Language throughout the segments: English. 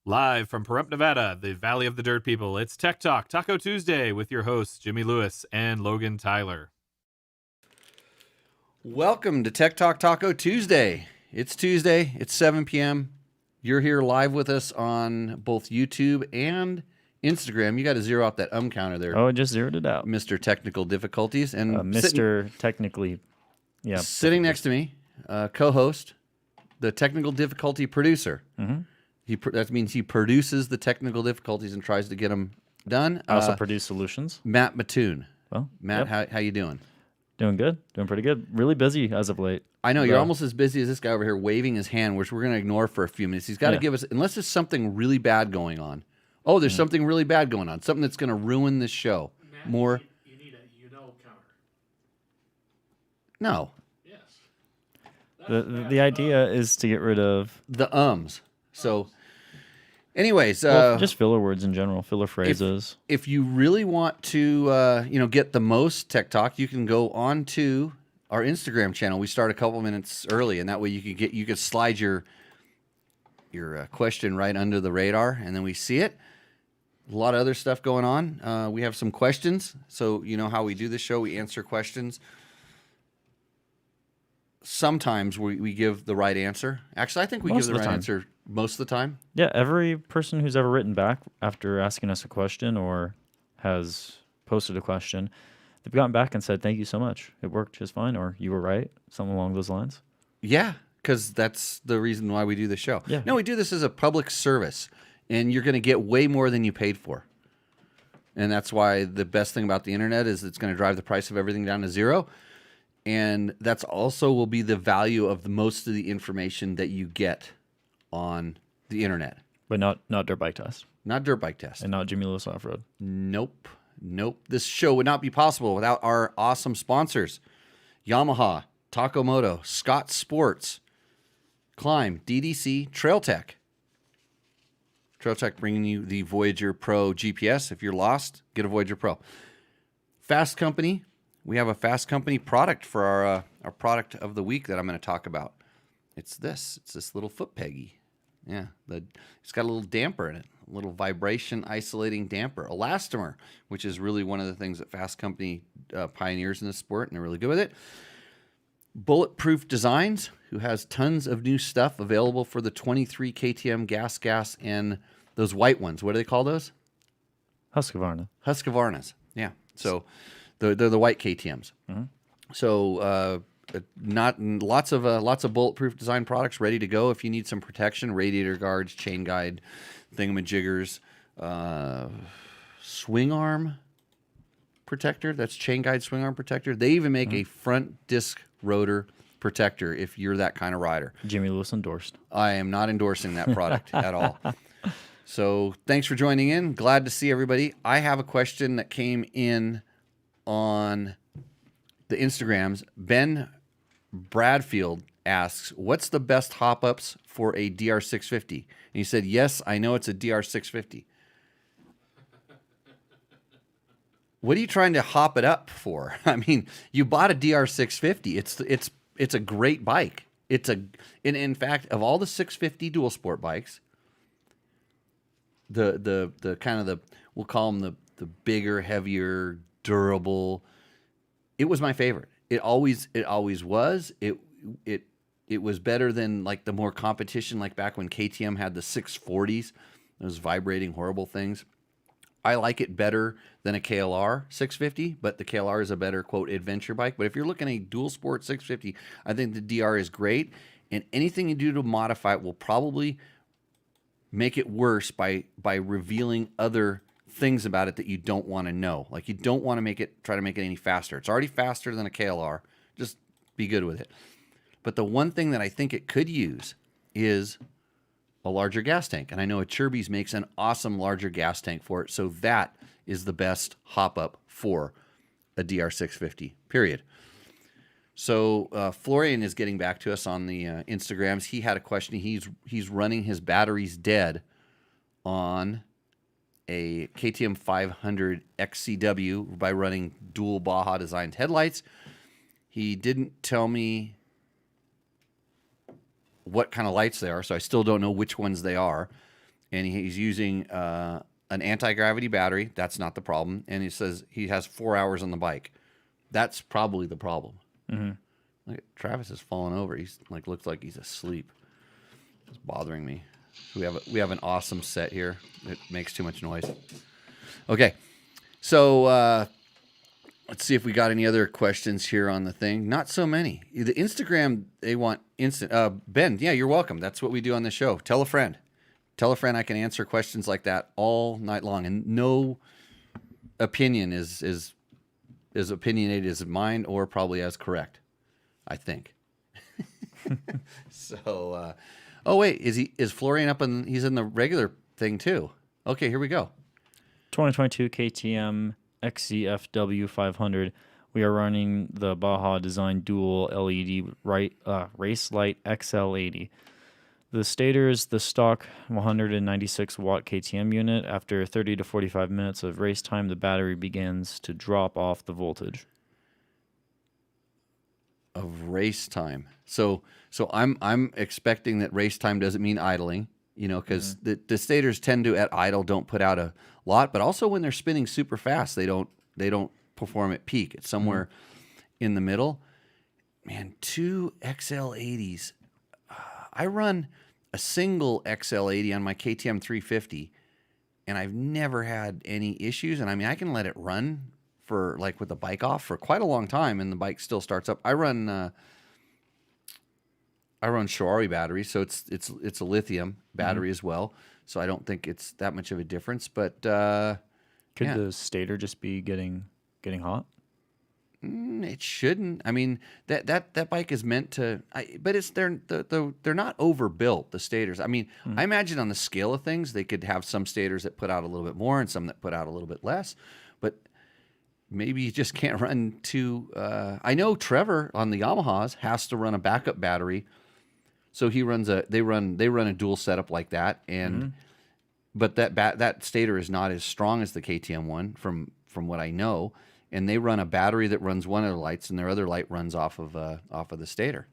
Live from Pahrump, Nevada, the Valley of the Dirt People, it's Tech Talk, Taco Tuesday, with your hosts, Jimmy Lewis and Logan Tyler. Welcome to Tech Talk Taco Tuesday. It's Tuesday, it's 7 p.m. You're here live with us on both YouTube and Instagram. You got to zero out that counter there. Oh, I just zeroed it out. Mr. Technical Difficulties. And Mr. Technically, yeah. Sitting next to me, co-host, the Technical Difficulty producer. Mm-hmm. That means he produces the technical difficulties and tries to get them done. I also produce solutions. Matt Mattoon. Well, Matt, yep. how you doing? Doing good. Doing pretty good. Really busy as of late. I know, you're almost as busy as this guy over here waving his hand, which we're going to ignore for a few minutes. He's got to give us, unless there's something really bad going on. Oh, there's something really bad going on. Something that's going to ruin this show. Matt, More. You need a counter. No. Yes. The idea is to get rid of The ums. So, anyways. just filler words in general, filler phrases. If you really want to, get the most Tech Talk, you can go on to our Instagram channel. We start a couple minutes early, and that way you could slide your question right under the radar, and then we see it. A lot of other stuff going on. We have some questions, so you know how we do this show. We answer questions. Sometimes we give the right answer. Actually, I think we give the right answer most of the time. Yeah, every person who's ever written back after asking us a question or has posted a question, they've gotten back and said, thank you so much. It worked just fine, or you were right, something along those lines. Yeah, because that's the reason why we do the show. Yeah. No, we do this as a public service, and you're going to get way more than you paid for. And that's why the best thing about the internet is it's going to drive the price of everything down to zero. And that's also will be the value of most of the information that you get on the internet. But not Dirt Bike Test. Not Dirt Bike Test. And not Jimmy Lewis Off-Road. Nope. This show would not be possible without our awesome sponsors. Yamaha, Taco Moto, Scott Sports, Climb, DDC, Trail Tech. Trail Tech bringing you the Voyager Pro GPS. If you're lost, get a Voyager Pro. Fasst Company. We have a Fasst Company product for our product of the week that I'm going to talk about. It's this little foot peggy. Yeah, it's got a little damper in it, a little vibration isolating damper. Elastomer, which is really one of the things that Fasst Company pioneers in this sport, and they're really good with it. Bulletproof Designs, who has tons of new stuff available for the 23 KTM gas, and those white ones. What do they call those? Husqvarnas. Yeah. So they're the white KTMs. Mm-hmm. So not lots of bulletproof design products ready to go if you need some protection. Radiator guards, chain guide, thingamajiggers, swing arm protector. That's chain guide swing arm protector. They even make a front disc rotor protector if you're that kind of rider. Jimmy Lewis endorsed. I am not endorsing that product at all. So thanks for joining in. Glad to see everybody. I have a question that came in on the Instagrams. Ben Bradfield asks, what's the best hop-ups for a DR650? And he said, yes, I know it's a DR650. What are you trying to hop it up for? I mean, you bought a DR650. It's a great bike. In fact, of all the 650 dual sport bikes, the kind of the, we'll call them the bigger, heavier, durable, it was my favorite. It always was. It was better than like the more competition, like back when KTM had the 640s, those vibrating horrible things. I like it better than a KLR 650, but the KLR is a better, quote, adventure bike. But if you're looking at a dual sport 650, I think the DR is great. And anything you do to modify it will probably make it worse by revealing other things about it that you don't want to know. Like you don't want to try to make it any faster. It's already faster than a KLR. Just be good with it. But the one thing that I think it could use is a larger gas tank. And I know a Chirby's makes an awesome larger gas tank for it. So that is the best hop up for a DR650, period. So Florian is getting back to us on the Instagrams. He had a question. He's running his batteries dead on a KTM 500 XCW by running dual Baja designed headlights. He didn't tell me what kind of lights they are, so I still don't know which ones they are. and he's using an anti-gravity battery. That's not the problem. And he says he has 4 hours on the bike. That's probably the problem. Mm-hmm. Look at Travis is falling over. He's like looks like he's asleep. It's bothering me. We have an awesome set here. It makes too much noise. Okay, so let's see if we got any other questions here on the thing. Not so many. The Instagram, they want instant. Ben, yeah, you're welcome. That's what we do on the show. Tell a friend. Tell a friend I can answer questions like that all night long, and no opinion is as opinionated as mine, or probably as correct, I think. So, oh wait, is Florian up in? He's in the regular thing too. Okay, here we go. 2022 KTM XCFW 500. We are running the Baja Design Dual LED Race Light XL80. The stator is the stock 196 watt KTM unit. After 30 to 45 minutes of race time, the battery begins to drop off the voltage. Of race time. So I'm expecting that race time doesn't mean idling, because the stators tend to at idle don't put out a lot, but also when they're spinning super fast, they don't perform at peak. It's somewhere in the middle. Man, 2 XL80s. I run a single XL80 on my KTM 350, and I've never had any issues. And I mean, I can let it run for like with the bike off for quite a long time, and the bike still starts up. I run Shawari batteries, so it's a lithium battery as well. So I don't think it's that much of a difference. But Could the stator just be getting hot? It shouldn't. I mean, that bike is meant to. But they're not overbuilt, the stators. I mean, I imagine on the scale of things, they could have some stators that put out a little bit more and some that put out a little bit less. But maybe you just can't run two. I know Trevor on the Yamahas has to run a backup battery, so he runs they run a dual setup like that, and but that stator is not as strong as the KTM one from what I know. And they run a battery that runs one of the lights, and their other light runs off of the stator.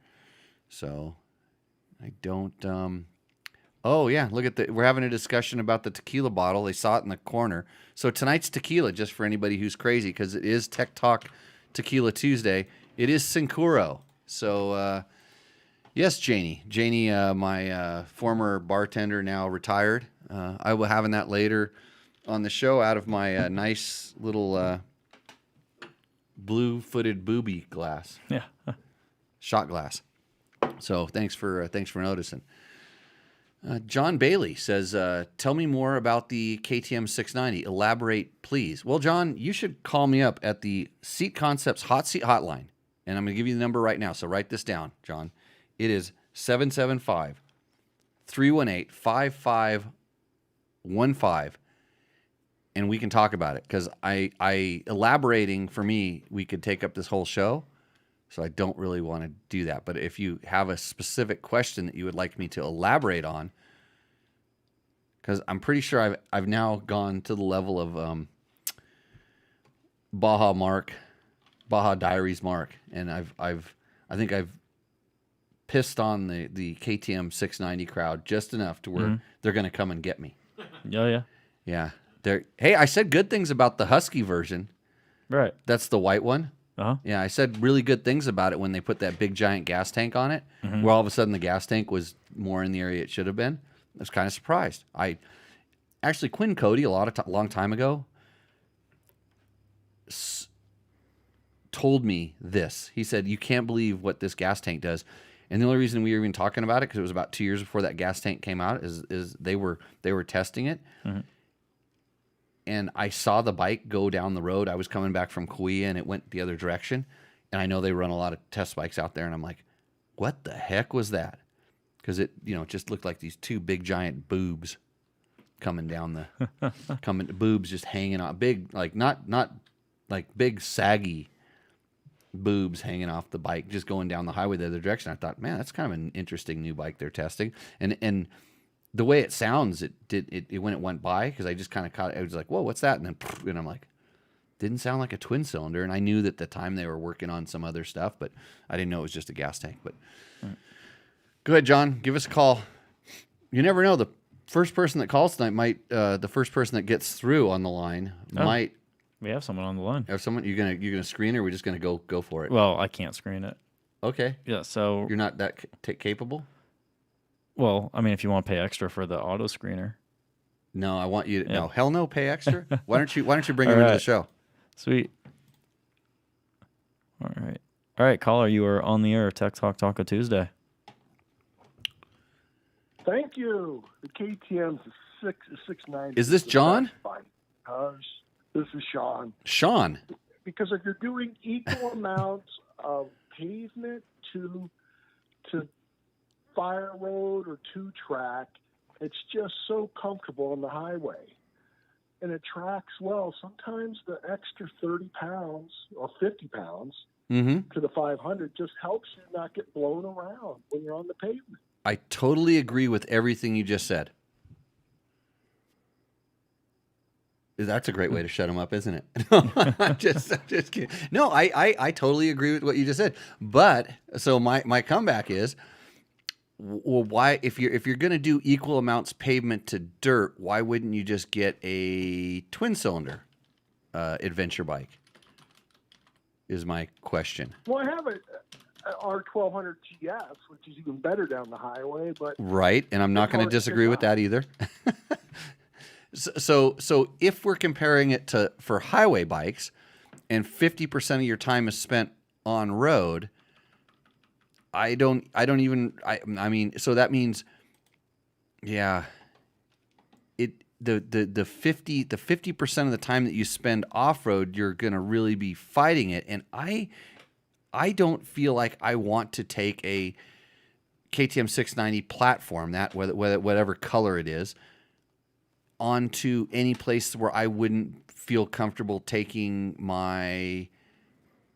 So I don't. Oh yeah, look at we're having a discussion about the tequila bottle. They saw it in the corner. So tonight's tequila, just for anybody who's crazy, because it is Tech Talk Tequila Tuesday. It is Cincuro. So yes, Janie, my former bartender, now retired. I will having that later on the show out of my nice little. Blue-footed booby glass. Yeah. Shot glass. So thanks for noticing. John Bailey says, tell me more about the KTM 690. Elaborate, please. Well, John, you should call me up at the Seat Concepts Hot Seat Hotline. And I'm going to give you the number right now. So write this down, John. It is 775-318-5515. And we can talk about it, because I elaborating, for me, we could take up this whole show. So I don't really want to do that. But if you have a specific question that you would like me to elaborate on, because I'm pretty sure I've now gone to the level of Baja Diaries Mark, and I think I've pissed on the KTM 690 crowd just enough to where they're going to come and get me. Yeah. Yeah. Hey, I said good things about the Husky version. Right. That's the white one. Uh-huh. Yeah, I said really good things about it when they put that big giant gas tank on it, where all of a sudden the gas tank was more in the area it should have been. I was kind of surprised. Actually, Quinn Cody, long time ago, told me this. He said, you can't believe what this gas tank does. And the only reason we were even talking about it, because it was about 2 years before that gas tank came out, is they were testing it. And I saw the bike go down the road. I was coming back from Kauai, and it went the other direction. And I know they run a lot of test bikes out there, and I'm like, what the heck was that? Because it just looked like these two big giant boobs coming down boobs just hanging off, big, like not like big saggy boobs hanging off the bike, just going down the highway the other direction. I thought, man, that's kind of an interesting new bike they're testing, and the way it sounds, it when it went by, because I just kind of caught it. I was like, whoa, what's that? And then, and I'm like, didn't sound like a twin cylinder. And I knew that at the time they were working on some other stuff, but I didn't know it was just a gas tank. But go ahead, John, give us a call. You never know, first person that calls tonight might the first person that gets through on the line might We have someone on the line. have someone. You're gonna screen it, or we're just gonna go for it. Well, I can't screen it. Okay. Yeah, so You're not that capable. well, I mean, if you want to pay extra for the auto screener, No, I want you to. Yeah. No, hell no. Pay extra. Why don't you bring All him into the right. show? sweet. All right, caller, you are on the air. Tech Talk Taco Tuesday. Thank you. The KTM's 690. Is this John? This is Sean. Sean. Because if you're doing equal amounts of pavement to fire road or to track, it's just so comfortable on the highway. And it tracks well. Sometimes the extra 30 pounds or 50 pounds Mm-hmm. to the 500 just helps you not get blown around when you're on the pavement. I totally agree with everything you just said. That's a great way to shut him up, isn't it? I'm just kidding. No, I totally agree with what you just said. But so my comeback is, well, why if you're going to do equal amounts pavement to dirt, why wouldn't you just get a twin cylinder adventure bike? Is my question. Well, I have a R1200 GS, which is even better down the highway, but Right, and I'm not going to disagree with that either. So if we're comparing it to for highway bikes, and 50% of your time is spent on road, I mean, so that means, yeah, the 50% of the time that you spend off road, you're gonna really be fighting it, and I don't feel like I want to take a KTM 690 platform, that whatever color it is, onto any place where I wouldn't feel comfortable taking my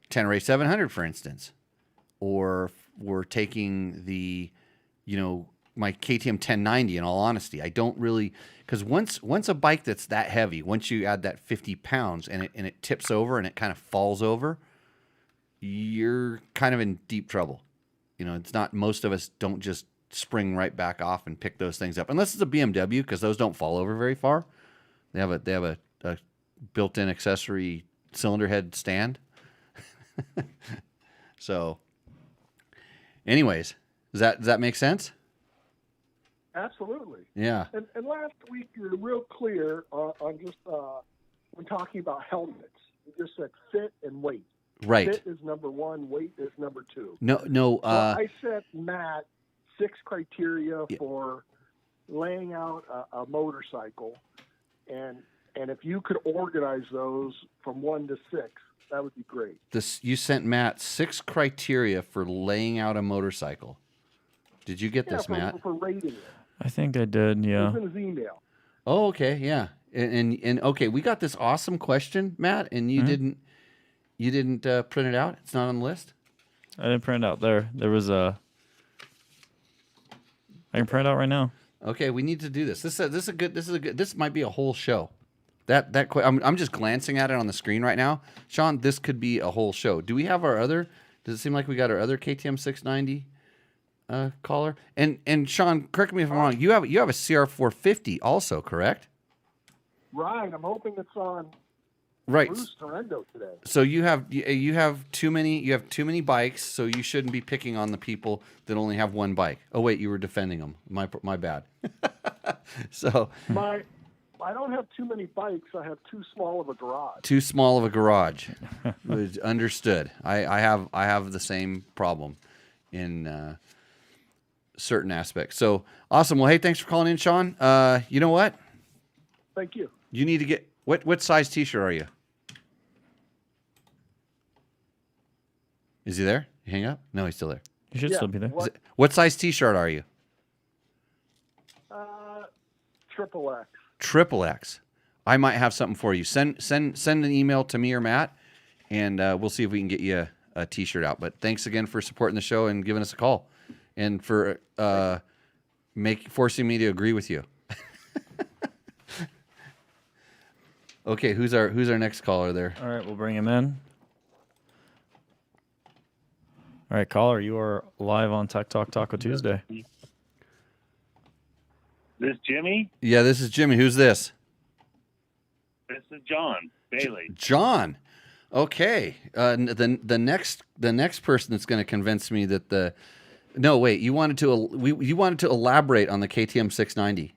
Tenere 700, for instance, or we're taking the, my KTM 1090. In all honesty, I don't really, because once a bike that's that heavy, once you add that 50 pounds and it tips over and it kind of falls over, you're kind of in deep trouble. It's not, most of us don't just spring right back off and pick those things up, unless it's a BMW, because those don't fall over very far. They have a built-in accessory cylinder head stand. So, anyways, does that make sense? absolutely. Yeah. And last week you were real clear on just when talking about helmets. You just said fit and weight. Right. Fit is number one. Weight is number two. No. Well, I sent Matt 6 criteria for laying out a motorcycle, and if you could organize those from 1 to 6, that would be great. You sent Matt 6 criteria for laying out a motorcycle. Did you get this, Matt? For rating it. I think I did, It yeah. was in his email. Oh, okay, yeah. And okay, we got this awesome question, Matt, and you didn't print it out. It's not on the list. I didn't print it out there. There was I can print it out right now. Okay, we need to do this. This is a good. This might be a whole show. I'm just glancing at it on the screen right now, Sean. This could be a whole show. Do we have our other? Does it seem like we got our other KTM 690 caller? And Sean, correct me if I'm wrong. You have a CR 450 also, correct? Right. I'm hoping it's on Right. Bruce Torrendo today. So you have too many bikes. So you shouldn't be picking on the people that only have one bike. Oh wait, you were defending them. My bad. So I don't have too many bikes. I have too small of a garage. Too small of a garage. Understood. I have the same problem in certain aspects. So awesome. Well, hey, thanks for calling in, Sean. You know what? Thank you. You need to get what size T-shirt are you? Is he there? You hang up? No, he's still there. You should Yeah, still be there. What size T-shirt are you? Triple X. Triple X. I might have something for you. Send an email to me or Matt, and we'll see if we can get you a T-shirt out. But thanks again for supporting the show and giving us a call, and for forcing me to agree with you. Okay, who's our next caller there? All right, we'll bring him in. All right, caller, you are live on Tech Talk Taco Tuesday. This Jimmy? Yeah, this is Jimmy. Who's this? This is John Bailey. John. Okay. The next person that's going to convince me that the no wait you wanted to elaborate on the KTM 690.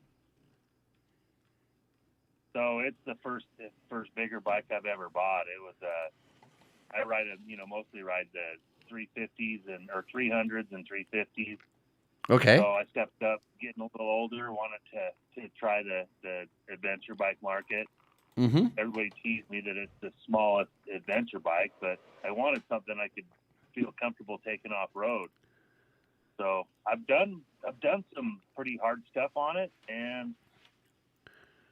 So it's the first bigger bike I've ever bought. It was I mostly ride the 350s or 300s and 350s. Okay. So I stepped up, getting a little older, wanted to try the adventure bike market. Mm-hmm. Everybody teased me that it's the smallest adventure bike, but I wanted something I could feel comfortable taking off road. So I've done some pretty hard stuff on it, and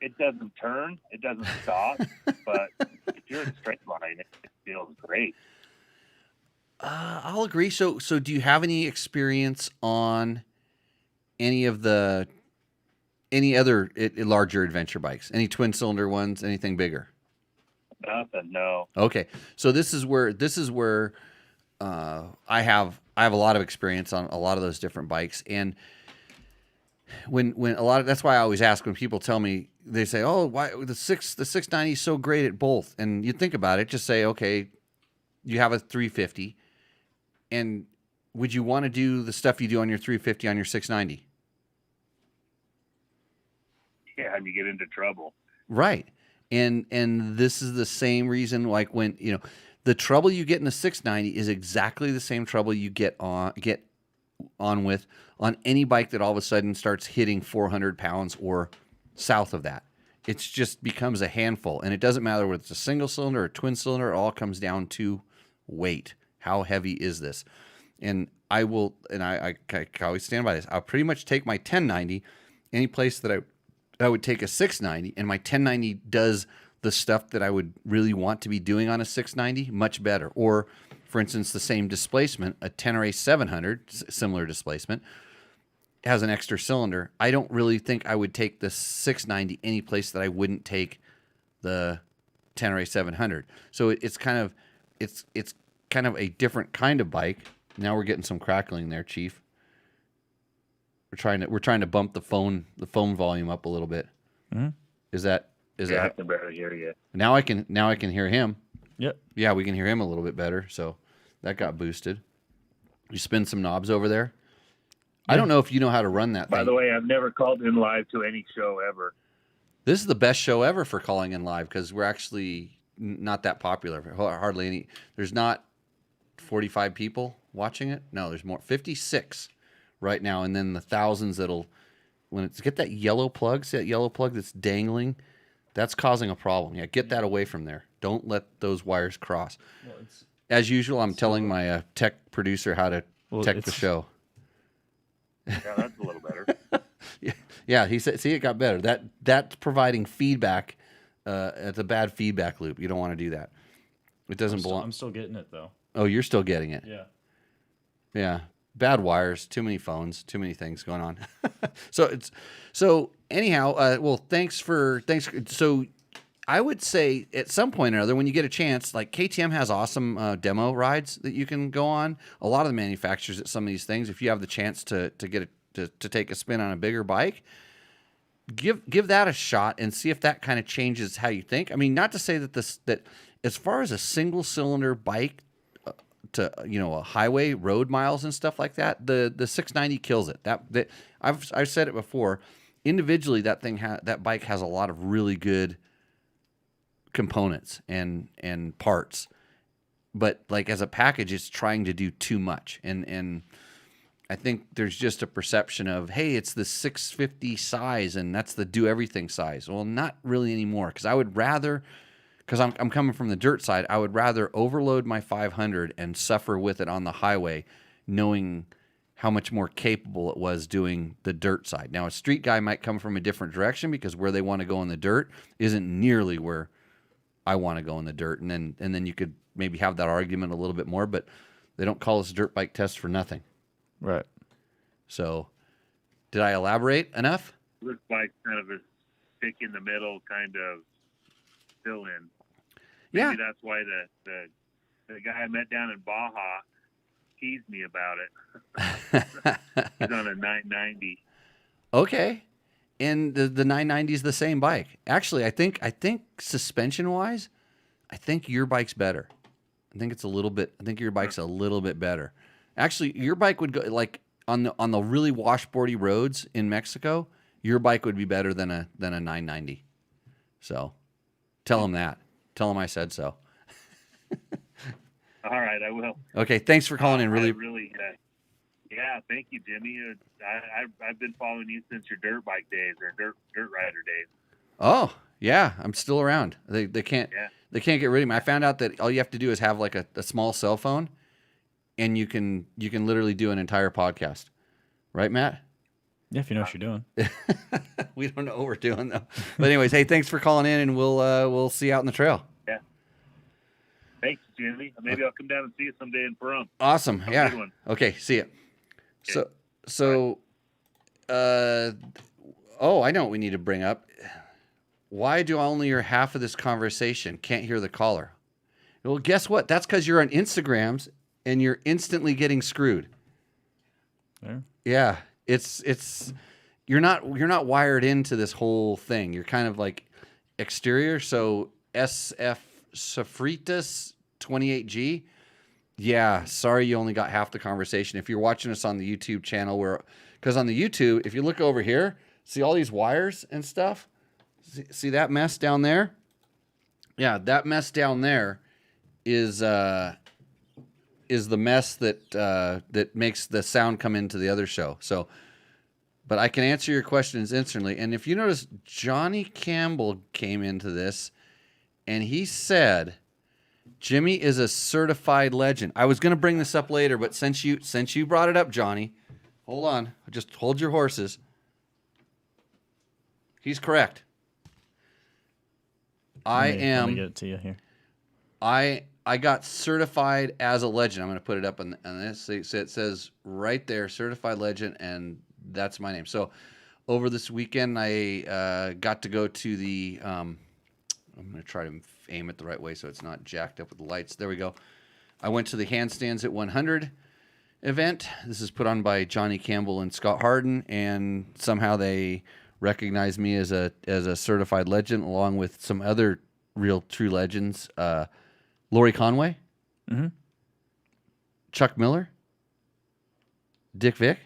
it doesn't turn, it doesn't stop, but if you're in a straight line, it feels great. I'll agree. So do you have any experience on any other larger adventure bikes? Any twin cylinder ones? Anything bigger? Nothing. No. Okay. So this is where I have a lot of experience on a lot of those different bikes, and that's why I always ask when people tell me, they say, "Oh, why the 690 is so great at both?" And you think about it, just say, okay, you have a 350. And would you want to do the stuff you do on your 350 on your 690? Yeah, and you get into trouble. Right. And this is the same reason, like when, the trouble you get in the 690 is exactly the same trouble you get on any bike that all of a sudden starts hitting 400 pounds or south of that. It just becomes a handful. And it doesn't matter whether it's a single cylinder or a twin cylinder, it all comes down to weight. How heavy is this? And I always stand by this. I'll pretty much take my 1090 any place that I would take a 690, and my 1090 does the stuff that I would really want to be doing on a 690 much better. Or, for instance, the same displacement, a 10RA 700, similar displacement, has an extra cylinder. I don't really think I would take the 690 any place that I wouldn't take the 10RA 700. So it's kind of a different kind of bike. Now we're getting some crackling there, Chief. We're trying to bump the phone volume up a little bit. Mm-hmm. Is that I can barely hear you. Now I can hear him. Yep. Yeah, we can hear him a little bit better. So that got boosted. You spin some knobs over there. Yeah. I don't know if you know how to run that thing. By the way, I've never called in live to any show ever. This is the best show ever for calling in live because we're actually not that popular. Hardly any. There's not 45 people watching it. No, there's more. 56 right now, and then the thousands get that yellow plug. See that yellow plug that's dangling? That's causing a problem. Yeah, get that away from there. Don't let those wires cross. Well, as usual, I'm telling my tech producer how to tech the show. Yeah, that's a little better. Yeah, he said. See, it got better. That's providing feedback. It's a bad feedback loop. You don't want to do that. It doesn't belong. I'm still getting it though. Oh, you're still getting it. Yeah. Yeah. Bad wires. Too many phones. Too many things going on. So anyhow. Well, thanks. So I would say at some point or other, when you get a chance, like KTM has awesome demo rides that you can go on. A lot of the manufacturers at some of these things, if you have the chance to take a spin on a bigger bike, give that a shot and see if that kind of changes how you think. I mean, not to say that as far as a single cylinder bike to a highway road miles and stuff like that, the 690 kills it. That I've said it before. Individually, that bike has a lot of really good components and parts, but like as a package, it's trying to do too much. And I think there's just a perception of, hey, it's the 650 size and that's the do everything size. Well, not really anymore. Because I would rather, because I'm coming from the dirt side, I would rather overload my 500 and suffer with it on the highway, knowing how much more capable it was doing the dirt side. Now, a street guy might come from a different direction because where they want to go in the dirt isn't nearly where I want to go in the dirt. And then you could maybe have that argument a little bit more, but they don't call us dirt bike test for nothing. Right. So, did I elaborate enough? Looks like kind of a stick in the middle kind of fill in. Maybe that's why the guy I met down in Baja teased me about it. He's on a 990. Okay. And the 990 is the same bike. Actually, I think suspension wise, I think your bike's better. I think your bike's a little bit better. Actually, your bike would go like on the really washboardy roads in Mexico. Your bike would be better than a 990. So, tell him that. Tell him I said so. All right, I will. Okay, thanks for calling in. Really, yeah, thank you, Jimmy. I've been following you since your dirt bike days or dirt rider days. Oh yeah, I'm still around. They can't get rid of me. I found out that all you have to do is have like a small cell phone, and you can literally do an entire podcast, right, Matt? Yeah, if you know what you're doing. We don't know what we're doing though. But anyways, hey, thanks for calling in, and we'll see you out in the trail. Yeah. Thanks, Jimmy. Maybe I'll come down and see you someday in Pahrump. Awesome. Have a Yeah. good one. Okay. See ya. Okay. I know what we need to bring up. Why do I only hear half of this conversation? Can't hear the caller. Well, guess what? That's because you're on Instagrams and you're instantly getting screwed. Yeah. It's you're not wired into this whole thing. You're kind of like exterior. So SF Sofritas 28G. Yeah, sorry you only got half the conversation. If you're watching us on the YouTube channel, because on the YouTube, if you look over here, see all these wires and stuff? See that mess down there? Yeah, that mess down there is the mess that makes the sound come into the other show. So, but I can answer your questions instantly. And if you notice, Johnny Campbell came into this, and he said, Jimmy is a certified legend. I was going to bring this up later, but since you brought it up, Johnny, hold on. Just hold your horses. He's correct. Let me get it to you here. I got certified as a legend. I'm going to put it up on this. So it says right there, certified legend, and that's my name. So over this weekend, I got to go to the. I'm going to try to aim it the right way so it's not jacked up with the lights. There we go. I went to the Handstands at 100 event. This is put on by Johnny Campbell and Scott Harden, and somehow they recognized me as a certified legend along with some other real true legends. Lori Conway, Chuck Miller, Dick Vick,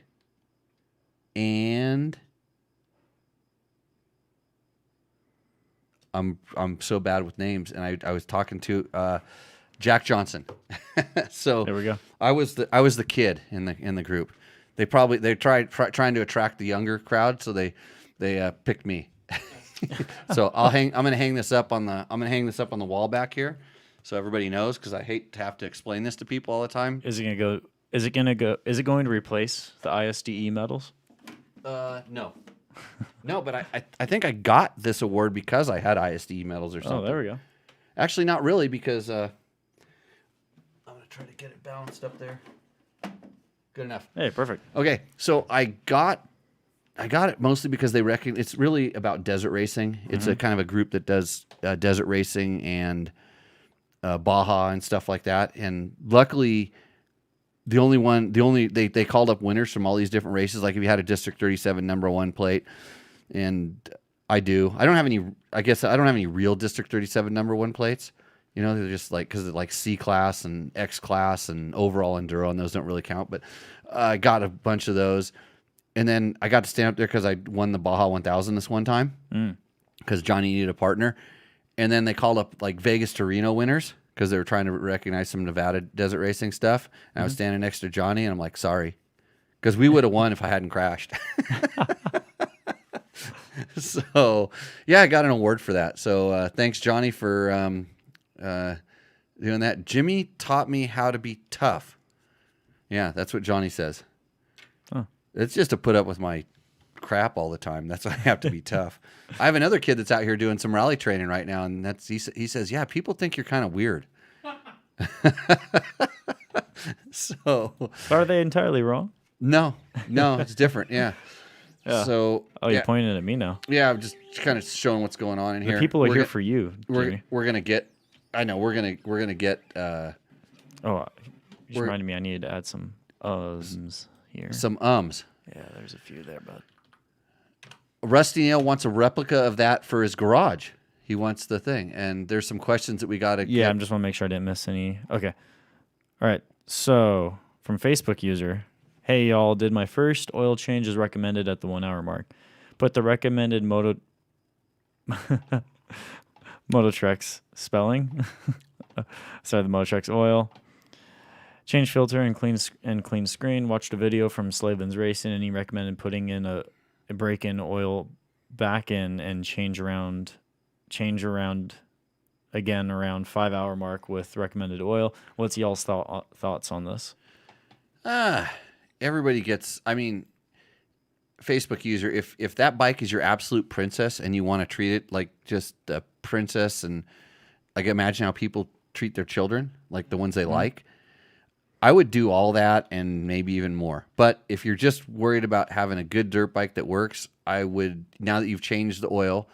and I'm so bad with names, and I was talking to Jack Johnson. So there we go. I was the kid in the group. They tried trying to attract the younger crowd, so they picked me. So I'm gonna hang this up on the wall back here, so everybody knows, because I hate to have to explain this to people all the time. Is it going to replace the ISDE medals? No. No, but I think I got this award because I had ISDE medals or something. Oh, there we go. Actually, not really, because I'm going to try to get it balanced up there. Good enough. Hey, perfect. Okay, so I got it mostly because they reckon it's really about desert racing. It's a kind of a group that does desert racing and Baja and stuff like that. And luckily, they called up winners from all these different races. Like if you had a District 37 #1 plate, and I don't have any real District 37 #1 plates. You know, they're just like, because they're like C class and X class and overall enduro, and those don't really count. But I got a bunch of those, and then I got to stand up there because I won the Baja 1000 this one time because Johnny needed a partner, and then they called up like Vegas to Reno winners because they were trying to recognize some Nevada desert racing stuff. And I was standing next to Johnny, and I'm like, sorry, because we would have won if I hadn't crashed. So yeah, I got an award for that. So thanks, Johnny, for doing that. Jimmy taught me how to be tough. Yeah, that's what Johnny says. Huh. It's just to put up with my crap all the time. That's why I have to be tough. I have another kid that's out here doing some rally training right now, and he says, yeah, people think you're kind of weird. So Are they entirely wrong? no, it's different. Yeah. Yeah. So You're pointing at me now. yeah, I'm just kind of showing what's going on in The here. people are here for you, Jimmy. We're gonna get. I know we're gonna get. You just reminded me I needed to add some ums here. Some ums. Yeah, there's a few there, bud. Rusty Nail wants a replica of that for his garage. He wants the thing, and there's some questions that we got to. Yeah, I just want to make sure I didn't miss any. Okay. All right. So from Facebook user, hey y'all, did my first oil change as recommended at the 1 hour mark. Put the recommended Moto Trex spelling. Sorry, the Moto Trex oil. Change filter and clean screen. Watched a video from Slavin's Racing, and he recommended putting in a break-in oil back in and change around again around 5 hour mark with recommended oil. What's y'all's thoughts on this? Everybody gets. I mean, Facebook user, if that bike is your absolute princess and you want to treat it like just a princess, and like imagine how people treat their children, like the ones they like, I would do all that and maybe even more. But if you're just worried about having a good dirt bike that works, I would, now that you've changed the oil,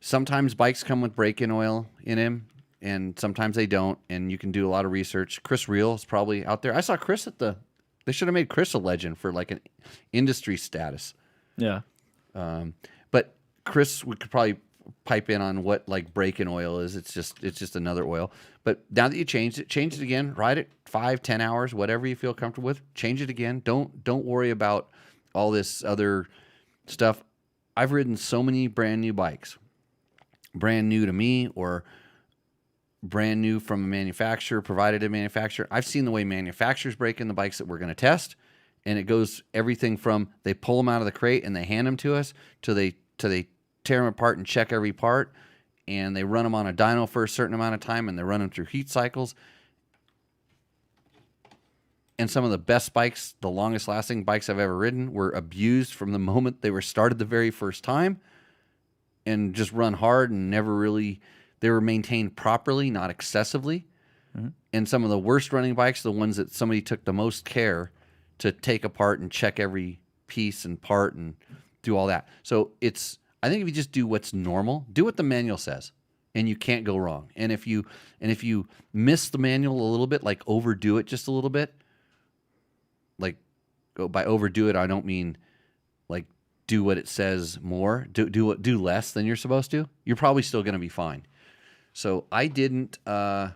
sometimes bikes come with break-in oil in them, and sometimes they don't, and you can do a lot of research. Chris Reel is probably out there. I saw Chris they should have made Chris a legend for like an industry status. Yeah. But Chris, we could probably pipe in on what like break-in oil is. It's just another oil. But now that you change it again. Ride it 5-10 hours, whatever you feel comfortable with. Change it again. Don't worry about all this other stuff. I've ridden so many brand new bikes, brand new to me or brand new from a manufacturer, provided a manufacturer. I've seen the way manufacturers break in the bikes that we're going to test, and it goes everything from they pull them out of the crate and they hand them to us to they tear them apart and check every part, and they run them on a dyno for a certain amount of time, and they run them through heat cycles. And some of the best bikes, the longest lasting bikes I've ever ridden, were abused from the moment they were started the very first time and just run hard and never really, they were maintained properly, not excessively. Mm-hmm. And some of the worst running bikes, the ones that somebody took the most care to take apart and check every piece and part and do all that. So I think if you just do what's normal, do what the manual says, and you can't go wrong. And if you miss the manual a little bit, like overdo it just a little bit, like by overdo it, I don't mean like do what it says more, do less than you're supposed to. You're probably still going to be fine. So I didn't. I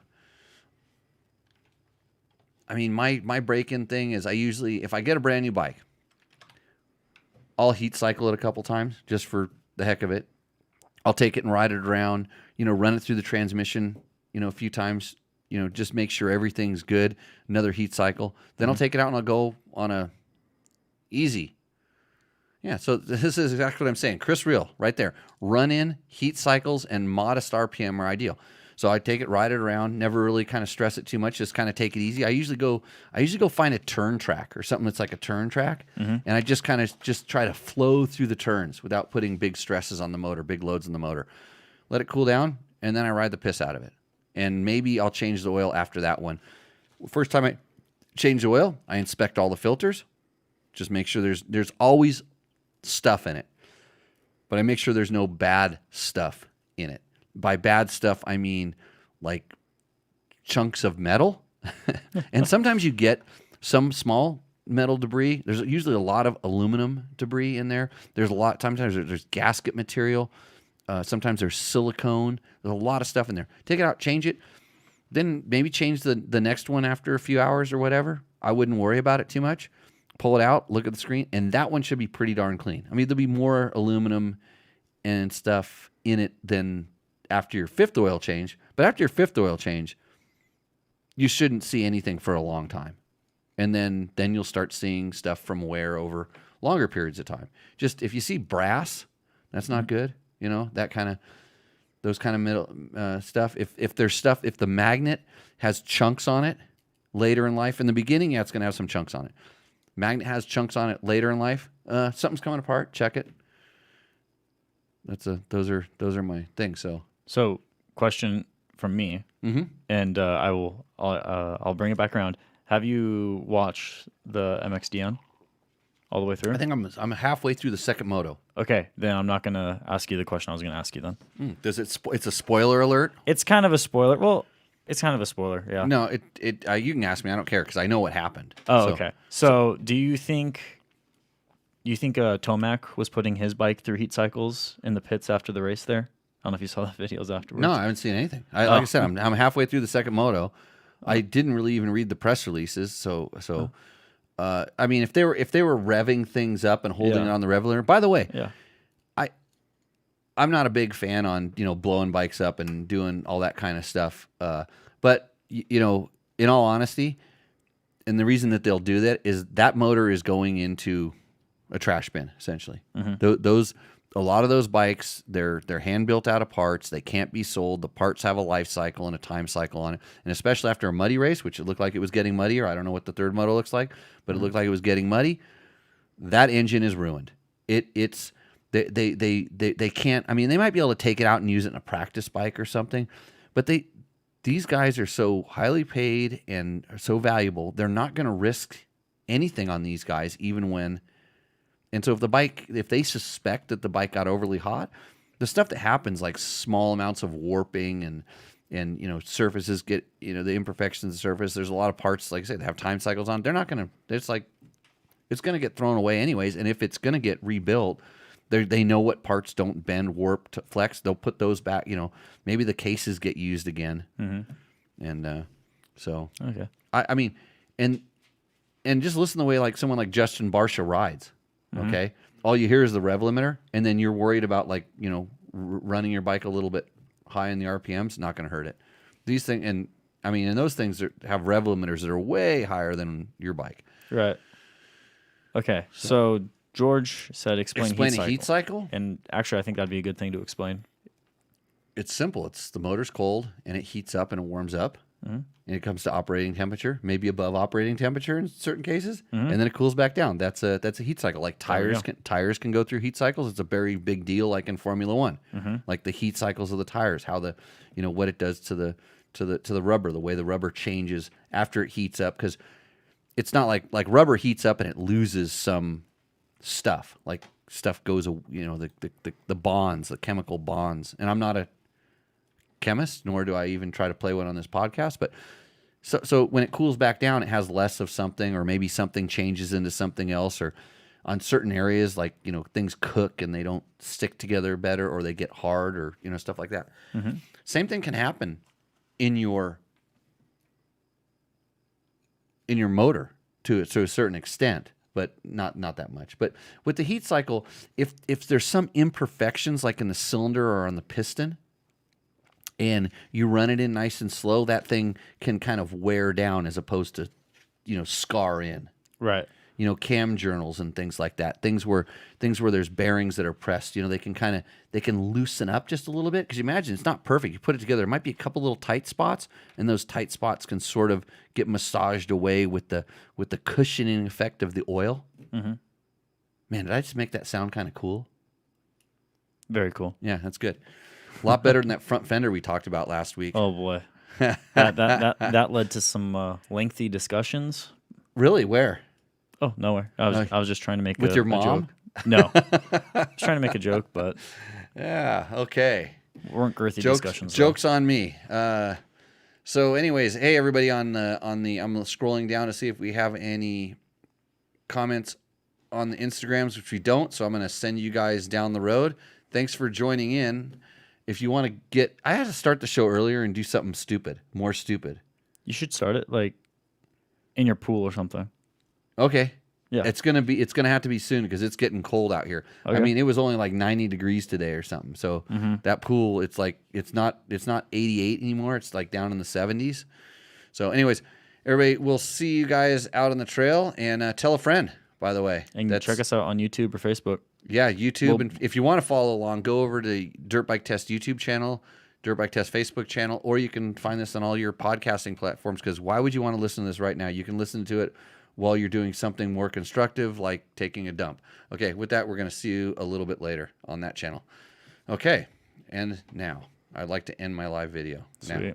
mean, my break-in thing is I usually, if I get a brand new bike, I'll heat cycle it a couple times just for the heck of it. I'll take it and ride it around, run it through the transmission, a few times, just make sure everything's good. Another heat cycle. Then I'll take it out and I'll go on a easy. Yeah, so this is exactly what I'm saying. Chris Reel, right there. Run in, heat cycles, and modest RPM are ideal. So I take it, ride it around, never really kind of stress it too much, just kind of take it easy. I usually go find a turn track or something that's like a turn track, and I just kind of just try to flow through the turns without putting big stresses on the motor, big loads on the motor. Let it cool down, and then I ride the piss out of it. And maybe I'll change the oil after that one. First time I change the oil, I inspect all the filters, just make sure there's always stuff in it, but I make sure there's no bad stuff in it. By bad stuff, I mean like chunks of metal. And sometimes you get some small metal debris. There's usually a lot of aluminum debris in there. Sometimes there's gasket material. Sometimes there's silicone. There's a lot of stuff in there. Take it out, change it. Then maybe change the next one after a few hours or whatever. I wouldn't worry about it too much. Pull it out, look at the screen, and that one should be pretty darn clean. I mean, there'll be more aluminum and stuff in it than after your fifth oil change. But after your fifth oil change, you shouldn't see anything for a long time. And then you'll start seeing stuff from wear over longer periods of time. Just if you see brass, that's not good. That kind of, those kind of middle stuff. If there's stuff, if the magnet has chunks on it later in life, in the beginning, yeah, it's going to have some chunks on it. Magnet has chunks on it later in life. Something's coming apart. Check it. Those are my things. So question from me, and I'll bring it back around. Have you watched the MXDN all the way through? I think I'm halfway through the second Moto. Okay, then I'm not gonna ask you the question I was gonna ask you then. Does it? It's a spoiler alert. It's kind of a spoiler. Well, it's kind of a spoiler. Yeah. No, you can ask me. I don't care because I know what happened. Oh, okay. So do you think Do you think Tomac was putting his bike through heat cycles in the pits after the race there? I don't know if you saw the videos afterwards. No, I haven't seen anything. Like I said, I'm halfway through the second moto. I didn't really even read the press releases. So I mean, if they were revving things up and holding it on the rev limiter. By the way, I'm not a big fan on blowing bikes up and doing all that kind of stuff. But in all honesty, and the reason that they'll do that is that motor is going into a trash bin essentially. A lot of those bikes, they're hand built out of parts. They can't be sold. The parts have a life cycle and a time cycle on it. And especially after a muddy race, which it looked like it was getting muddier. I don't know what the third moto looks like, but it looked like it was getting muddy. That engine is ruined. They can't. I mean, they might be able to take it out and use it in a practice bike or something, but these guys are so highly paid and are so valuable. They're not going to risk anything on these guys, even when. And so if they suspect that the bike got overly hot, the stuff that happens, like small amounts of warping and surfaces get, the imperfections of the surface. There's a lot of parts, like I said, that have time cycles on. They're not going to, it's going to get thrown away anyways. And if it's going to get rebuilt, they know what parts don't bend, warp, flex. They'll put those back, maybe the cases get used again. And so, okay. I mean, and just listen to the way like someone like Justin Barsha rides. Okay, all you hear is the rev limiter, and then you're worried about running your bike a little bit high in the RPMs. Not going to hurt it. These things, and those things have rev limiters that are way higher than your bike. Right. Okay, so George said explain a heat cycle, and actually I think that'd be a good thing to explain. It's simple. It's the motor's cold and it heats up and it warms up. And it comes to operating temperature, maybe above operating temperature in certain cases, and then it cools back down. That's a heat cycle. Like tires can go through heat cycles. It's a very big deal, like in Formula One, like the heat cycles of the tires, how what it does to the rubber, the way the rubber changes after it heats up, because it's not like rubber heats up and it loses some stuff. Like stuff goes, the bonds, the chemical bonds. And I'm not a chemist, nor do I even try to play one on this podcast, but so when it cools back down, it has less of something, or maybe something changes into something else, or on certain areas, like things cook and they don't stick together better, or they get hard, or stuff like that. Same thing can happen in your motor to a certain extent, but not that much. But with the heat cycle, if there's some imperfections, like in the cylinder or on the piston, and you run it in nice and slow, that thing can kind of wear down as opposed to, scar in. Right. Cam journals and things like that. Things where there's bearings that are pressed. They can loosen up just a little bit, because you imagine it's not perfect. You put it together, there might be a couple little tight spots, and those tight spots can sort of get massaged away with the cushioning effect of the oil. Man, did I just make that sound kind of cool? Very cool. Yeah, that's good. A lot better than that front fender we talked about last week. Oh boy, that led to some lengthy discussions. Really? Where? Oh, nowhere. I was just trying to make with your mom. Joke. No, I was trying to make a joke, but yeah, okay. Weren't girthy discussions. Jokes on me. So, anyways, hey everybody on the I'm scrolling down to see if we have any comments on the Instagrams, which we don't. So I'm going to send you guys down the road. Thanks for joining in. If you want to I had to start the show earlier and do something stupid, more stupid. You should start it like in your pool or something. Okay. Yeah. It's gonna have to be soon, because it's getting cold out here. Okay. I mean, it was only like 90 degrees today or something. So that pool, it's not 88 anymore. It's like down in the 70s. So, anyways, everybody, we'll see you guys out on the trail, and tell a friend. By the way, and check us out on YouTube or Facebook. Yeah, YouTube. And if you want to follow along, go over to Dirt Bike Test YouTube channel, Dirt Bike Test Facebook channel, or you can find this on all your podcasting platforms, because why would you want to listen to this right now? You can listen to it while you're doing something more constructive, like taking a dump. Okay, with that, we're going to see you a little bit later on that channel. Okay, and now I'd like to end my live video. Sweet. Now.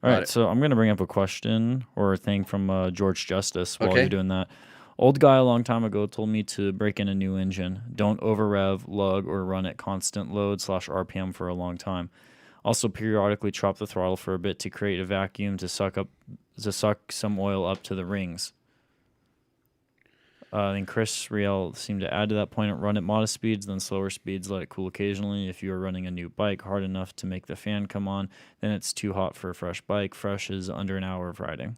All right, so I'm going to bring up a question or a thing from George Justice while you're doing that. Old guy a long time ago told me to break in a new engine. Don't over-rev, lug, or run at constant load / RPM for a long time. Also, periodically chop the throttle for a bit to create a vacuum to suck some oil up to the rings. Then Chris Riel seemed to add to that point, run at modest speeds, then slower speeds, let it cool occasionally. If you are running a new bike hard enough to make the fan come on, then it's too hot for a fresh bike. Fresh is under an hour of riding.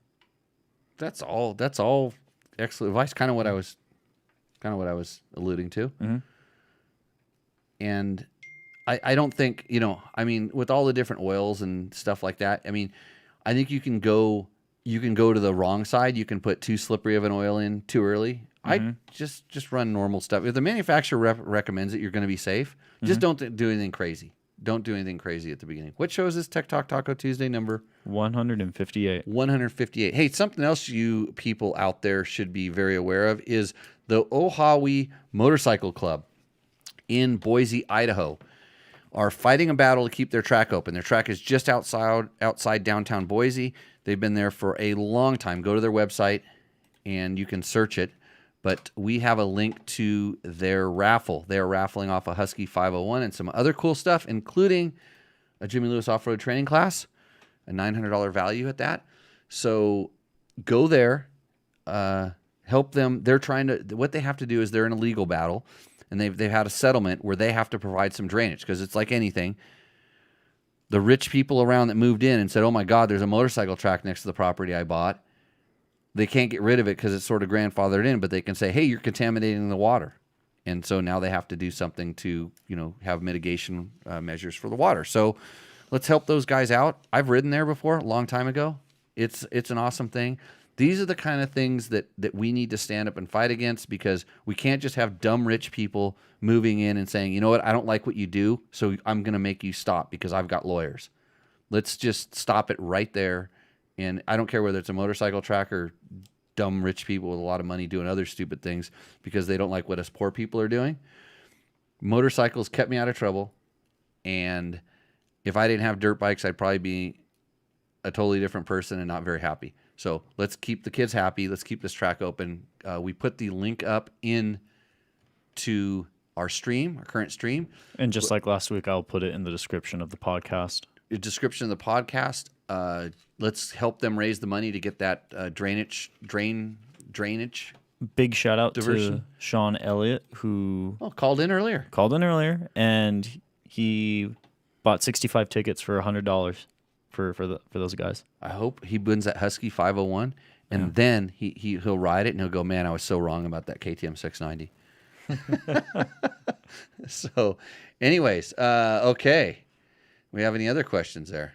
That's all excellent advice. Kind of what I was alluding to. Mm-hmm. And I don't think, I mean, with all the different oils and stuff like that, I mean, I think you can go to the wrong side. You can put too slippery of an oil in too early. Mm-hmm. I just run normal stuff. If the manufacturer recommends it, you're going to be safe. Just don't do anything crazy. Don't do anything crazy at the beginning. What show is this? Tech Talk Taco Tuesday number 158. 158. Hey, something else you people out there should be very aware of is the Ohawi Motorcycle Club in Boise, Idaho, are fighting a battle to keep their track open. Their track is just outside downtown Boise. They've been there for a long time. Go to their website and you can search it. But we have a link to their raffle. They are raffling off a Husky 501 and some other cool stuff, including a Jimmy Lewis off-road training class, a $900 value at that. So go there, help them. What they have to do is they're in a legal battle, and they've had a settlement where they have to provide some drainage, because it's like anything. The rich people around that moved in and said, oh my God, there's a motorcycle track next to the property I bought. They can't get rid of it because it's sort of grandfathered in, but they can say, hey, you're contaminating the water. And so now they have to do something to, have mitigation measures for the water. So let's help those guys out. I've ridden there before a long time ago. It's an awesome thing. These are the kind of things that we need to stand up and fight against, because we can't just have dumb rich people moving in and saying, you know what, I don't like what you do, so I'm going to make you stop because I've got lawyers. Let's just stop it right there. And I don't care whether it's a motorcycle track or dumb rich people with a lot of money doing other stupid things because they don't like what us poor people are doing. Motorcycles kept me out of trouble. And if I didn't have dirt bikes, I'd probably be a totally different person and not very happy. So let's keep the kids happy. Let's keep this track open. We put the link up to our current stream. And just like last week, I'll put it in the description of the podcast. Description of the podcast. Let's help them raise the money to get that drainage. Big shout out diversion. to Sean Elliott, who called in earlier, and he bought 65 tickets for $100 for those guys. I hope he wins that Husky 501, and then he'll ride it and he'll go, man, I was so wrong about that KTM 690. So, anyways, okay. We have any other questions there?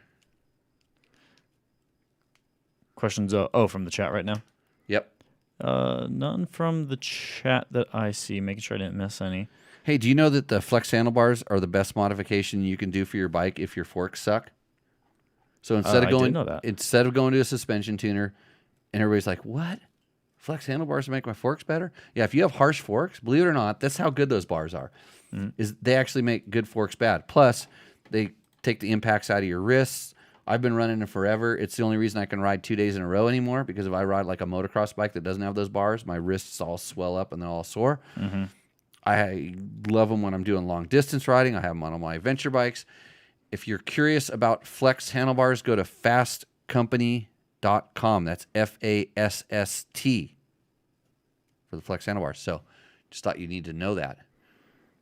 Questions? From the chat right now. Yep. None from the chat that I see. Making sure I didn't miss any. Hey, do you know that the flex handlebars are the best modification you can do for your bike if your forks suck? So instead of going to a suspension tuner, and everybody's like, "What? Flex handlebars make my forks better?" Yeah, if you have harsh forks, believe it or not, that's how good those bars are. Is they actually make good forks bad. Plus, they take the impacts out of your wrists. I've been running it forever. It's the only reason I can ride 2 days in a row anymore, because if I ride like a motocross bike that doesn't have those bars, my wrists all swell up and they're all sore. Mm-hmm. I love them when I'm doing long distance riding. I have them on all my adventure bikes. If you're curious about flex handlebars, go to fastcompany.com. That's FASST for the flex handlebars. So just thought you need to know that.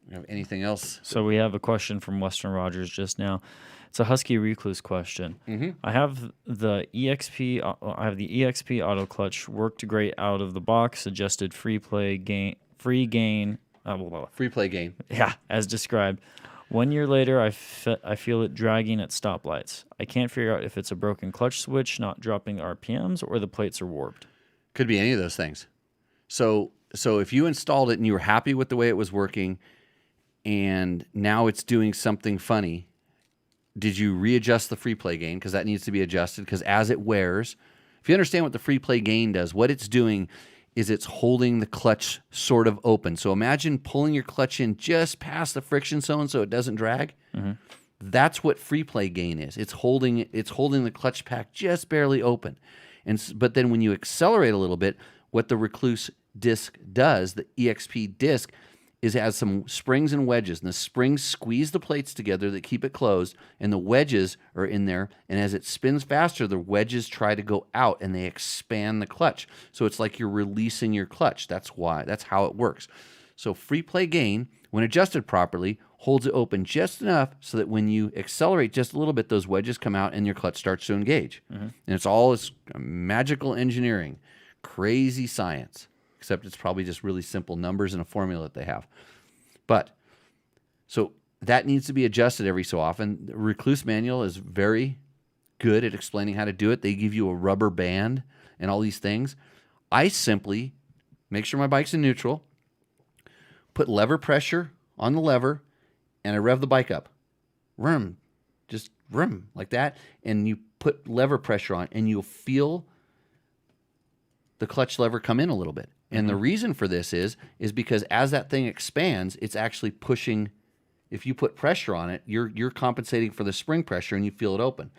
You have anything else? So we have a question from Western Rogers just now. It's a Husky Recluse question. Mm-hmm. I have the EXP auto clutch, worked great out of the box, adjusted free play gain. Free play gain. Yeah, as described. 1 year later, I feel it dragging at stoplights. I can't figure out if it's a broken clutch switch, not dropping RPMs, or the plates are warped. Could be any of those things. So if you installed it and you were happy with the way it was working, and now it's doing something funny, did you readjust the free play gain? Because that needs to be adjusted, because as it wears, if you understand what the free play gain does, what it's doing is it's holding the clutch sort of open. So imagine pulling your clutch in just past the friction zone so it doesn't drag. Mm-hmm. That's what free play gain is. It's holding the clutch pack just barely open. But then when you accelerate a little bit, what the Recluse disc does, the EXP disc, is it has some springs and wedges, and the springs squeeze the plates together that keep it closed, and the wedges are in there, and as it spins faster, the wedges try to go out, and they expand the clutch. So it's like you're releasing your clutch. That's how it works. So free play gain, when adjusted properly, holds it open just enough so that when you accelerate just a little bit, those wedges come out and your clutch starts to engage. And it's all this magical engineering, crazy science, except it's probably just really simple numbers and a formula that they have. But so that needs to be adjusted every so often. The Recluse manual is very good at explaining how to do it. They give you a rubber band and all these things. I simply make sure my bike's in neutral, put lever pressure on the lever, and I rev the bike up. Vroom. Just vroom, like that. And you put lever pressure on, and you'll feel the clutch lever come in a little bit. And the reason for this is because as that thing expands, it's actually pushing. If you put pressure on it, you're compensating for the spring pressure, and you feel it open.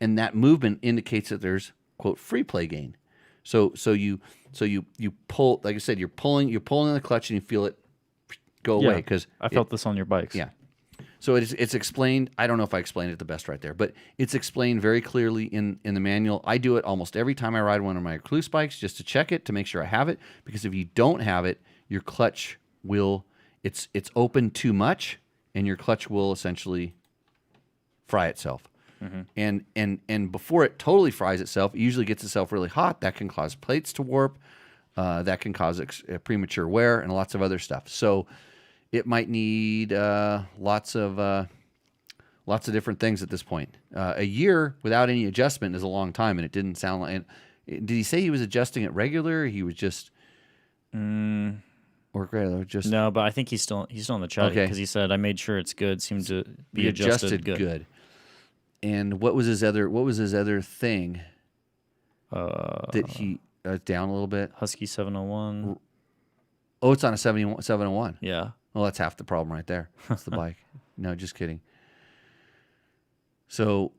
And that movement indicates that there's, quote, free play gain. So you pull, like I said, you're pulling in the clutch, and you feel it go away. Because I felt this on your bikes. Yeah. So it's explained. I don't know if I explained it the best right there, but it's explained very clearly in the manual. I do it almost every time I ride one of my Recluse bikes just to check it, to make sure I have it. Because if you don't have it, your clutch will, it's open too much, and your clutch will essentially fry itself. And before it totally fries itself, it usually gets itself really hot. That can cause plates to warp. That can cause premature wear and lots of other stuff. So it might need lots of different things at this point. A year without any adjustment is a long time, and it didn't sound like. Did he say he was adjusting it regular? Or he was just or regular, just No, but I think he's still on the chat because Okay. he said I made sure it's good. Seemed to be adjusted good. And what was his other thing that he down a little bit? Husky 701. Oh, it's on a 701. Yeah. Well, that's half the problem right there. That's the bike. No, just kidding. So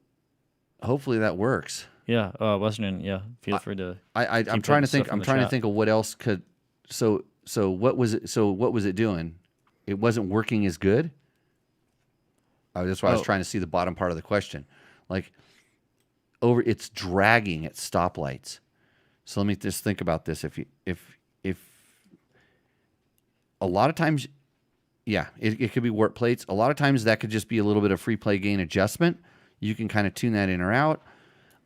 hopefully that works. Yeah. Western. Yeah. Feel free to. I'm trying to think. stuff in I'm the trying to chat. think of what else could. So what was it? So what was it doing? It wasn't working as good. That's why I was trying to see the bottom part of the question. Like it's dragging at stoplights. So let me just think about this. If a lot of times, yeah, it could be warp plates. A lot of times that could just be a little bit of free play gain adjustment. You can kind of tune that in or out.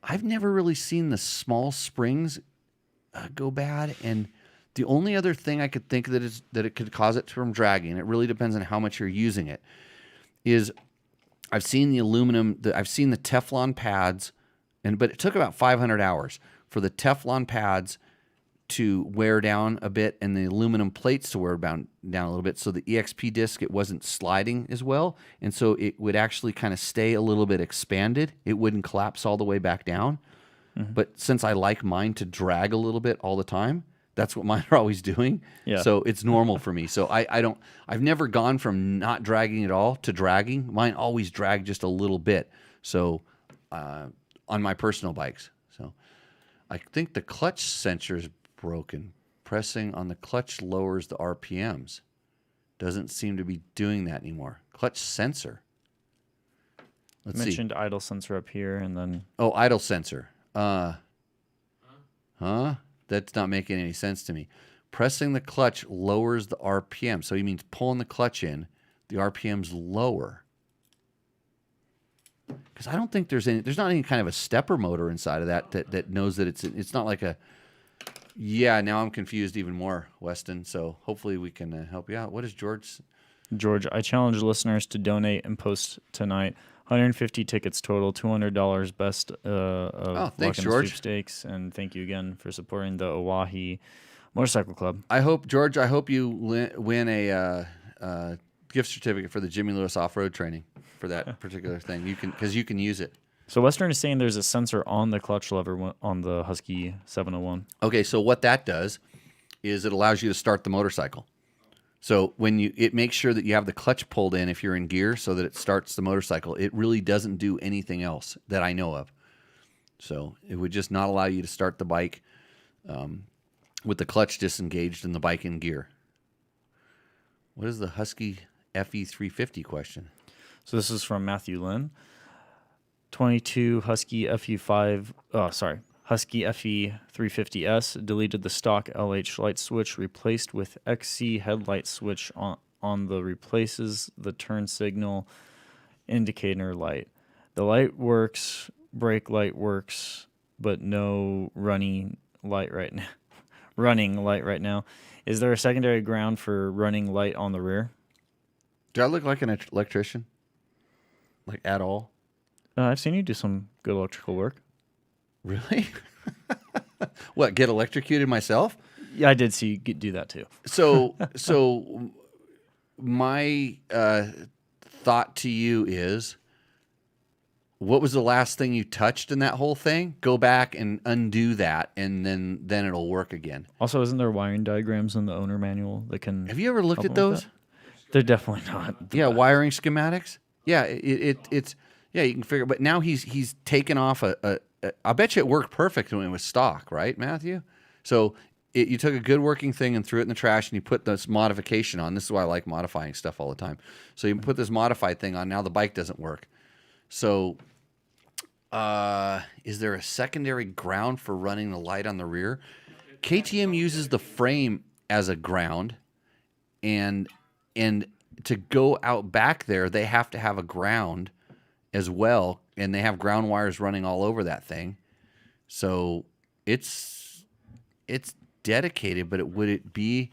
I've never really seen the small springs go bad, and the only other thing I could think that it could cause it from dragging, it really depends on how much you're using it, is I've seen the aluminum, I've seen the Teflon pads, but it took about 500 hours for the Teflon pads to wear down a bit and the aluminum plates to wear down a little bit. So the EXP disc, it wasn't sliding as well. And so it would actually kind of stay a little bit expanded. It wouldn't collapse all the way back down. But since I like mine to drag a little bit all the time, that's what mine are always doing. Yeah. So it's normal for me. So I've never gone from not dragging at all to dragging. Mine always drag just a little bit. So on my personal bikes. So I think the clutch sensor is broken. Pressing on the clutch lowers the RPMs. Doesn't seem to be doing that anymore. Clutch sensor. Let's see. Mentioned idle sensor up here, and then Oh, idle sensor. That's not making any sense to me. Pressing the clutch lowers the RPM. So he means pulling the clutch in, the RPM's lower. Because I don't think there's not any kind of a stepper motor inside of that knows that it's not like a. Yeah, now I'm confused even more, Weston. So hopefully we can help you out. What is George? George, I challenge listeners to donate and post tonight. 150 tickets total, $200 best of thanks, luck in the George. sweepstakes, and thank you again for supporting the Oahe Motorcycle Club. I hope, George, you win a gift certificate for the Jimmy Lewis off-road training for that particular thing. Because you can use it. So Western is saying there's a sensor on the clutch lever on the Husky 701. Okay, so what that does is it allows you to start the motorcycle. So it makes sure that you have the clutch pulled in if you're in gear so that it starts the motorcycle. It really doesn't do anything else that I know of. So it would just not allow you to start the bike with the clutch disengaged and the bike in gear. What is the Husky FE350 question? So this is from Matthew Lynn. 22 Husky Husky FE350S deleted the stock LH light switch, replaced with XC headlight switch on the replaces the turn signal indicator light. The light works, brake light works, but no running light right now. Running light right now. Is there a secondary ground for running light on the rear? Do I look like an electrician? Like at all? I've seen you do some good electrical work. Really? What, get electrocuted myself? Yeah, I did see you do that too. So my thought to you is, what was the last thing you touched in that whole thing? Go back and undo that, and then it'll work again. Also, isn't there wiring diagrams in the owner manual that can... Have you ever looked help at them with those? that? They're definitely not. Yeah, wiring schematics. Yeah, it's yeah, you can figure. But now he's taken off a I bet you it worked perfect when it was stock, right, Matthew? So you took a good working thing and threw it in the trash, and you put this modification on. This is why I like modifying stuff all the time. So you put this modified thing on. Now the bike doesn't work. So is there a secondary ground for running the light on the rear? KTM uses the frame as a ground, and to go out back there, they have to have a ground as well, and they have ground wires running all over that thing. So it's dedicated, but would it be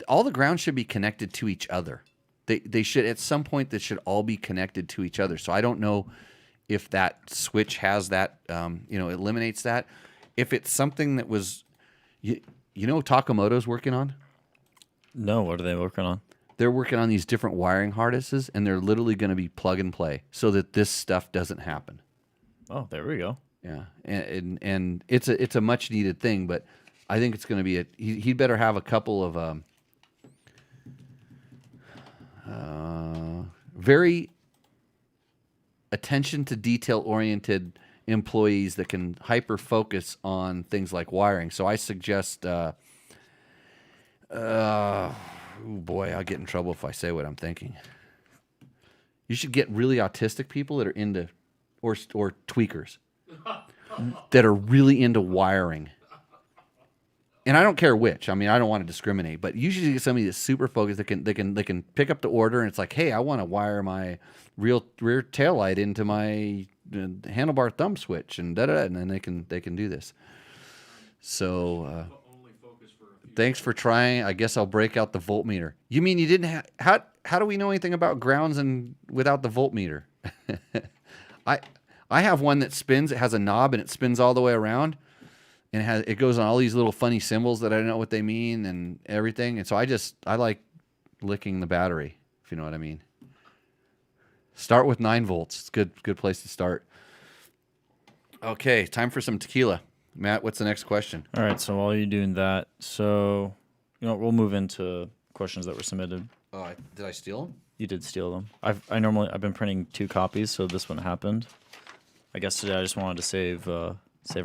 all the ground should be connected to each other. They should at some point that should all be connected to each other. So I don't know if that switch has that eliminates that. If it's something that was Takamoto's working on? No, what are they working on? They're working on these different wiring harnesses, and they're literally going to be plug and play so that this stuff doesn't happen. Oh, there we go. Yeah, and it's a much needed thing, but I think it's going to be he'd better have a couple of very attention to detail oriented employees that can hyper focus on things like wiring. So I suggest. Oh boy, I'll get in trouble if I say what I'm thinking. You should get really autistic people that are into, or tweakers, that are really into wiring. And I don't care which. I mean, I don't want to discriminate, but you should get somebody that's super focused that can pick up the order, and it's like, hey, I want to wire my rear taillight into my handlebar thumb switch, and and then they can do this. So. Thanks for trying. I guess I'll break out the voltmeter. You mean you didn't have... How do we know anything about grounds and without the voltmeter? I have one that spins. It has a knob, and it spins all the way around. And it goes on all these little funny symbols that I don't know what they mean and everything. And so I like licking the battery, if you know what I mean. Start with 9 volts. It's a good place to start. Okay, time for some tequila. Matt, what's the next question? All right, so while you're doing that, so we'll move into questions that were submitted. Oh, did I steal them? You did steal them. I've been printing 2 copies, so this one happened. I guess today I just wanted to save a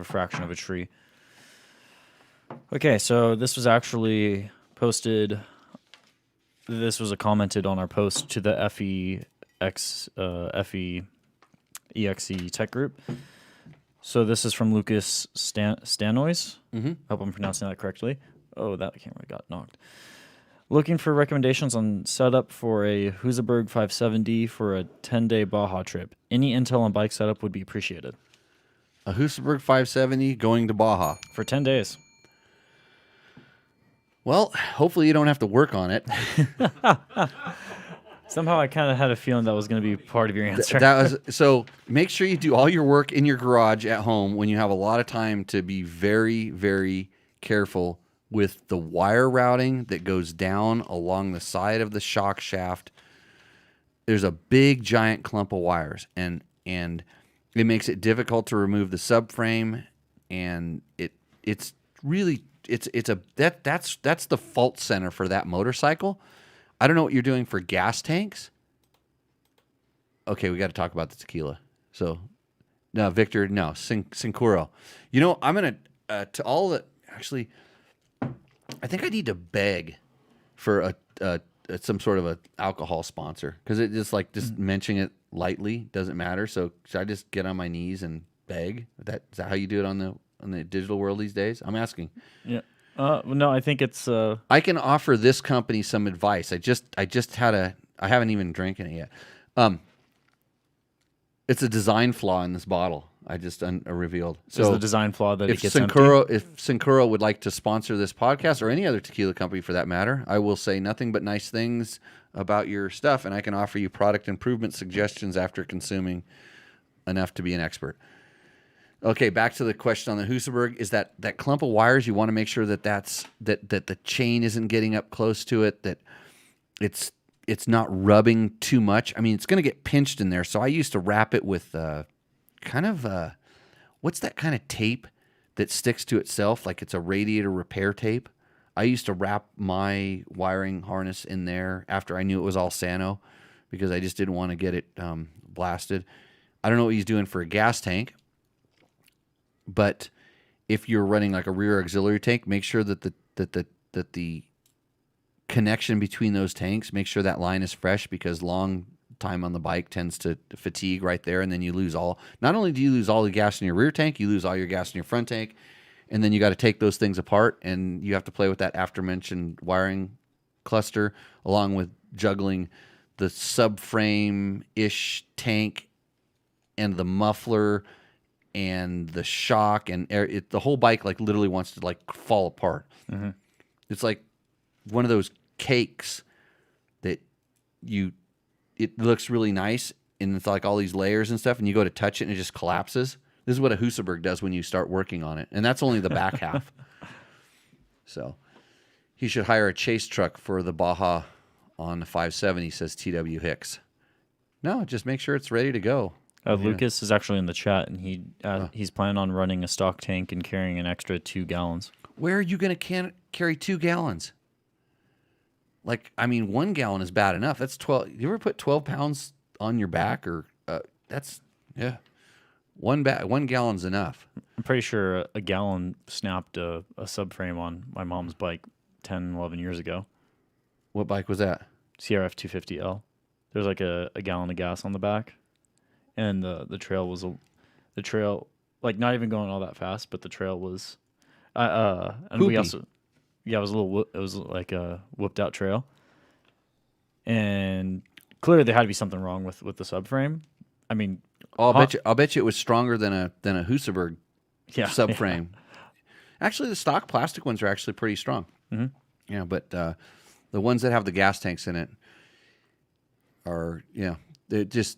fraction of a tree. Okay, so this was actually posted. This was commented on our post to the FEXE Tech Group. So this is from Lucas Stanois. Mm-hmm. Hope I'm pronouncing that correctly. Oh, that camera got knocked. Looking for recommendations on setup for a Husaberg 570 for a 10-day Baja trip. Any intel on bike setup would be appreciated. A Husaberg 570 going to Baja. For 10 days. Well, hopefully you don't have to work on it. Somehow I kind of had a feeling that was going to be part of your answer. So make sure you do all your work in your garage at home when you have a lot of time to be very, very careful with the wire routing that goes down along the side of the shock shaft. There's a big, giant clump of wires, and it makes it difficult to remove the subframe, and that's the fault center for that motorcycle. I don't know what you're doing for gas tanks. Okay, we got to talk about the tequila. So, no, Victor, no, Sincuro. I'm going to all the... Actually, I think I need to beg for a some sort of a alcohol sponsor, because it just like just mentioning it lightly doesn't matter. So should I just get on my knees and beg? Is that how you do it on the digital world these days? I'm asking. Yeah. No, I think it's. I can offer this company some advice. I haven't even drinking it yet. It's a design flaw in this bottle. I just revealed. So So the design flaw that if it gets empty. Sincuro would like to sponsor this podcast, or any other tequila company for that matter, I will say nothing but nice things about your stuff, and I can offer you product improvement suggestions after consuming enough to be an expert. Okay, back to the question on the Husaberg. Is that clump of wires? You want to make sure that the chain isn't getting up close to it, that it's not rubbing too much. I mean, it's going to get pinched in there. So I used to wrap it with what's that kind of tape that sticks to itself, like it's a radiator repair tape? I used to wrap my wiring harness in there after I knew it was all Sano, because I just didn't want to get it blasted. I don't know what he's doing for a gas tank, but if you're running like a rear auxiliary tank, make sure that the connection between those tanks, make sure that line is fresh, because long time on the bike tends to fatigue right there, and then you lose all. Not only do you lose all the gas in your rear tank, you lose all your gas in your front tank, and then you got to take those things apart, and you have to play with that aforementioned wiring cluster, along with juggling the subframe-ish tank and the muffler and the shock, and the whole bike like literally wants to like fall apart. Mm-hmm. It's like one of those cakes that it looks really nice, and it's like all these layers and stuff, and you go to touch it and it just collapses. This is what a Husaberg does when you start working on it, and that's only the back half. So he should hire a chase truck for the Baja on the 570, says TW Hicks. No, just make sure it's ready to go. Lucas is actually in the chat, and he's planning on running a stock tank and carrying an extra 2 gallons. Where are you going to carry 2 gallons? Like, I mean, 1 gallon is bad enough. That's 12. You ever put 12 pounds on your back? Or yeah. 1 gallon's enough. I'm pretty sure a gallon snapped a subframe on my mom's bike 10, 11 years ago. What bike was that? CRF 250L. There's like a gallon of gas on the back, and the trail was like not even going all that fast, but the trail was, and Poopy. we also, yeah, it was like a whooped out trail, and clearly there had to be something wrong with the subframe. I mean, I'll bet you it was stronger than a Husaberg subframe. Yeah. Actually, the stock plastic ones are actually pretty strong. Mm-hmm. Yeah, but the ones that have the gas tanks in it are, they're just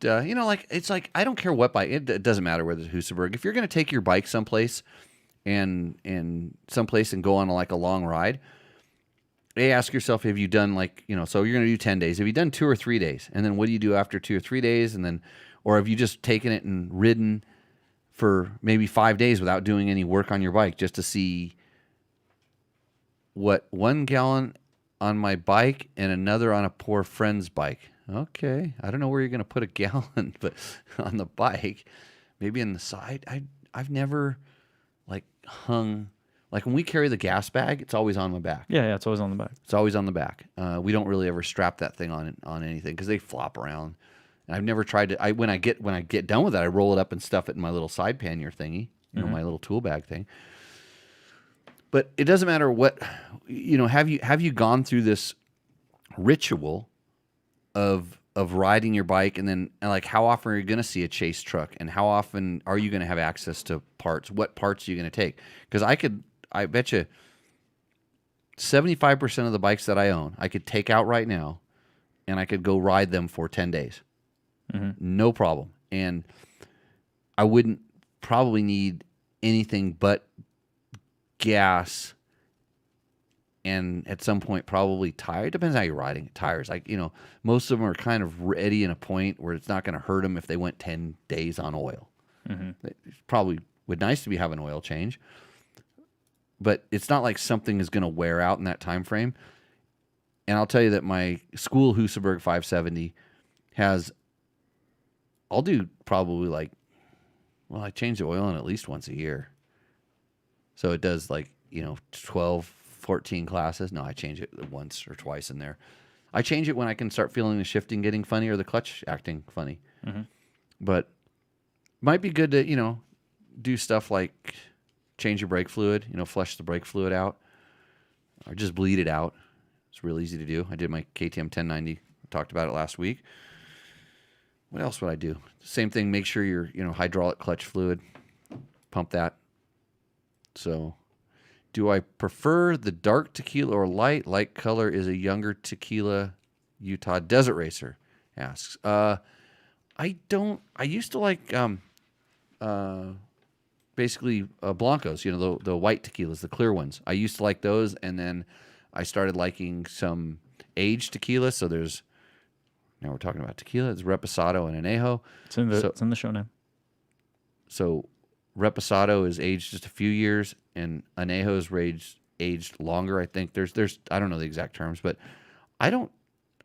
like, it's like, I don't care what bike. It doesn't matter whether it's Husaberg. If you're going to take your bike someplace and go on like a long ride, ask yourself, have you done so you're going to do 10 days. Have you done 2 or 3 days? And then what do you do after 2 or 3 days? And then, or have you just taken it and ridden for maybe 5 days without doing any work on your bike, just to see what 1 gallon on my bike and another on a poor friend's bike? Okay, I don't know where you're going to put a gallon, but on the bike, maybe in the side. I've never hung, like when we carry the gas bag, it's always on my back. Yeah, it's always on the back. It's always on the back. We don't really ever strap that thing on anything, because they flop around. And I've never tried to. When I get done with it, I roll it up and stuff it in my little side pannier thingy, my little tool bag thing. But it doesn't matter what, have you gone through this ritual of riding your bike, and like how often are you going to see a chase truck, and how often are you going to have access to parts? What parts are you going to take? Because I bet you 75% of the bikes that I own, I could take out right now, and I could go ride them for 10 days. Mm-hmm. No problem. And I wouldn't probably need anything but gas, and at some point probably tire. It depends how you're riding. Tires, most of them are kind of ready in a point where it's not going to hurt them if they went 10 days on oil. Mm-hmm. It probably would nice to be having an oil change, but it's not like something is going to wear out in that time frame. And I'll tell you that my school Husaberg 570 has, I'll do probably I change the oil in at least once a year. So it does 12, 14 classes. No, I change it once or twice in there. I change it when I can start feeling the shifting getting funny or the clutch acting funny. Mm-hmm. But might be good to, do stuff like change your brake fluid, flush the brake fluid out or just bleed it out. It's real easy to do. I did my KTM 1090. Talked about it last week. What else would I do? Same thing. Make sure your hydraulic clutch fluid, pump that. So, do I prefer the dark tequila or light? Light color is a younger tequila. Utah Desert Racer asks. I don't. I used to like basically Blancos. The white tequilas, the clear ones. I used to like those, and then I started liking some aged tequila. So there's. Now we're talking about tequila. It's Reposado and Añejo. It's in the show now. So Reposado is aged just a few years, and Añejo is aged longer. I think there's I don't know the exact terms, but I don't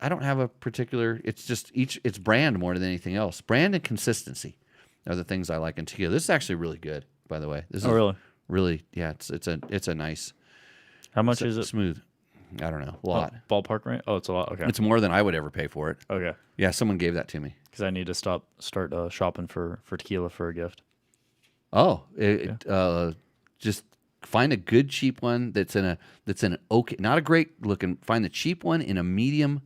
have a particular. It's just it's brand more than anything else. Brand and consistency are the things I like in tequila. This is actually really good, by the way. This is really yeah. It's a nice. How much is it? Smooth. I don't know. A lot. Ballpark rate? Oh, it's a lot. Okay. It's more than I would ever pay for it. Okay. Yeah, someone gave that to me. Because I need to start shopping for tequila for a gift. Oh, just find a good cheap one that's in an okay, not a great looking. Find the cheap one in a medium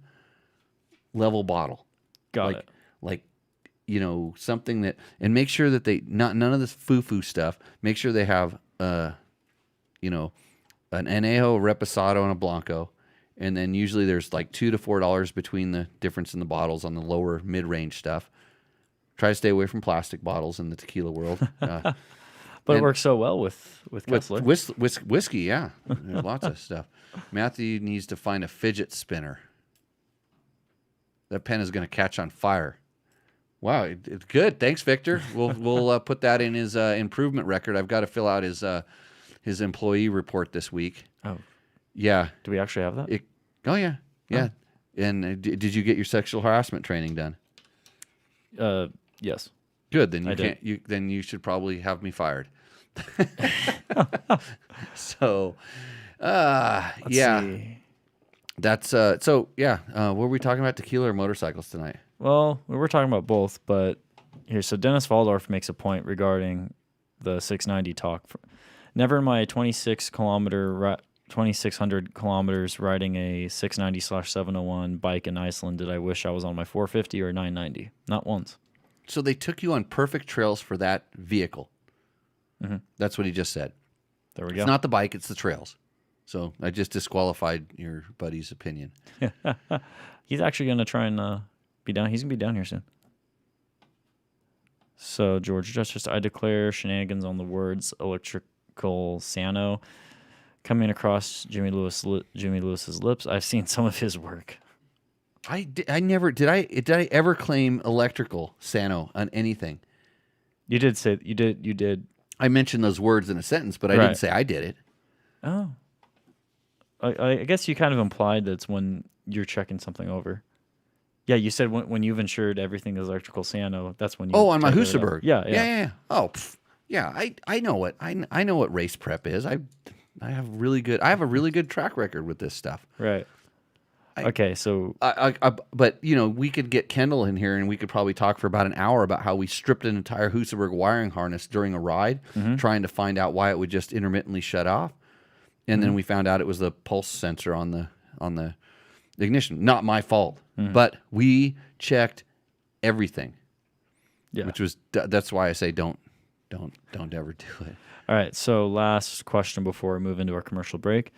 level bottle. Got it. Like something that, and make sure that they none of this foo stuff. Make sure they have an Añejo, Reposado, and a Blanco, and then usually there's like $2 to $4 between the difference in the bottles on the lower mid-range stuff. Try to stay away from plastic bottles in the tequila world. But it works so well with Kessler. Whiskey, yeah. There's lots of stuff. Matthew needs to find a fidget spinner. That pen is going to catch on fire. Wow, it's good. Thanks, Victor. We'll put that in his improvement record. I've got to fill out his employee report this week. Oh, yeah. Do we actually have that? Yeah. Oh. And did you get your sexual harassment training done? Yes. Good. Then Then you should probably have me fired. So, Let's yeah. see. That's so yeah. What were we talking about? Tequila or motorcycles tonight? Well, we were talking about both, but here. So Dennis Waldorf makes a point regarding the 690 talk. Never in my 2,600 kilometers riding a 690/701 bike in Iceland did I wish I was on my 450 or 990. Not once. So they took you on perfect trails for that vehicle. Mm-hmm. That's what he just said. There we go. It's not the bike, it's the trails. So I just disqualified your buddy's opinion. He's actually going to try and be down. He's going to be down here soon. So George Justice, I declare shenanigans on the words electrical Sano coming across Jimmy Lewis's lips. I've seen some of his work. I never did I ever claim electrical Sano on anything. You did. I mentioned those words in a sentence, but I Right. didn't say I did it. Oh. I guess you kind of implied that's when you're checking something over. Yeah, you said when you've insured everything is electrical Sano, that's when you. Oh, on my check it out. Husaberg. Yeah. Oh, yeah. I know what I know what race prep is. I have a really good track record with this stuff. Right. Okay, so But we could get Kendall in here and we could probably talk for about an hour about how we stripped an entire Husaberg wiring harness during a ride, trying to find out why it would just intermittently shut off, and then we found out it was the pulse sensor on the ignition. Not my fault, but we checked everything. yeah. That's why I say don't ever do it. All right, so last question before we move into our commercial break.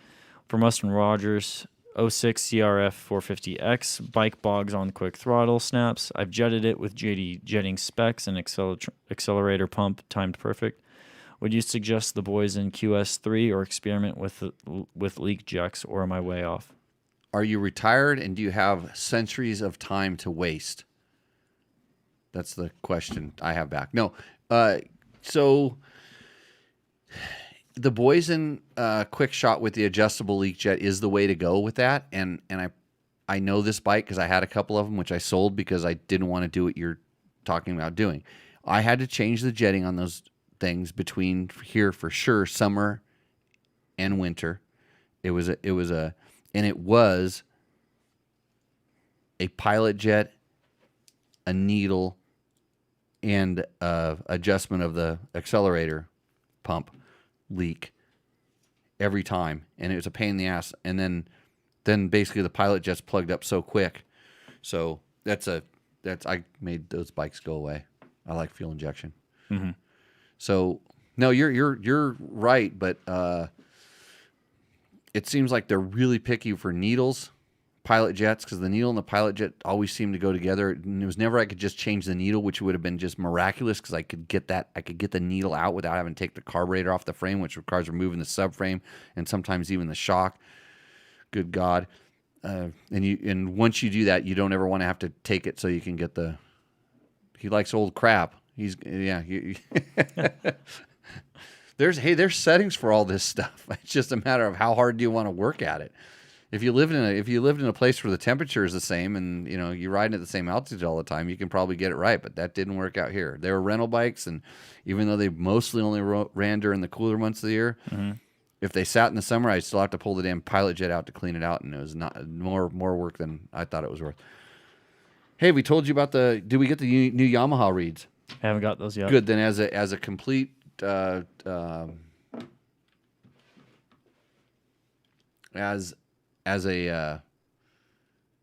From Austin Rogers, 06 CRF 450X, bike bogs on quick throttle snaps. I've jetted it with JD jetting specs and accelerator pump timed perfect. Would you suggest the boys in QS3 or experiment with leak jacks, or am I way off? Are you retired and do you have centuries of time to waste? That's the question I have back. No. So the boys in quick shot with the adjustable leak jet is the way to go with that. And I know this bike because I had a couple of them, which I sold because I didn't want to do what you're talking about doing. I had to change the jetting on those things between here for sure, summer and winter. It was a pilot jet, a needle, and adjustment of the accelerator pump leak every time, and it was a pain in the ass. And then basically the pilot jet's plugged up so quick. So I made those bikes go away. I like fuel injection. Mm-hmm. So no, you're right, but it seems like they're really picky for needles, pilot jets, because the needle and the pilot jet always seem to go together. And it was never I could just change the needle, which would have been just miraculous because I could get the needle out without having to take the carburetor off the frame, which requires removing the subframe and sometimes even the shock. Good God. And once you do that, you don't ever want to have to take it so you can get the. He likes old crap. There's settings for all this stuff. It's just a matter of how hard do you want to work at it. If you lived in a place where the temperature is the same and you're riding at the same altitude all the time, you can probably get it right. But that didn't work out here. They were rental bikes, and even though they mostly only ran during the cooler months of the year, if they sat in the summer, I'd still have to pull the damn pilot jet out to clean it out, and it was not more work than I thought it was worth. Hey, we told you about did we get the new Yamaha reeds? I haven't got those yet. Good. Then as a complete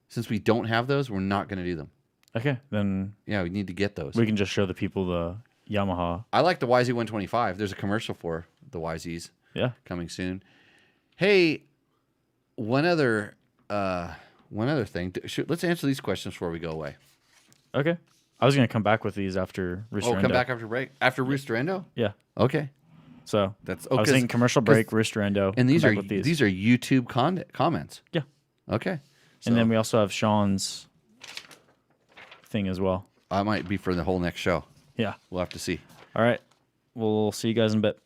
since we don't have those, we're not going to do them. Okay, then Yeah, we need to get those. we can just show the people the Yamaha. I like the YZ125. There's a commercial for the YZs Yeah. coming soon. Hey, one other thing. Let's answer these questions before we go away. Okay. I was going to come back with these after Rooster Come back after break? After Rooster Endo? Yeah. Okay. So That's I was thinking commercial break, Rooster Endo. And these come are back with these are YouTube comments. Yeah. Okay. And then we also have Sean's thing as well. I might be for the whole next show. Yeah. We'll have to see. All right. We'll see you guys in a bit.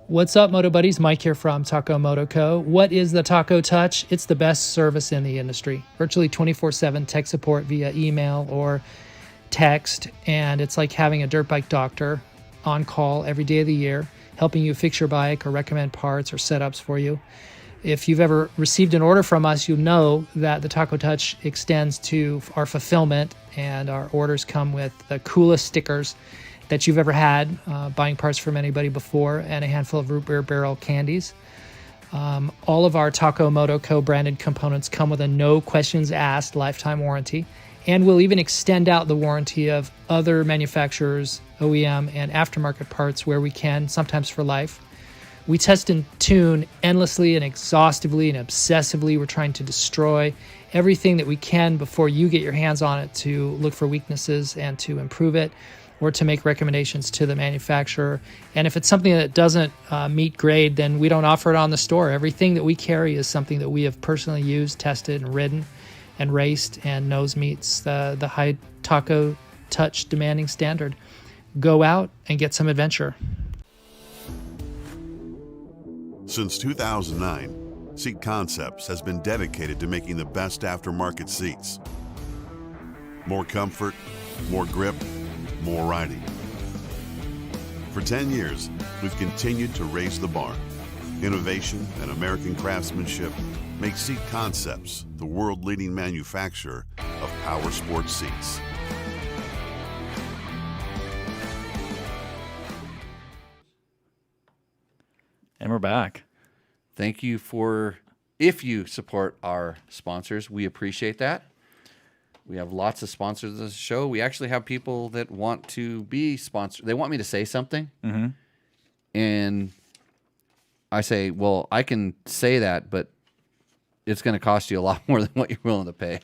What's up, Moto Buddies? Mike here from Taco Moto Co. What is the Taco Touch? It's the best service in the industry. Virtually 24/7 tech support via email or text, and it's like having a dirt bike doctor on call every day of the year, helping you fix your bike or recommend parts or setups for you. If you've ever received an order from us, you'll know that the Taco Touch extends to our fulfillment, and our orders come with the coolest stickers that you've ever had, buying parts from anybody before, and a handful of root beer barrel candies. All of our Taco Moto co-branded components come with a no questions asked lifetime warranty, and we'll even extend out the warranty of other manufacturers, OEM, and aftermarket parts where we can, sometimes for life. We test and tune endlessly and exhaustively and obsessively. We're trying to destroy everything that we can before you get your hands on it, to look for weaknesses and to improve it, or to make recommendations to the manufacturer. And if it's something that doesn't meet grade, then we don't offer it on the store. Everything that we carry is something that we have personally used, tested, and ridden and raced, and knows meets the high Taco Touch demanding standard. Go out and get some adventure. Since 2009, Seat Concepts has been dedicated to making the best aftermarket seats. More comfort, more grip, more riding. For 10 years, we've continued to raise the bar. Innovation and American craftsmanship make Seat Concepts the world-leading manufacturer of power sports seats. And we're back. Thank you if you support our sponsors, we appreciate that. We have lots of sponsors of the show. We actually have people that want to be sponsored. They want me to say something. Mm-hmm. And I say, well, I can say that, but it's going to cost you a lot more than what you're willing to pay,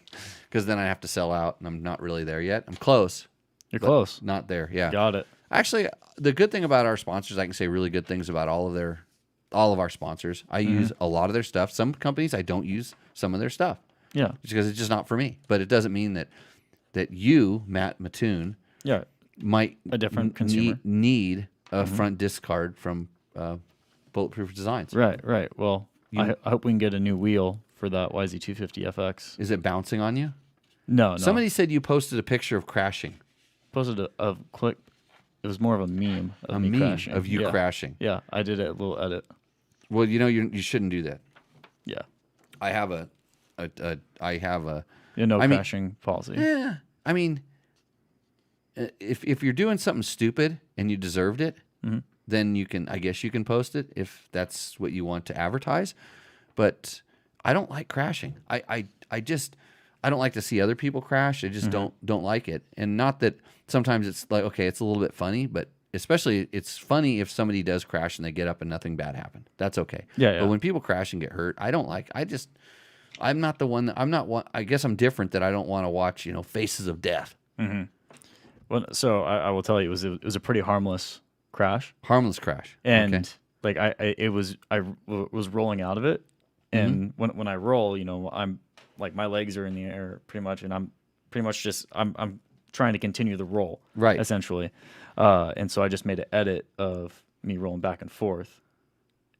because then I have to sell out, and I'm not really there yet. I'm close. You're close. Not there, yeah. Got it. Actually, the good thing about our sponsors, I can say really good things about all of our sponsors. I use a lot of their stuff. Some companies, I don't use some of their stuff. Yeah. Because it's just not for me. But it doesn't mean that you, Matt Mattoon, Yeah. might A different consumer. need a front disc card from Bulletproof Designs. Right. Well, I hope we can get a new wheel for that YZ250FX. Is it bouncing on you? No. Somebody said you posted a picture of crashing. Posted a clip. It was more of a meme of me meme crashing. of you crashing. Yeah, I did a little edit. Well, you shouldn't do that. Yeah. I have a No I mean- crashing policy. Yeah, I mean, if you're doing something stupid and you deserved it, then I guess you can post it if that's what you want to advertise. But I don't like crashing. I don't like to see other people crash. I just don't like it. And not that sometimes it's like, okay, it's a little bit funny, but especially it's funny if somebody does crash and they get up and nothing bad happened. That's okay. Yeah. But when people crash and get hurt, I don't like. I'm not the one. I guess I'm different, that I don't want to watch, faces of death. Mm-hmm. Well, so I will tell you, it was a pretty harmless crash. Harmless crash. And Okay. like I was rolling out of it, and when I roll, I'm like, my legs are in the air pretty much, and I'm pretty much just I'm trying to continue the roll, Right. essentially. And so I just made an edit of me rolling back and forth,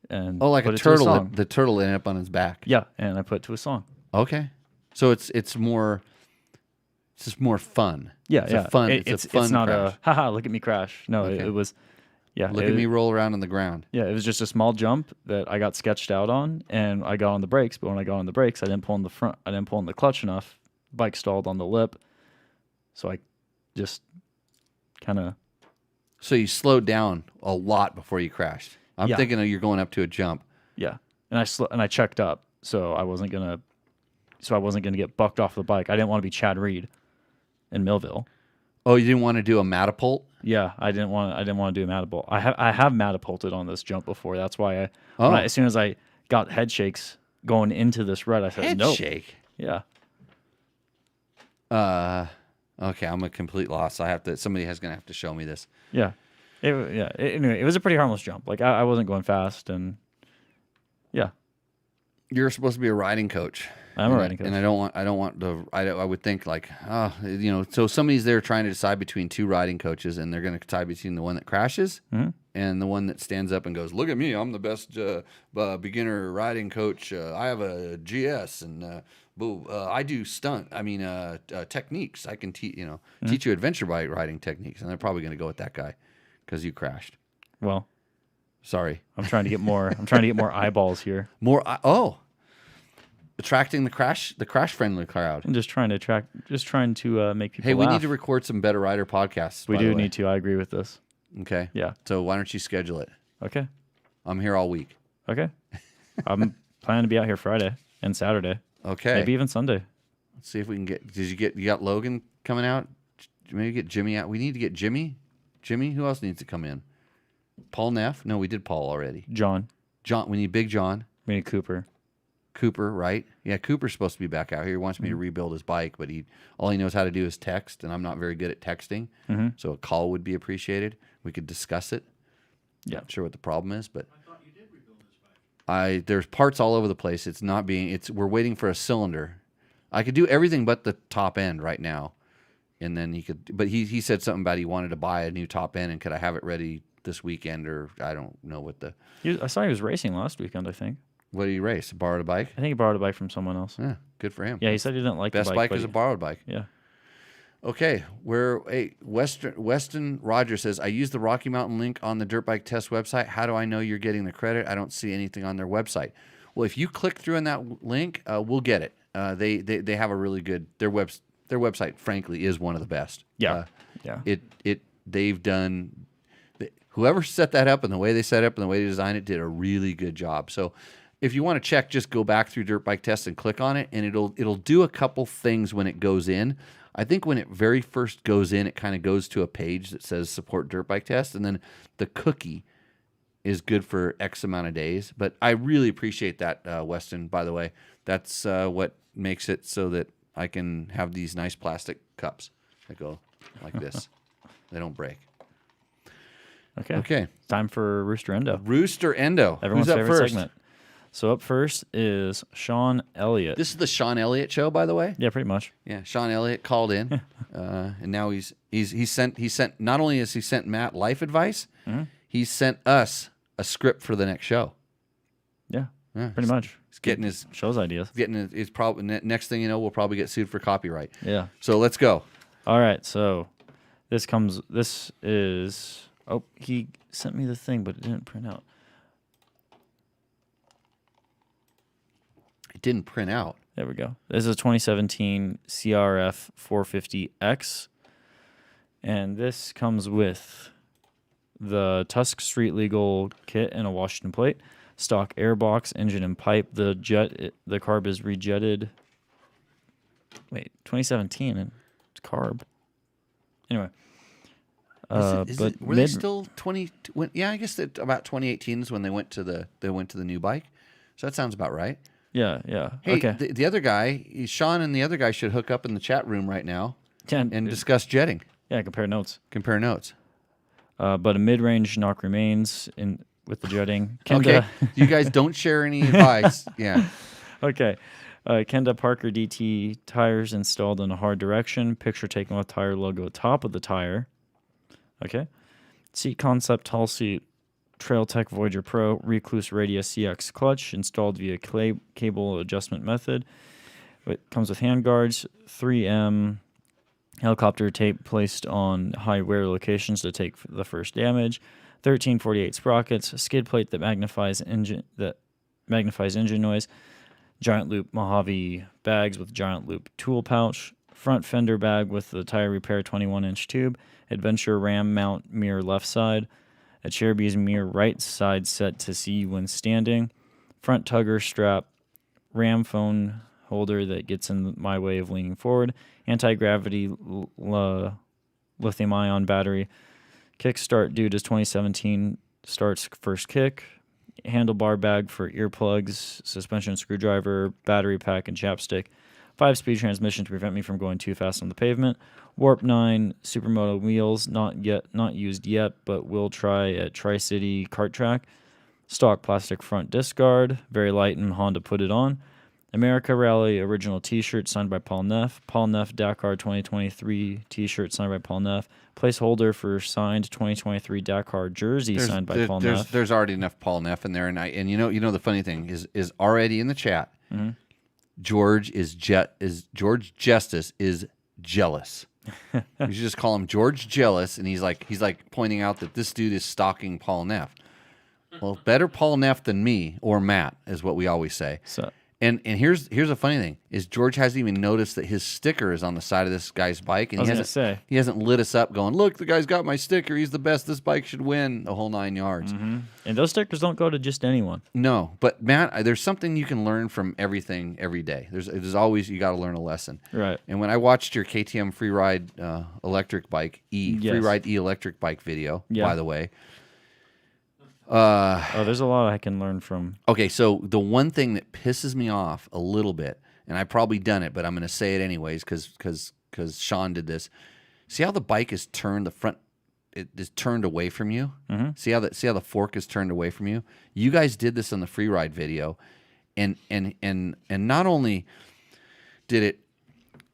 and Oh, like put a it to turtle. song. The turtle ended up on his back. Yeah, and I put it to a song. Okay. So it's just more fun. Yeah, It's yeah. a fun. It's a fun It's not crash. a haha. Look at me crash. No, Okay. it was. Yeah, Look at me roll around on the ground. Yeah, it was just a small jump that I got sketched out on, and I got on the brakes. But when I got on the brakes, I didn't pull on the front. I didn't pull on the clutch enough. Bike stalled on the lip, so I just kind of. So you slowed down a lot before you crashed. I'm Yeah. thinking you're going up to a jump. Yeah, and I checked up, so I wasn't gonna get bucked off the bike. I didn't want to be Chad Reed in Millville. Oh, you didn't want to do a matapult? Yeah, I didn't want to do a matapult. I have matapulted on this jump before. That's why as soon as I got head shakes going into this rut, I said Head no. shake. Yeah. Okay, I'm a complete loss. Somebody is gonna have to show me this. Yeah. Anyway, it was a pretty harmless jump. Like I wasn't going fast, and yeah. You're supposed to be a riding coach. I'm a riding coach. And I would think like, so somebody's there trying to decide between two riding coaches, and they're going to decide between the one that crashes and the one that stands up and goes, look at me, I'm the best beginner riding coach. I have a GS, and I do techniques. I can teach you adventure bike riding techniques. And they're probably going to go with that guy because you crashed. Well, Sorry. I'm trying to get more. I'm trying to get more eyeballs here. Attracting the crash friendly crowd. I'm just trying to make people. Hey, we laugh. need to record some Better Rider podcasts. We by the do way. need to. I agree with this. Okay. Yeah. So why don't you schedule it? Okay. I'm here all week. Okay. I'm planning to be out here Friday and Saturday. Okay. Maybe even Sunday. Let's see if we can get. You got Logan coming out? Maybe get Jimmy out. We need to get Jimmy. Jimmy. Who else needs to come in? Paul Neff? No, we did Paul already. John. We need Big John. We need Cooper. Cooper, right? Yeah, Cooper's supposed to be back out here. He wants me to rebuild his bike, but all he knows how to do is text, and I'm not very good at texting. Mm-hmm. So a call would be appreciated. We could discuss it. Yeah. Not sure what the problem is, but I thought you did rebuild his bike. There's parts all over the place. We're waiting for a cylinder. I could do everything but the top end right now, and then he said something about he wanted to buy a new top end, and could I have it ready this weekend, or I don't know what I saw he was racing last weekend, I think. What did he race? Borrowed a bike? I think he borrowed a bike from someone else. Yeah, good for him. Yeah, he said he didn't like Best the bike bike. is a borrowed bike. Yeah. Okay, Weston Roger says, I use the Rocky Mountain link on the Dirt Bike Test website. How do I know you're getting the credit? I don't see anything on their website. Well, if you click through on that link, we'll get it. They have a really good their website. Frankly, is one of the best. Yeah. They've done. Whoever set that up and the way they set it up and the way they designed it did a really good job. So if you want to check, just go back through Dirt Bike Test and click on it, and it'll do a couple things when it goes in. I think when it very first goes in, it kind of goes to a page that says support Dirt Bike Test, and then the cookie is good for X amount of days. But I really appreciate that, Weston, by the way. That's what makes it so that I can have these nice plastic cups that go like this. They don't break. Okay. Time for Rooster Endo. Rooster Endo. Everyone's Who's up favorite first? segment. So up first is Sean Elliott. This is the Sean Elliott show, by the way. Yeah, pretty much. Yeah, Sean Elliott called in, and now he sent. Not only has he sent Matt life advice, he sent us a script for the next show. Yeah, Yeah, pretty much. He's getting his Shows ideas. probably next thing you know, we'll probably get sued for copyright. Yeah. So let's go. All right. So this is. Oh, he sent me the thing, but it didn't print out. It didn't print out. There we go. This is a 2017 CRF 450X, and this comes with the Tusk Street Legal kit and a Washington plate, stock airbox, engine and pipe. The carb is rejetted. Wait, 2017 and it's carb. Anyway. Were But they still 20? Yeah, I guess that about 2018 is when they went to the new bike. So that sounds about right. Yeah. Hey, Okay. the other guy, Sean, and the other guy should hook up in the chat room right now and Just discuss jetting. yeah, compare notes. Compare notes. But a mid-range knock remains with the jetting. Okay, you guys don't share any advice. Yeah. Okay. Kenda Parker DT tires installed in a hard direction. Picture taken with tire logo top of the tire. Okay. Seat concept, tall seat, Trail Tech Voyager Pro, Recluse Radius CX clutch installed via cable adjustment method. It comes with handguards, 3M helicopter tape placed on high wear locations to take the first damage, 1348 sprockets, skid plate that magnifies engine noise, giant loop Mojave bags with giant loop tool pouch, front fender bag with the tire repair 21-inch tube, Adventure Ram mount mirror left side, a Cherubies mirror right side set to see when standing, front tugger strap, Ram phone holder that gets in my way of leaning forward, anti-gravity lithium-ion battery, kickstart due to 2017 starts first kick, handlebar bag for earplugs, suspension screwdriver, battery pack, and chapstick, 5-speed transmission to prevent me from going too fast on the pavement, Warp 9 Supermoto wheels, not used yet, but will try at Tri-City Kart Track, stock plastic front disc guard, very light and Honda put it on, America Rally original t-shirt signed by Paul Neff, Paul Neff Dakar 2023 t-shirt signed by Paul Neff, placeholder for signed 2023 Dakar jersey signed by Paul Neff. There's already enough Paul Neff in there, and you know the funny thing is already in the chat. Mm-hmm. George Justice is jealous. You should just call him George Jealous, and he's like pointing out that this dude is stalking Paul Neff. Well, better Paul Neff than me or Matt is what we always say. So And here's a funny thing is George hasn't even noticed that his sticker is on the side of this guy's bike, and I was gonna say. he hasn't lit us up going, look, the guy's got my sticker. He's the best. This bike should win the whole 9 yards. And those stickers don't go to just anyone. No, but Matt, there's something you can learn from everything every day. There's always you got to learn a lesson. Right. And when I watched your KTM Freeride electric bike Freeride electric bike video, by the way. There's a lot I can learn from. Okay, so the one thing that pisses me off a little bit, and I've probably done it, but I'm going to say it anyways because Sean did this. See how the bike is turned, the front it is turned away from you? Mm-hmm. See how the fork is turned away from you? You guys did this on the Freeride video, and not only did it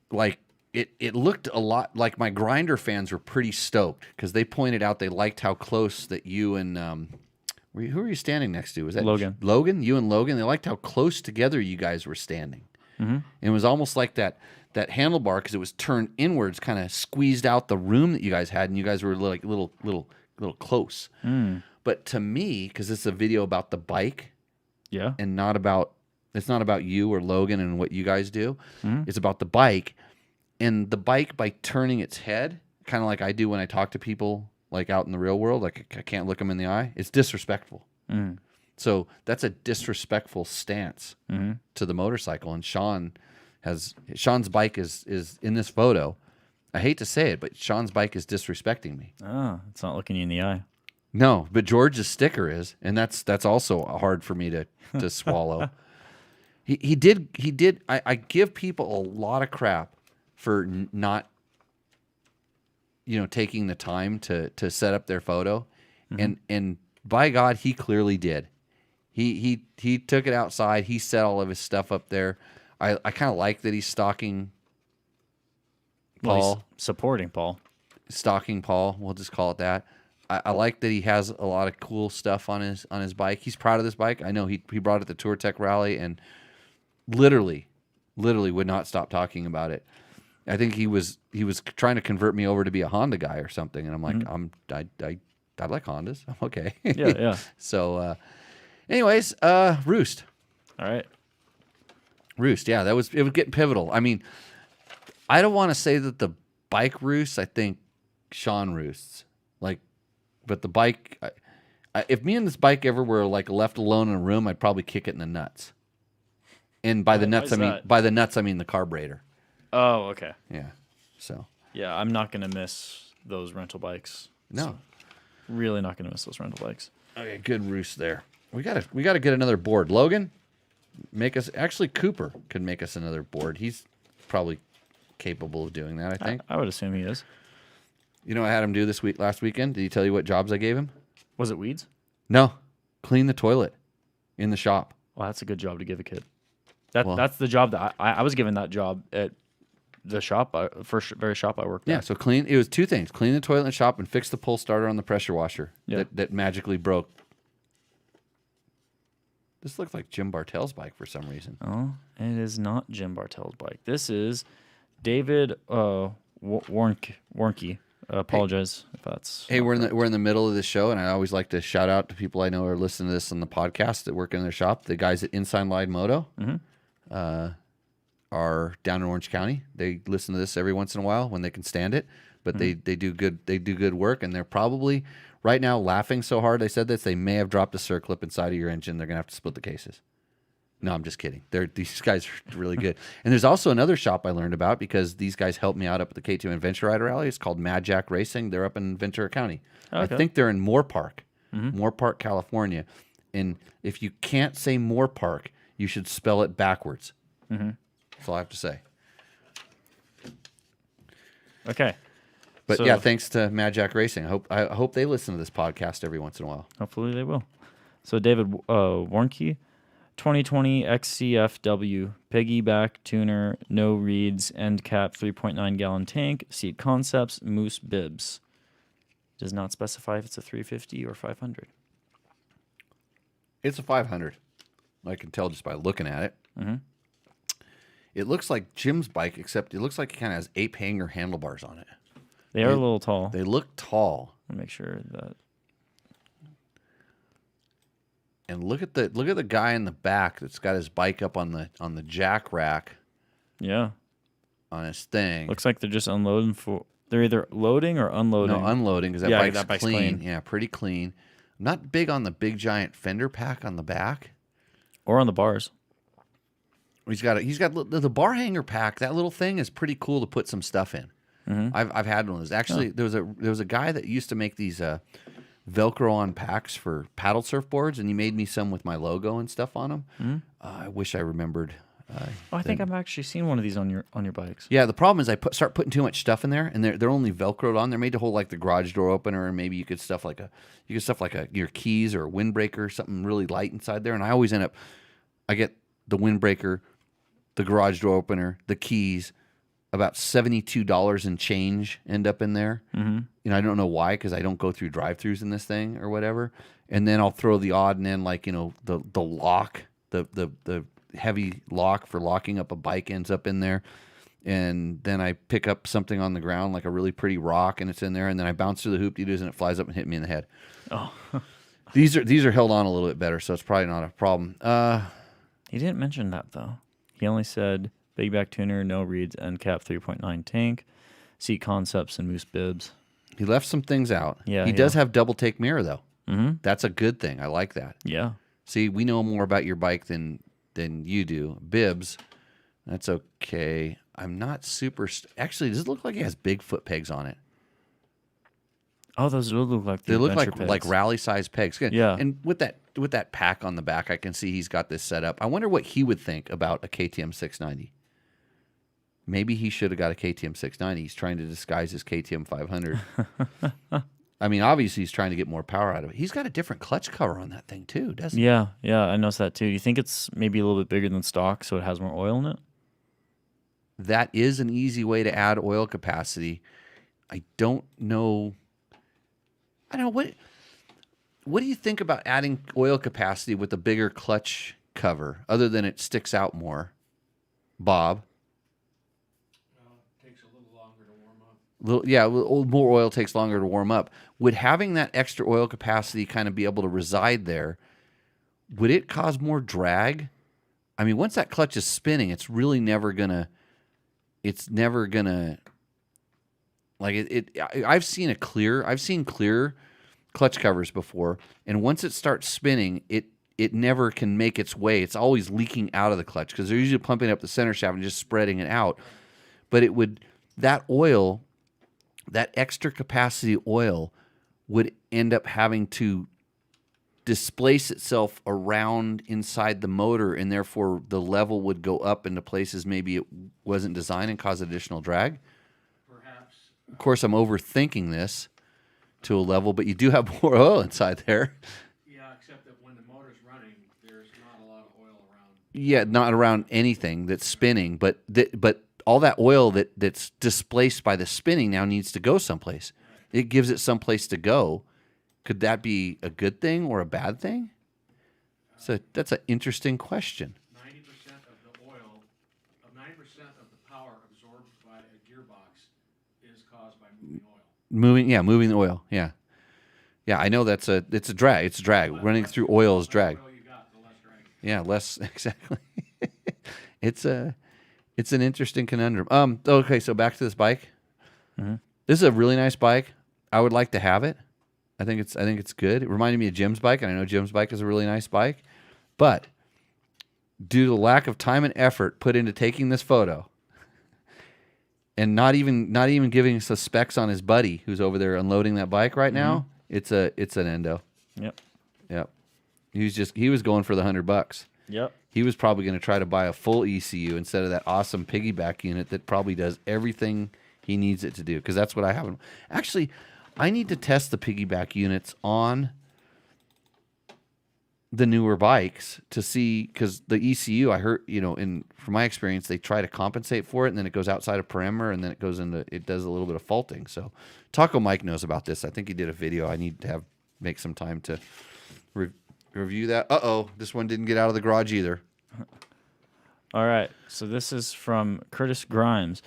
like it looked a lot like my Grinder fans were pretty stoked because they pointed out they liked how close that you and who are you standing next to? Was that Logan? Logan, you and Logan. They liked how close together you guys were standing. Mm-hmm. And it was almost like that handlebar because it was turned inwards, kind of squeezed out the room that you guys had, and you guys were like little close. But to me, because it's a video about the bike, Yeah. and it's not about you or Logan and what you guys do. It's about the bike, and the bike by turning its head, kind of like I do when I talk to people. Like out in the real world, like I can't look them in the eye. It's disrespectful. So that's a disrespectful stance to the motorcycle. And Sean's bike is in this photo. I hate to say it, but Sean's bike is disrespecting me. It's not looking you in the eye. No, but George's sticker is, and that's also hard for me to swallow. He did. I give people a lot of crap for not, taking the time to set up their photo, and by God, he clearly did. He took it outside. He set all of his stuff up there. I kind of like that he's stalking Paul, Well, he's supporting Paul. stalking Paul. We'll just call it that. I like that he has a lot of cool stuff on his bike. He's proud of this bike. I know he brought it to Tour Tech Rally and literally would not stop talking about it. I think he was trying to convert me over to be a Honda guy or something, and I'm like, I like Hondas. I'm okay. Yeah. So, anyways, Roost. All right. Roost, yeah, it was getting pivotal. I mean, I don't want to say that the bike roosts. I think Sean roosts. But the bike, if me and this bike ever were like left alone in a room, I'd probably kick it in the nuts. And by the nuts, I mean the carburetor. Oh, okay. Yeah. So. Yeah, I'm not gonna miss those rental bikes. No. Really not gonna miss those rental bikes. Okay, good roost there. We gotta get another board. Logan, Cooper could make us another board. He's probably capable of doing that, I think. I would assume he is. You know what I had him do last weekend? Did he tell you what jobs I gave him? Was it weeds? No. Clean the toilet in the shop. Well, that's a good job to give a kid. That's the job that I was given that job at the shop, very shop I worked at. Yeah, so it was two things. Clean the toilet in the shop and fix the pull starter on the pressure washer that magically broke. This looks like Jim Bartell's bike for some reason. Oh, it is not Jim Bartell's bike. This is David Warnke. Apologize if that's. Hey, we're in the middle of the show, and I always like to shout out to people I know are listening to this on the podcast that work in their shop. The guys at Inside Line Moto are down in Orange County. They listen to this every once in a while when they can stand it, but they do good work, and they're probably right now laughing so hard they said this they may have dropped a circlip inside of your engine. They're gonna have to split the cases. No, I'm just kidding. These guys are really good. And there's also another shop I learned about because these guys helped me out up at the K2 Adventure Rider Rally. It's called Mad Jack Racing. They're up in Ventura County. Okay. I think they're in Moore Park, California. And if you can't say Moore Park, you should spell it backwards. That's all I have to say. Okay. But yeah, thanks to Mad Jack Racing. I hope they listen to this podcast every once in a while. Hopefully they will. So David Warnke. 2020 XCFW, piggyback tuner, no reeds, end cap, 3.9 gallon tank, seat concepts, moose bibs. Does not specify if it's a 350 or 500. It's a 500. I can tell just by looking at it. It looks like Jim's bike, except it looks like it kind of has ape hanger handlebars on it. They are a little tall. They look tall. I'll make sure that. And look at the guy in the back that's got his bike up on the jack rack Yeah. on his thing. Looks like they're just unloading for. They're either loading or unloading. No, unloading because that bike's clean. clean. Yeah, pretty clean. I'm not big on the big giant fender pack on the back. Or on the bars. He's got the bar hanger pack. That little thing is pretty cool to put some stuff in. Mm-hmm. I've had one of those. Actually, there was a guy that used to make these Velcro on packs for paddle surfboards, and he made me some with my logo and stuff on them. Mm-hmm. I wish I remembered. I think I've actually seen one of these on your bikes. Yeah, the problem is I start putting too much stuff in there, and they're only Velcroed on. They're made to hold like the garage door opener, and maybe you could stuff like your keys or a windbreaker, something really light inside there. And I always end up, I get the windbreaker, the garage door opener, the keys, about $72 in change end up in there. Mm-hmm. You know, I don't know why, because I don't go through drive-throughs in this thing or whatever. And then I'll throw the odd and end, like, you know, the lock, the heavy lock for locking up a bike ends up in there. And then I pick up something on the ground, like a really pretty rock, and it's in there. And then I bounce through the hoop-de-doos, and it flies up and hit me in the head. Oh. These are held on a little bit better, so it's probably not a problem. He didn't mention that, though. He only said big back tuner, no reeds, end cap 3.9 tank, seat concepts, and moose bibs. He left some things out. Yeah, he does have double take mirror, though. Mm-hmm. That's a good thing. I like that. Yeah. See, we know more about your bike than you do. Bibs, that's okay. I'm not super... Actually, does it look like it has big foot pegs on it? Oh, those do look like They look adventure like pegs. rally-sized pegs. Good. Yeah. And with that pack on the back, I can see he's got this set up. I wonder what he would think about a KTM 690. Maybe he should have got a KTM 690. He's trying to disguise his KTM 500. I mean, obviously, he's trying to get more power out of it. He's got a different clutch cover on that thing, too, doesn't he? Yeah, I noticed that, too. You think it's maybe a little bit bigger than stock, so it has more oil in it? That is an easy way to add oil capacity. I don't know... I don't know, what do you think about adding oil capacity with a bigger clutch cover, other than it sticks out more? Bob? Takes a little longer to warm up. More oil takes longer to warm up. Would having that extra oil capacity kind of be able to reside there, would it cause more drag? I mean, once that clutch is spinning, it's really never gonna... Like I've seen clear clutch covers before, and once it starts spinning, it never can make its way. It's always leaking out of the clutch because they're usually pumping up the center shaft and just spreading it out. But that extra capacity oil would end up having to displace itself around inside the motor, and therefore the level would go up into places maybe it wasn't designed and cause additional drag. Of course, I'm overthinking this to a level, but you do have more oil inside there. Yeah, except that when the motor's running, there's not a lot of oil around. Yeah, not around anything that's spinning, but all that oil that's displaced by the spinning now needs to go someplace. It gives it someplace to go. Could that be a good thing or a bad thing? So that's an interesting question. 90% of the oil, 90% of the power absorbed by a gearbox is caused by moving oil. Moving the oil. Yeah, I know it's a drag. It's a drag. Running through oil is drag. The more oil you got, the less drag. Yeah, less exactly. It's an interesting conundrum. Okay, so back to this bike. Mm-hmm. This is a really nice bike. I would like to have it. I think it's good. It reminded me of Jim's bike, and I know Jim's bike is a really nice bike. But due to the lack of time and effort put into taking this photo, and not even giving us the specs on his buddy who's over there unloading that bike right now, it's an endo. Yep. He was going for the $100. Yep. He was probably going to try to buy a full ECU instead of that awesome piggyback unit that probably does everything he needs it to do, because that's what I have. Actually, I need to test the piggyback units on the newer bikes to see, because the ECU, I heard, from my experience, they try to compensate for it, and then it goes outside of parameter, and then it does a little bit of faulting. So Taco Mike knows about this. I think he did a video. I need to make some time to review that. This one didn't get out of the garage either. All right, so this is from Curtis Grimes.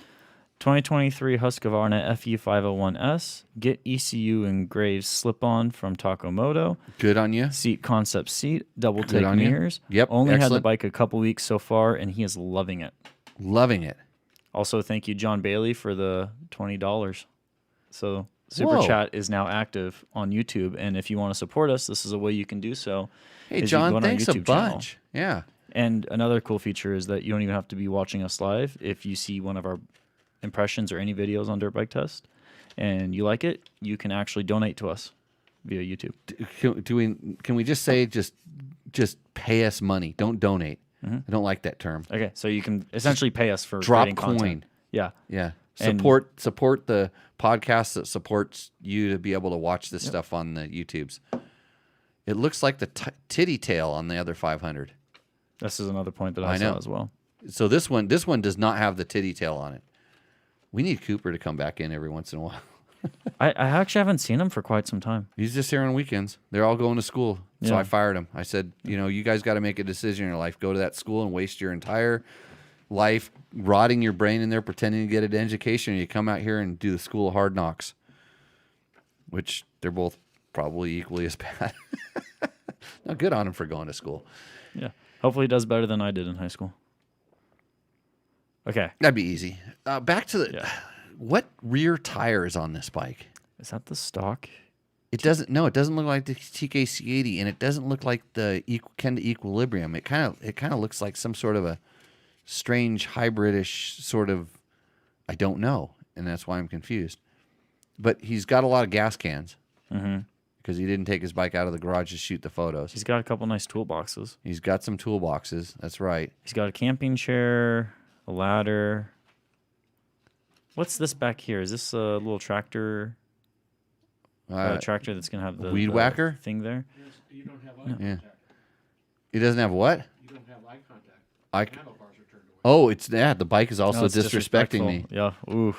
2023 Husqvarna FE501S. Get ECU engraved slip-on from Taco Moto. Good on you. Seat concept seat, double Good take on you. mirrors. Yep, Only had the excellent. bike a couple weeks so far, and he is loving it. Loving it. Also, thank you, John Bailey, for the $20. So Super Whoa. Chat is now active on YouTube, and if you want to support us, this is a way you can do so. Hey, is you John, go on our thanks a YouTube channel. bunch. Yeah. And another cool feature is that you don't even have to be watching us live. If you see one of our impressions or any videos on Dirt Bike Test and you like it, you can actually donate to us via YouTube. Can we just say just pay us money? Don't donate. I don't like that term. Okay, so you can essentially pay us for Drop creating coin. content. Yeah. Yeah. And- Support the podcast that supports you to be able to watch this stuff on the YouTubes. It looks like the titty tail on the other 500. This is another point that I I know. saw as well. So this one does not have the titty tail on it. We need Cooper to come back in every once in a while. I actually haven't seen him for quite some time. He's just here on weekends. They're all going to school. So Yeah. I fired him. I said, you guys got to make a decision in your life. Go to that school and waste your entire life rotting your brain in there pretending to get an education, or you come out here and do the school of hard knocks, which they're both probably equally as bad. Now, good on him for going to school. Yeah. Hopefully he does better than I did in high school. Okay. That'd be easy. Back to the... Yeah. What rear tire is on this bike? Is that the stock? It doesn't look like the TKC80, and it doesn't look like the Kenda Equilibrium. It kind of looks like some sort of a strange hybridish sort of, I don't know, and that's why I'm confused. But he's got a lot of gas cans because he didn't take his bike out of the garage to shoot the photos. He's got a couple nice toolboxes. He's got some toolboxes. That's right. He's got a camping chair, a ladder. What's this back here? Is this a little tractor? Tractor that's gonna have the weed the whacker thing there. Yes, you don't have eye Yeah. contact. He doesn't have what? You don't have eye contact. I. Handlebars are turned away. Oh, it's the bike is also No, it's disrespecting me. disrespectful. Yeah. Ooh.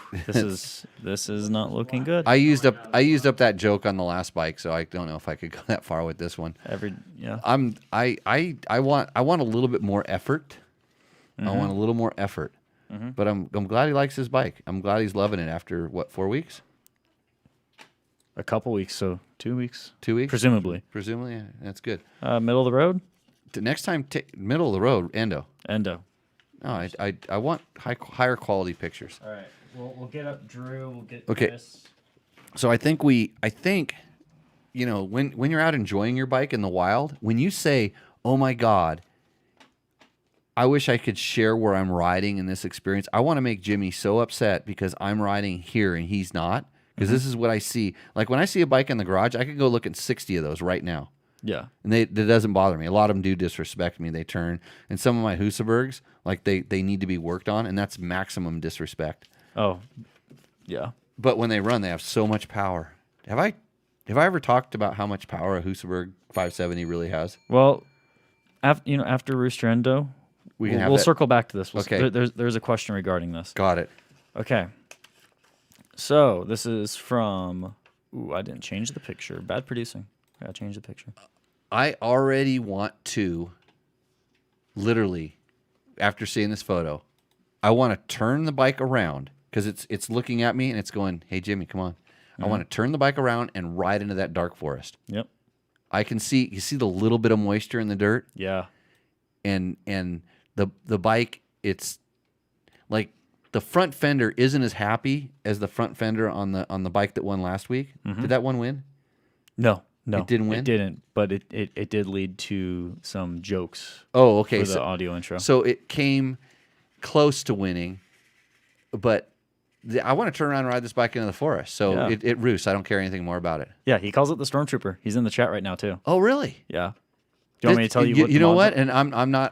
This is not looking good. I used up that joke on the last bike, so I don't know if I could go that far with this one. Yeah. I want a little bit more effort. I want a little more effort. But I'm glad he likes his bike. I'm glad he's loving it after 4 weeks? A couple weeks, so 2 weeks. 2 weeks? Presumably. Presumably, yeah, that's good. Middle of the road? The next time, middle of the road, Endo. Endo. No, I want higher quality pictures. All right. We'll get up Drew. We'll get Okay. Chris. So I think when you're out enjoying your bike in the wild, when you say, "Oh my God, I wish I could share where I'm riding in this experience," I want to make Jimmy so upset because I'm riding here and he's not. Because this is what I see. Like when I see a bike in the garage, I could go look at 60 of those right now. Yeah. And that doesn't bother me. A lot of them do disrespect me. They turn. And some of my Husabergs, like they need to be worked on, and that's maximum disrespect. Oh. Yeah. But when they run, they have so much power. Have I ever talked about how much power a Husaberg 570 really has? Well, after Rooster Endo, we'll circle back to this. Okay. There's a question regarding this. Got it. Okay. So this is from. Ooh, I didn't change the picture. Bad producing. I gotta change the picture. I already want to, literally, after seeing this photo, I want to turn the bike around because it's looking at me and it's going, "Hey Jimmy, come on." I want to turn the bike around and ride into that dark forest. Yep. I can see the little bit of moisture in the dirt, Yeah. and the bike, it's like the front fender isn't as happy as the front fender on the bike that won last week. Did that one win? No. It didn't win? It didn't, but it did lead to some jokes Oh, okay. for the audio intro. So it came close to winning, but I want to turn around and ride this bike into the forest. So Yeah. it roosts. I don't care anything more about it. Yeah, he calls it the Stormtrooper. He's in the chat right now too. Oh, really? Yeah. Do you want me to tell you what? You the know mods what? are? And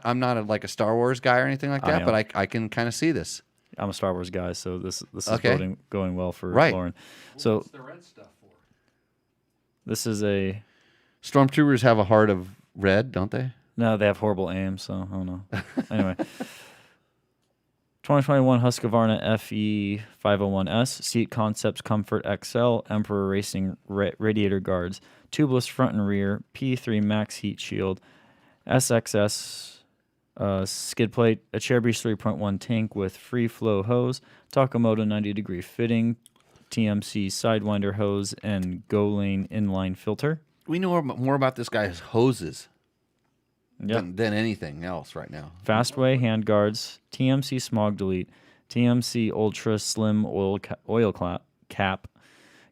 I'm not like a Star Wars guy or anything like I that, know. but I can kind of see this. I'm a Star Wars guy, so this is Okay. going well for Right. Lauren. So What's the red stuff for? this is a Stormtroopers have a heart of red, don't they? no. They have horrible aim, so I don't know. Anyway, 2021 Husqvarna FE 501S Seat Concepts Comfort XL Emperor Racing radiator guards, tubeless front and rear, P3 Max heat shield, SXS skid plate, a Chairbeast 3.1 tank with free flow hose, Takamoto 90-degree fitting, TMC sidewinder hose, and Go Lane inline filter. We know more about this guy's hoses Yep. than anything else right now. Fastway hand guards, TMC smog delete, TMC ultra slim oil cap,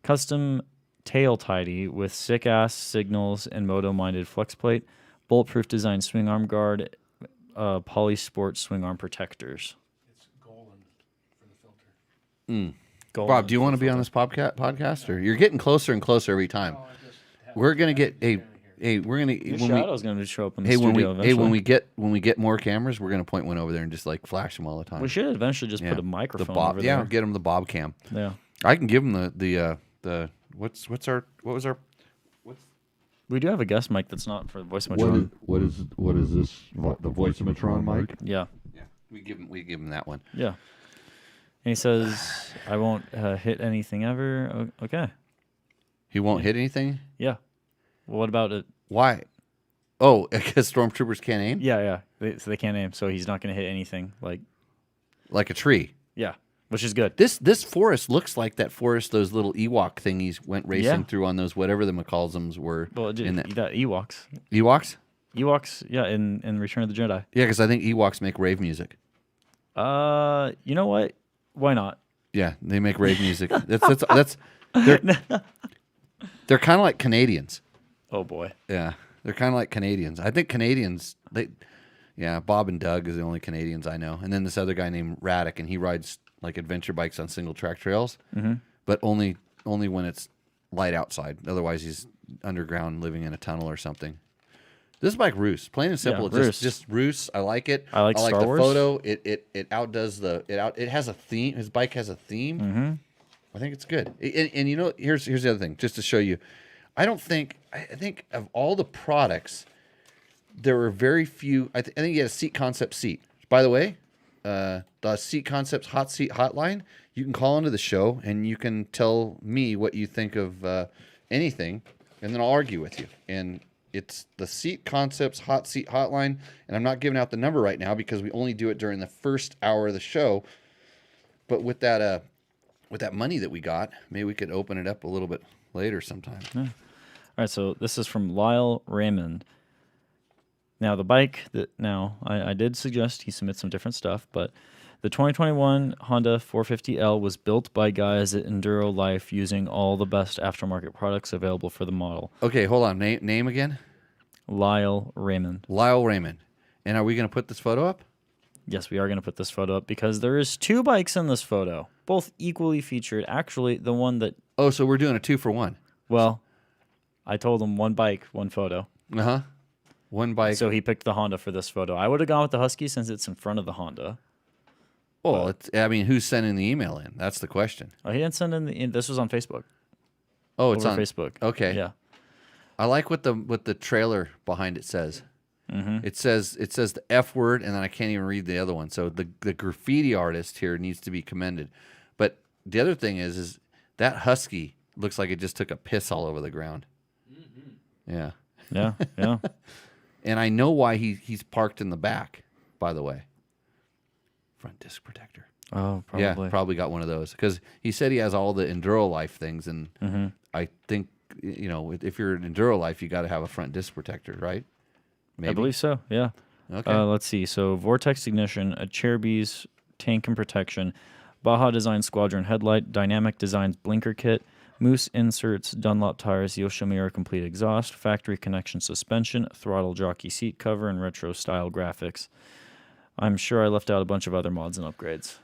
custom tail tidy with sick ass signals and Moto minded flex plate, bulletproof design swing arm guard, polysport swing arm protectors. It's Golan for the filter. Bob, do you want to be on this podcast? Or you're getting closer and closer every time. Oh, I just have We're gonna get we're gonna Your when shadow's going to show up in the we studio eventually. when we get more cameras, we're gonna point one over there and just like flash them all the time. We should eventually just Yeah. put a the microphone bob, over yeah, there. get them the bob cam. Yeah. I can give them the what was our We do have a guest mic that's not for voice Matron. What is this? The Voice-O-Matron mic? Yeah. we give him that one. Yeah. And he says, I won't hit anything ever. Okay. He won't hit anything. Yeah. Well, what about it? Why? Oh, because stormtroopers can't aim Yeah. So they can't aim, so he's not going to hit anything. like a tree. Yeah. Which is good. This forest looks like that forest those little Ewok thingies went racing Yeah. through on those whatever the McCallsums were. Well, it did, in that Ewoks. Ewoks. Yeah, in Return of the Jedi. Yeah, because I think Ewoks make rave music. You know what? Why not? Yeah, they make rave music. That's they're kind of like Canadians. Oh boy. Yeah, they're kind of like Canadians. I think Canadians Bob and Doug is the only Canadians I know, and then this other guy named Raddick, and he rides like adventure bikes on single track trails, but only when it's light outside. Otherwise, he's underground living in a tunnel or something. This bike roos, plain and simple. Yeah, It's just roos. I like it. I like Star the Wars. photo. It outdoes it has a theme. His bike has a theme. I think it's good. And you know, here's the other thing, just to show you. I think of all the products, there were very few. I think you had a Seat Concept seat. By the way, the Seat Concepts Hot Seat Hotline. You can call into the show and you can tell me what you think of anything, and then I'll argue with you. And it's the Seat Concepts Hot Seat Hotline, and I'm not giving out the number right now because we only do it during the first hour of the show. But with that money that we got, maybe we could open it up a little bit later sometime. All right, so this is from Lyle Raymond. Now, the bike I did suggest he submit some different stuff, but the 2021 Honda 450L was built by guys at Enduro Life using all the best aftermarket products available for the model. Okay, hold on. Name again? Lyle Raymond. Lyle Raymond. And are we going to put this photo up? Yes, we are going to put this photo up because there is 2 bikes in this photo, both equally featured. Actually, the one that... Oh, so we're doing a 2-for-1. Well, I told him 1 bike, 1 photo. Uh-huh. 1 bike. So he picked the Honda for this photo. I would have gone with the Husky since it's in front of the Honda. Well, who's sending the email in? That's the question. Oh, he didn't send in this was on Facebook. Oh, it's Over on Facebook. Okay. Yeah. I like what the trailer behind it says. It says the F word, and then I can't even read the other one. So the graffiti artist here needs to be commended. But the other thing is that Husky looks like it just took a piss all over the ground. Yeah. Yeah. Yeah. And I know why he's parked in the back, by the way. Front disc protector. Oh, probably. Yeah, probably got one of those. Because he said he has all the Enduro Life things, and I think, if you're an Enduro Life, you got to have a front disc protector, right? Maybe. I believe so. Yeah. Okay. Let's see. So Vortex ignition, a Chairbeast tank and protection, Baja Design Squadron headlight, Dynamic Designs blinker kit, Moose inserts, Dunlop tires, Yoshimura complete exhaust, factory connection suspension, throttle jockey seat cover, and retro style graphics. I'm sure I left out a bunch of other mods and upgrades.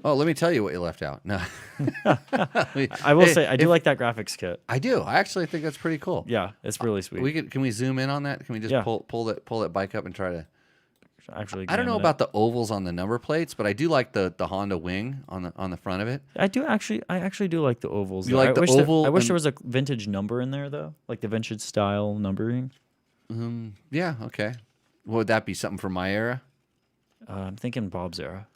Oh, let me tell you what you left out. No. I will say I do like that graphics kit. I do. I actually think that's pretty cool. Yeah, it's really sweet. Can we zoom in on that? Can we just Yeah. pull that bike up and try to? Actually, I don't know examine about the ovals on the number plates, but I do like the Honda wing on the front of it. it. I actually do like the ovals. You though. like I the wish oval I wish and- there was a vintage number in there though, like the vintage style numbering. Yeah. Okay. Would that be something from my era? I'm thinking Bob's era.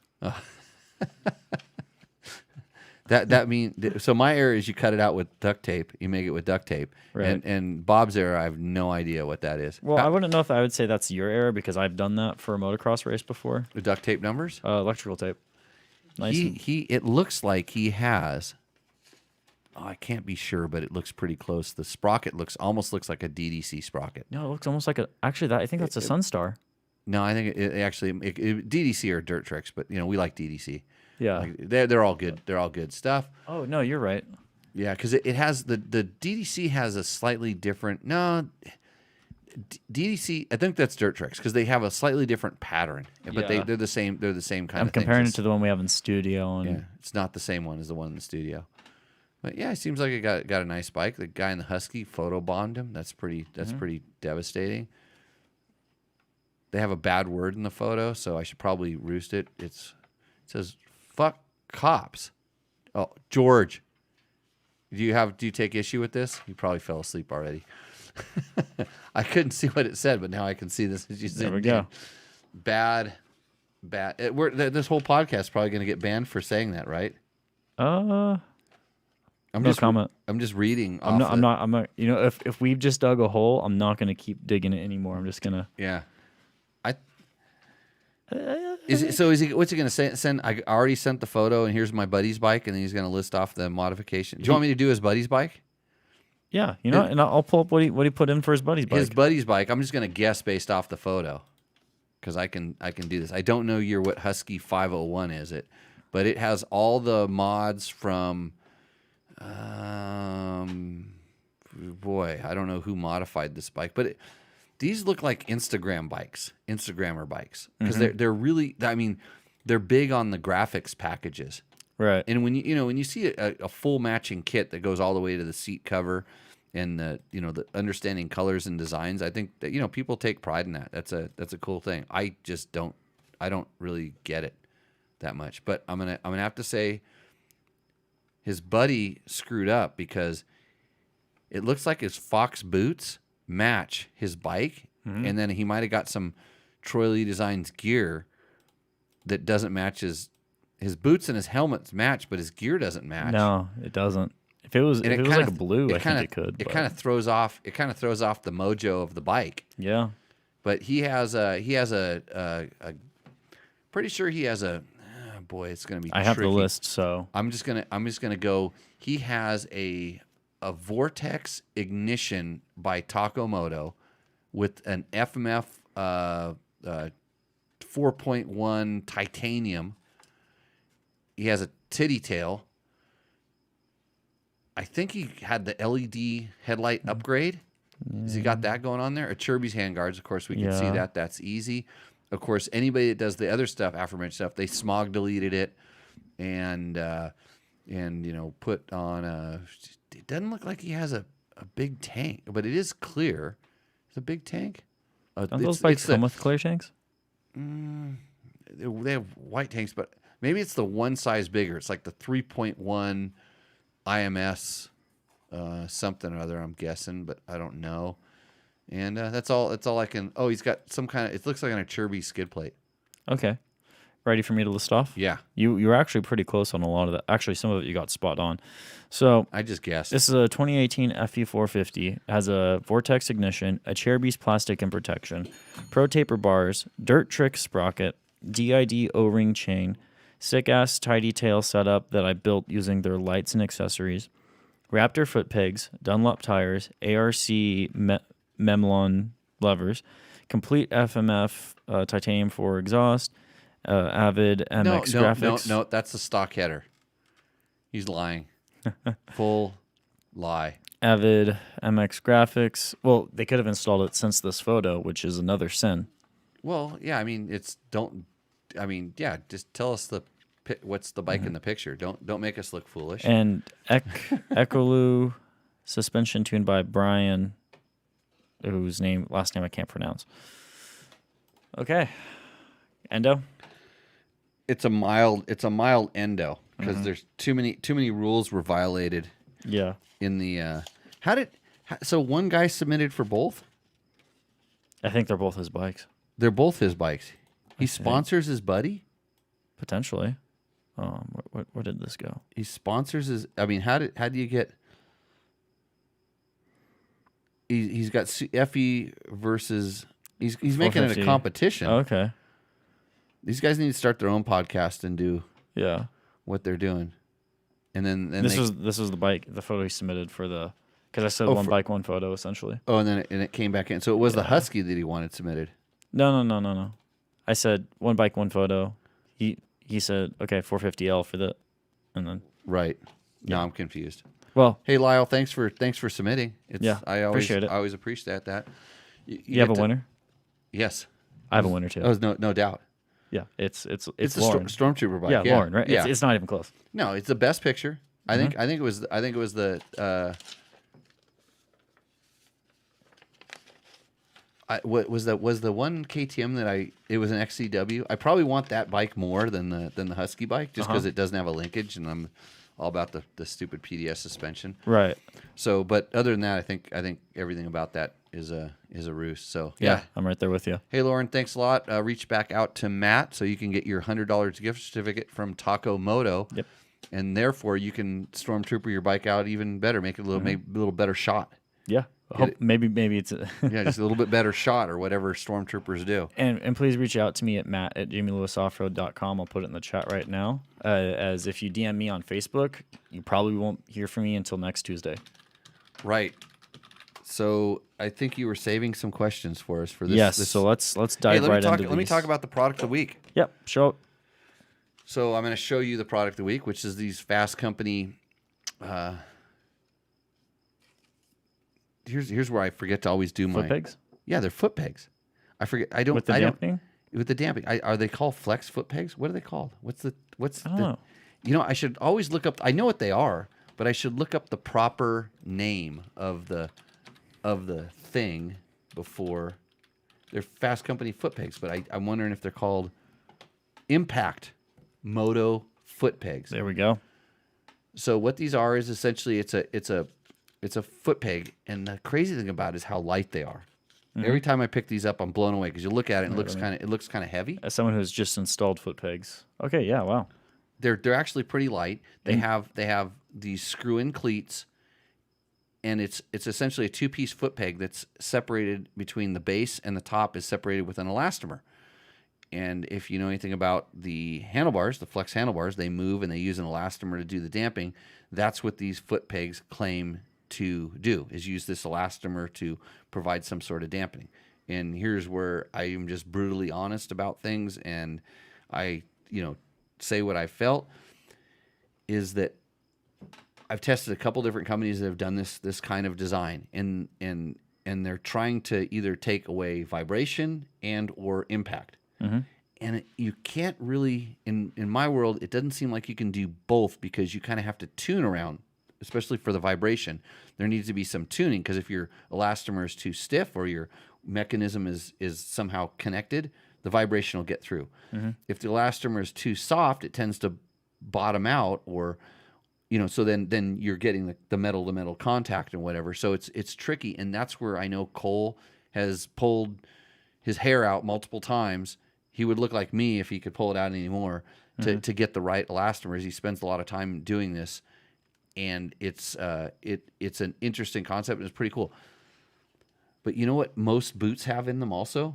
That means so my error is you cut it out with duct tape. You make it with duct tape. Right. And Bob's error, I have no idea what that is. Well, I wouldn't know if I would say that's your error because I've done that for a motocross race before. The duct tape numbers? Electrical tape. Nice. It looks like he has. Oh, I can't be sure, but it looks pretty close. The sprocket almost looks like a DDC sprocket. No, it looks almost like I think that's a Sunstar. No, I think it actually DDC are dirt tricks, but we like DDC. Yeah. Like, they're all good. They're all good stuff. Oh no, you're right. Yeah, because it has the DDC has a slightly different DDC. I think that's dirt tricks because they have a slightly different pattern, but Yeah. they're the same. They're the same kind I'm of thing. comparing it to the one we have in studio. And Yeah, it's not the same one as the one in the studio. But yeah, it seems like it got a nice bike. The guy in the Husky photobombed him. That's pretty devastating. They have a bad word in the photo, so I should probably roost it. It says "fuck cops." Oh, George, do you take issue with this? You probably fell asleep already. I couldn't see what it said, but now I can see this. There we go. Bad. This whole podcast is probably going to get banned for saying that, right? No comment. I'm just reading. I'm not. If we've just dug a hole, I'm not gonna keep digging it anymore. I'm just gonna. Yeah. What's he gonna send? I already sent the photo, and here's my buddy's bike, and then he's gonna list off the modifications. Do you want me to do his buddy's bike? Yeah, and I'll pull up what he put in for his buddy's bike. His buddy's bike. I'm just gonna guess based off the photo, because I can do this. I don't know what Husky 501 is it, but it has all the mods from. Boy, I don't know who modified this bike, but these look like Instagrammer bikes because they're really. I mean, they're big on the graphics packages, right? And when you see a full matching kit that goes all the way to the seat cover and the understanding colors and designs, I think that people take pride in that. That's a cool thing. I just don't really get it that much, but I'm gonna have to say. His buddy screwed up because it looks like his Fox boots match his bike, and then he might have got some Troy Lee Designs gear that doesn't match his boots and his helmets match, but his gear doesn't match. No, it doesn't. If it was like a blue, I think it could. It kind of throws off the mojo of the bike. Yeah, but he has a pretty sure he has a. Boy, it's going to be. I have tricky. the list, so I'm just gonna go. He has a Vortex ignition by Moto with an FMF 4.1 titanium. He has a titty tail. I think he had the LED headlight upgrade. Has he got that going on there? A Chirby's handguards, of course, we can see that. That's easy. Of course, anybody that does the other stuff, aforementioned stuff, they smog deleted it, and put on a. It doesn't look like he has a big tank, but it is clear. It's a big tank. Don't those bikes come with clear tanks? They have white tanks, but maybe it's the one size bigger. It's like the 3.1 IMS something or other. I'm guessing, but I don't know. And that's all I can. Oh, he's got some kind of. It looks like a Chirby skid plate. Okay, ready for me to list off? Yeah, you were actually pretty close on a lot of that. Actually, some of it you got spot on. So I just guessed. This is a 2018 FE450. Has a Vortex ignition, a Chirby's plastic and protection, Pro Taper bars, Dirt Trick sprocket, DID O-ring chain, sick ass tidy tail setup that I built using their lights and accessories, Raptor foot pegs, Dunlop tires, ARC Memlon levers, complete FMF titanium 4 exhaust, Avid MX graphics. No, that's the stock header. He's lying. Full lie. Avid MX graphics. Well, they could have installed it since this photo, which is another sin. Well, yeah, I mean, just tell us what's the bike in the picture. Don't make us look foolish. And Ecolu suspension tuned by Brian, whose last name I can't pronounce. Okay. Endo? It's a mild endo because there's too many rules were violated. Yeah. In the so one guy submitted for both? I think they're both his bikes. They're both his bikes. He sponsors his buddy? Potentially. Where did this go? He sponsors his. I mean, how do you get? He's got FE versus. He's making it a 450. competition. Okay. These guys need to start their own podcast and do Yeah. what they're doing. And then This was the bike, the photo he submitted for the, because I said one bike, one photo essentially. Oh, and then it came back in. So it was the Husky that he wanted submitted. No. I said one bike, one photo. He said, okay, 450L for the, and then. Right. Now I'm confused. Well, hey Lyle, thanks for submitting. I always appreciate it. I always appreciate that. You have a winner? Yes. I have a winner too. Oh, no doubt. Yeah, it's the Lauren. Stormtrooper bike. Yeah, Lauren, right? Yeah. It's not even close. No, it's the best picture. I think it was the what was the one KTM that it was an XCW. I probably want that bike more than the Husky bike just because it doesn't have a linkage, and I'm all about the stupid PDS suspension. Right. So, but other than that, I think everything about that is a ruse. So Yeah, I'm right there with you. Hey Lauren, thanks a lot. Reach back out to Matt so you can get your $100 gift certificate from Taco Moto. Yep. And therefore you can Stormtrooper your bike out even better, make it maybe a little better shot. Yeah. Maybe it's Yeah, just a little bit better shot or whatever Stormtroopers do. And please reach out to me at matt@jamielewisoffroad.com. I'll put it in the chat right now. As if you DM me on Facebook, you probably won't hear from me until next Tuesday. Right. So I think you were saving some questions for us for this. Yes. So let's dive right into these. Let me talk about the product of the week. Yep. Show up. So I'm going to show you the product of the week, which is these Fasst Company. Here's where I forget to always do my Foot pegs? Yeah, they're foot pegs. I forget. I don't. With the damping? With the damping. Are they called flex foot pegs? What are they called? What's I don't know. You know, I should always look up. I know what they are, but I should look up the proper name of the thing before. They're Fasst Company foot pegs, but I'm wondering if they're called Impact Moto foot pegs. There we go. So what these are is essentially it's a foot peg, and the crazy thing about it is how light they are. Every time I pick these up, I'm blown away because you look at it and it looks kind of heavy. As someone who's just installed foot pegs. Okay, yeah, wow. They're actually pretty light. They have these screw-in cleats, and it's essentially a two-piece foot peg that's separated between the base and the top is separated with an elastomer. And if you know anything about the handlebars, the flex handlebars, they move and they use an elastomer to do the damping. That's what these foot pegs claim to do, is use this elastomer to provide some sort of dampening. And here's where I am just brutally honest about things, and I, say what I felt, is that I've tested a couple different companies that have done this kind of design, and they're trying to either take away vibration and or impact. And you can't really, in my world, it doesn't seem like you can do both because you kind of have to tune around, especially for the vibration. There needs to be some tuning because if your elastomer is too stiff or your mechanism is somehow connected, the vibration will get through. If the elastomer is too soft, it tends to bottom out, or so then you're getting the metal to metal contact and whatever. So it's tricky, and that's where I know Cole has pulled his hair out multiple times. He would look like me if he could pull it out anymore to get the right elastomers. He spends a lot of time doing this, and it's an interesting concept, and it's pretty cool. But you know what most boots have in them also?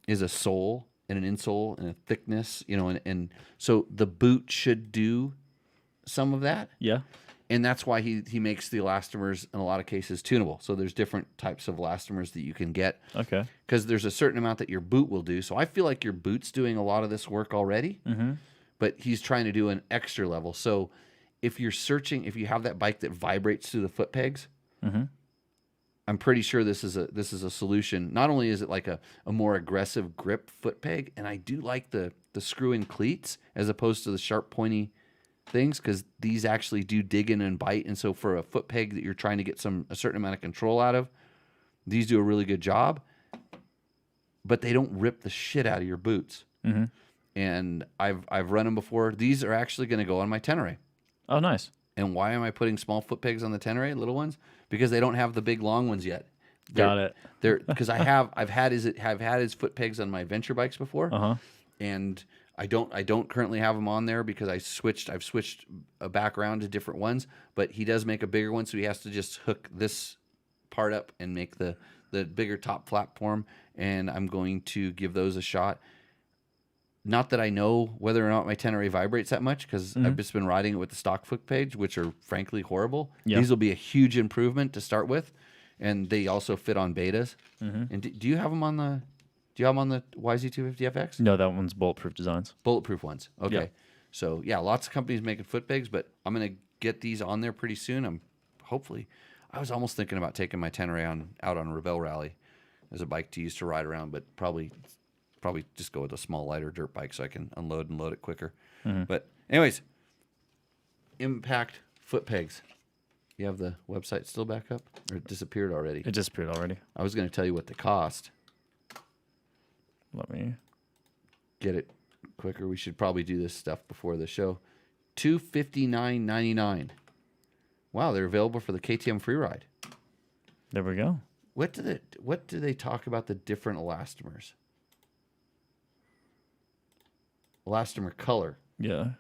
Is a sole and an insole and a thickness, and so the boot should do some of that. Yeah. And that's why he makes the elastomers in a lot of cases tunable. So there's different types of elastomers that you can get. Okay. Because there's a certain amount that your boot will do. So I feel like your boot's doing a lot of this work already. But he's trying to do an extra level. So if you have that bike that vibrates through the foot pegs, I'm pretty sure this is a solution. Not only is it like a more aggressive grip foot peg, and I do like the screw-in cleats as opposed to the sharp pointy things, because these actually do dig in and bite. And so for a foot peg that you're trying to get a certain amount of control out of, these do a really good job. But they don't rip the shit out of your boots. And I've run them before. These are actually going to go on my Tenere. Oh, nice. And why am I putting small foot pegs on the Tenere, little ones? Because they don't have the big long ones yet. Got it. Because I've had his foot pegs on my venture bikes before, and I don't currently have them on there because I've switched back around to different ones, but he does make a bigger one, so he has to just hook this part up and make the bigger top flap for him, and I'm going to give those a shot. Not that I know whether or not my Tenere vibrates that much, because I've just been riding it with the stock foot page, which are frankly horrible. Yeah. These will be a huge improvement to start with, and they also fit on betas. And do you have them on the YZ250FX? No, that one's bulletproof designs. Bulletproof ones. Okay. Yeah. So yeah, lots of companies making foot pegs, but I'm gonna get these on there pretty soon. I was almost thinking about taking my Tenere out on Rebel Rally as a bike to use to ride around, but probably just go with a small, lighter dirt bike so I can unload and load it quicker. But anyways, Impact foot pegs. You have the website still back up, or it disappeared already? It disappeared already. I was going to tell you what they cost. Let me Get it quicker. We should probably do this stuff before the show. $259.99. Wow, they're available for the KTM Freeride. There we go. What do they talk about the different elastomers? Elastomer color. Yeah.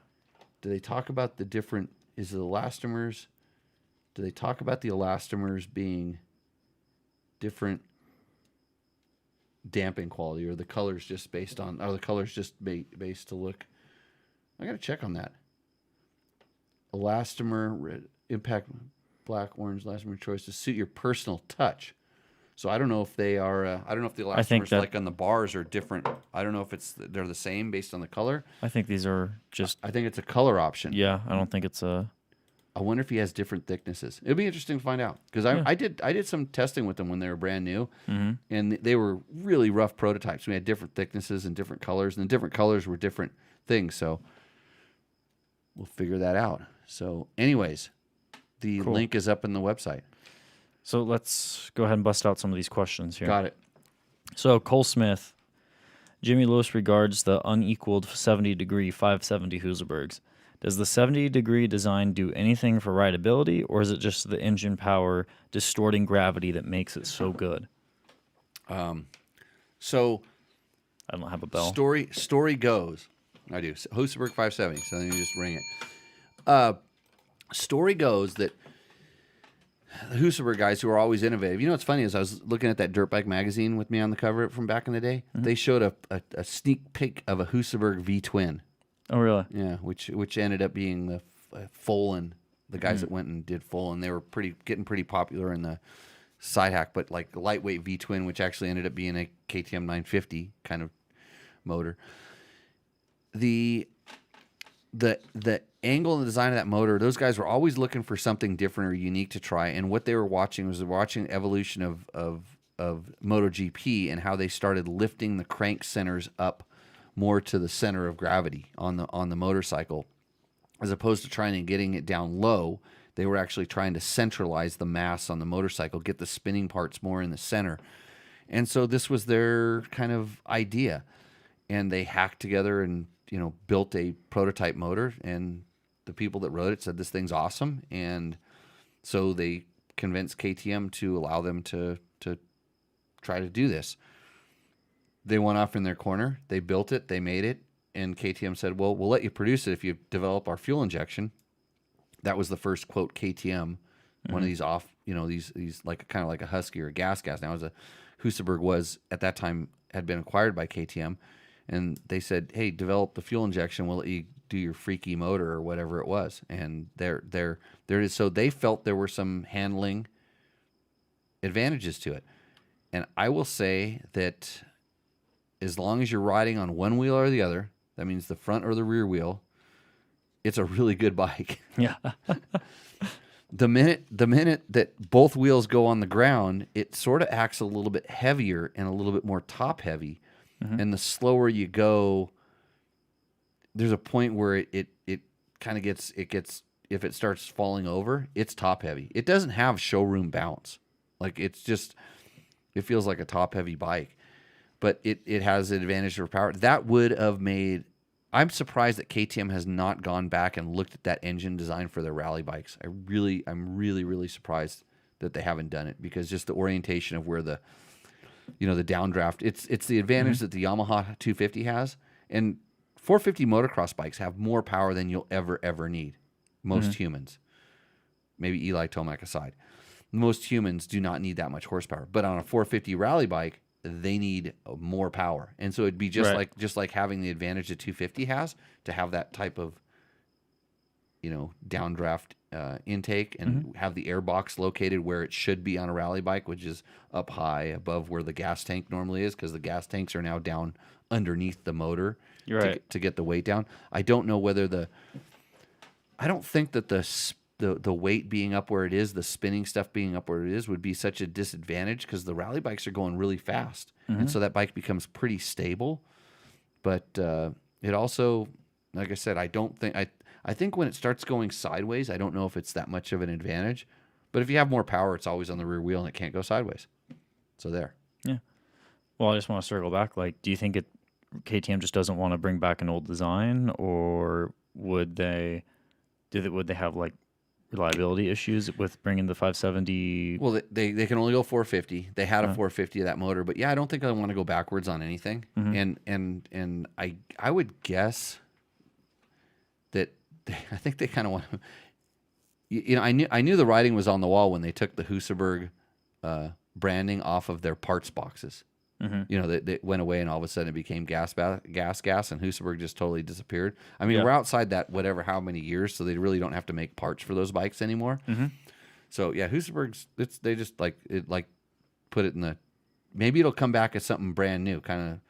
Do they talk about the different? Is the elastomers? Do they talk about the elastomers being different damping quality, or the colors just based on? Are the colors just based to look? I gotta check on that. Elastomer red, Impact black, orange elastomer choice to suit your personal touch. So I don't know if they are. I don't know if the elastomers like on the bars are different. I don't know if they're the same based on the color. I think these are just. I think it's a color option. Yeah, I don't think it's a. I wonder if he has different thicknesses. It'll be interesting to find out, because I did some testing with them when they were brand new, and they were really rough prototypes. We had different thicknesses and different colors, and the different colors were different things. So we'll figure that out. So, anyways, the link is up in the website. So let's go ahead and bust out some of these questions here. Got it. So Cole Smith, Jimmy Lewis regards the unequaled 70-degree 570 Husabergs. Does the 70-degree design do anything for rideability, or is it just the engine power distorting gravity that makes it so good? So I don't have a bell. Story goes. I do. Husaberg 570. So then you just ring it. Story goes that the Husaberg guys, who are always innovative. You know what's funny is I was looking at that dirt bike magazine with me on the cover from back in the day. They showed a sneak peek of a Husaberg V-twin. Oh, really? Yeah, which ended up being the Folan, the guys that went and did Folan. They were getting pretty popular in the side hack, but like lightweight V-twin, which actually ended up being a KTM 950 kind of motor. The angle and the design of that motor, those guys were always looking for something different or unique to try. And what they were watching was the evolution of MotoGP and how they started lifting the crank centers up more to the center of gravity on the motorcycle, as opposed to trying and getting it down low. They were actually trying to centralize the mass on the motorcycle, get the spinning parts more in the center. And so this was their kind of idea, and they hacked together and built a prototype motor, and the people that wrote it said this thing's awesome, and so they convinced KTM to allow them to try to do this. They went off in their corner. They built it. They made it, and KTM said, "Well, we'll let you produce it if you develop our fuel injection." That was the first quote KTM. One of these these like kind of like a Husky or a gas. Now, as a Husaberg was at that time had been acquired by KTM. And they said, "Hey, develop the fuel injection. We'll let you do your freaky motor," or whatever it was. And there it is. So they felt there were some handling advantages to it. And I will say that as long as you're riding on one wheel or the other, that means the front or the rear wheel, it's a really good bike. Yeah. The minute that both wheels go on the ground, it sort of acts a little bit heavier and a little bit more top heavy. And the slower you go, there's a point where it kind of gets if it starts falling over, it's top heavy. It doesn't have showroom bounce. Like it feels like a top heavy bike, but it has an advantage for power. That would have made. I'm surprised that KTM has not gone back and looked at that engine design for their rally bikes. I'm really surprised that they haven't done it, because just the orientation of where the downdraft, it's the advantage that the Yamaha 250 has. And 450 motocross bikes have more power than you'll ever need. Most humans, maybe Eli Tomac aside, most humans do not need that much horsepower. But on a 450 rally bike, they need more power, and so it'd be just like having the advantage that 250 has to have that type of, downdraft intake and have the air box located where it should be on a rally bike, which is up high above where the gas tank normally is, because the gas tanks are now down underneath the motor to get the weight down. I don't know whether I don't think that the weight being up where it is, the spinning stuff being up where it is, would be such a disadvantage, because the rally bikes are going really fast, and so that bike becomes pretty stable. But it also, like I said, I think when it starts going sideways, I don't know if it's that much of an advantage. But if you have more power, it's always on the rear wheel and it can't go sideways. So there. Yeah. Well, I just want to circle back. Like, do you think KTM just doesn't want to bring back an old design, or would they have like reliability issues with bringing the 570? Well, they can only go 450. They had a 450 of that motor, but yeah, I don't think I want to go backwards on anything. And I would guess that I think they kind of want to. I knew the writing was on the wall when they took the Husaberg branding off of their parts boxes. They went away, and all of a sudden it became gas, and Husaberg just totally disappeared. I mean, we're outside that how many years, so they really don't have to make parts for those bikes anymore. So yeah, Husaberg's they just put it in the, maybe it'll come back as something brand new, kind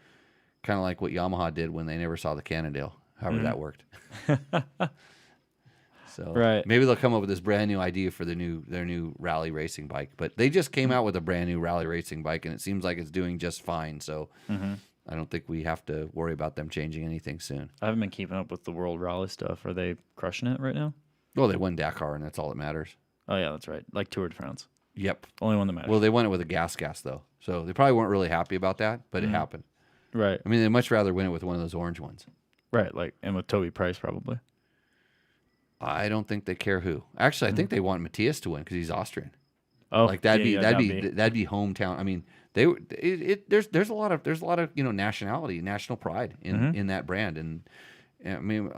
of like what Yamaha did when they never saw the Cannondale. However that worked. So maybe they'll come up with this brand new idea for their new rally racing bike. But they just came out with a brand new rally racing bike, and it seems like it's doing just fine. So I don't think we have to worry about them changing anything soon. I haven't been keeping up with the World Rally stuff. Are they crushing it right now? Well, they won Dakar, and that's all that matters. Oh yeah, that's right. Like Tour de France. Yep. Only one that matters. Well, they won it with a gas though, so they probably weren't really happy about that, but it happened. Right. I mean, they'd much rather win it with one of those orange ones. Right, and with Toby Price probably. I don't think they care who. Actually, I think they want Matthias to win because he's Austrian. Oh, that'd be hometown. I mean, there's a lot of nationality, national pride in that brand, and I mean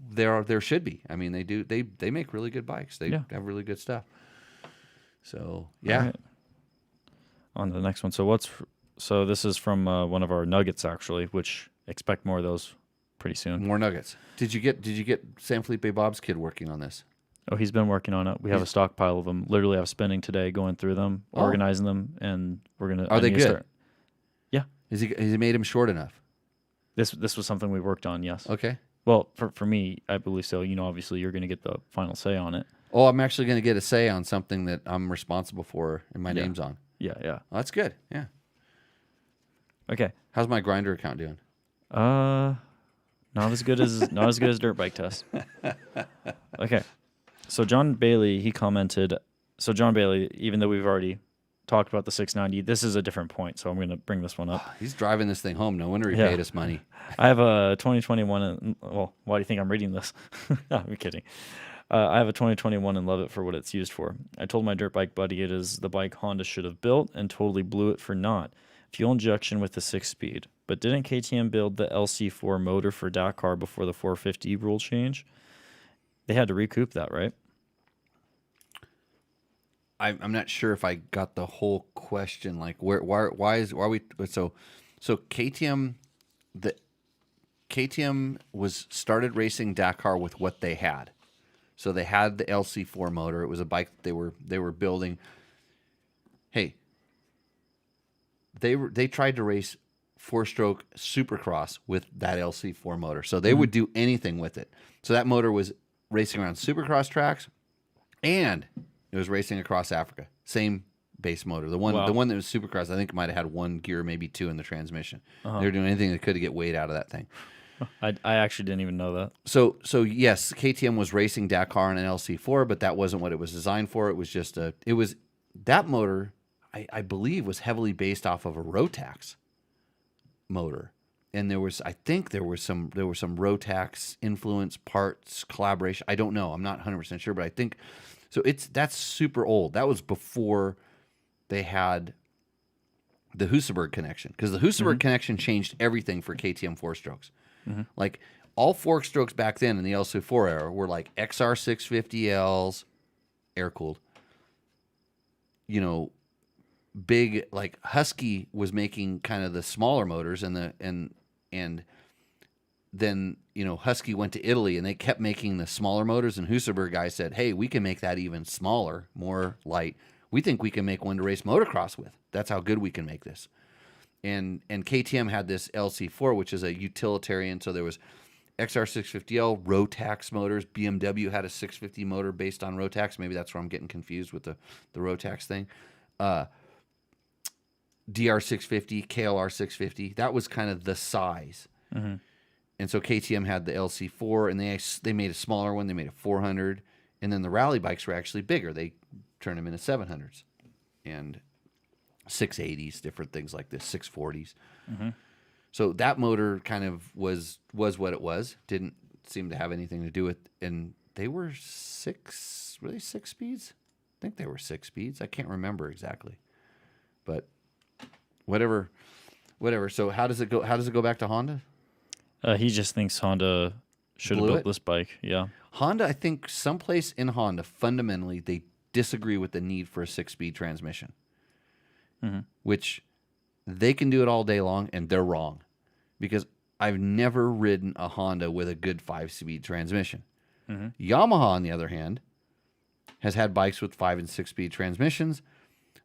there should be. I mean, they make really good bikes. They have really good stuff. So yeah. Right. On to the next one. So this is from one of our nuggets actually, which expect more of those pretty soon. More nuggets. Did you get San Felipe Bob's kid working on this? Oh, he's been working on it. We have a stockpile of them. Literally, I was spending today going through them, organizing them, and we're gonna. Are they good? Yeah. Has he made him short enough? This was something we worked on. Yes. Okay. Well, for me, I believe so. Obviously, you're going to get the final say on it. Oh, I'm actually going to get a say on something that I'm responsible for and my name's on. Yeah. Well, that's good. Yeah. Okay. How's my grinder account doing? Not as good as Dirt Bike Test. Okay. So John Bailey, he commented. So John Bailey, even though we've already talked about the 690, this is a different point. So I'm going to bring this one up. He's driving this thing home. No wonder he paid us money. I have a 2021. Well, why do you think I'm reading this? I'm kidding. I have a 2021 and love it for what it's used for. I told my dirt bike buddy it is the bike Honda should have built and totally blew it for not. Fuel injection with the 6-speed. But didn't KTM build the LC4 motor for Dakar before the 450 rule change? They had to recoup that, right? I'm not sure if I got the whole question. Like, why are we so KTM was started racing Dakar with what they had. So they had the LC4 motor. It was a bike that they were building. Hey, they tried to race 4-stroke Supercross with that LC4 motor. So they would do anything with it. So that motor was racing around Supercross tracks, and it was racing across Africa. Same base motor. The one that was Supercross, I think, might have had one gear, maybe two in the transmission. They were doing anything they could to get weight out of that thing. I actually didn't even know that. So yes, KTM was racing Dakar on an LC4, but that wasn't what it was designed for. It was just that motor, I believe, was heavily based off of a Rotax motor. And there was some Rotax influence parts collaboration. I don't know. I'm not 100% sure, but I think so. That's super old. That was before they had the Husaberg connection, because the Husaberg connection changed everything for KTM 4-strokes. Like all fork strokes back then in the LC4 era were like XR 650Ls, air cooled. You know, big like Husky was making kind of the smaller motors, and then you know Husky went to Italy and they kept making the smaller motors, and Husaberg guy said, "Hey, we can make that even smaller, more light. We think we can make one to race motocross with. That's how good we can make this." And KTM had this LC4, which is a utilitarian. So there was XR 650L Rotax motors. BMW had a 650 motor based on Rotax. Maybe that's where I'm getting confused with the Rotax thing. DR 650, KLR 650. That was kind of the size. And so KTM had the LC4, and they made a smaller one. They made a 400, and then the rally bikes were actually bigger. They turned them into 700s and 680s, different things like this, 640s. So that motor kind of was what it was. Didn't seem to have anything to do with, and they were six speeds? I think they were 6 speeds. I can't remember exactly, but whatever. So how does it go? How does it go back to Honda? He just thinks Honda should have built this bike. Yeah. Honda, I think someplace in Honda, fundamentally, they disagree with the need for a 6-speed transmission, which they can do it all day long, and they're wrong, because I've never ridden a Honda with a good 5-speed transmission. Yamaha, on the other hand, has had bikes with 5 and 6-speed transmissions.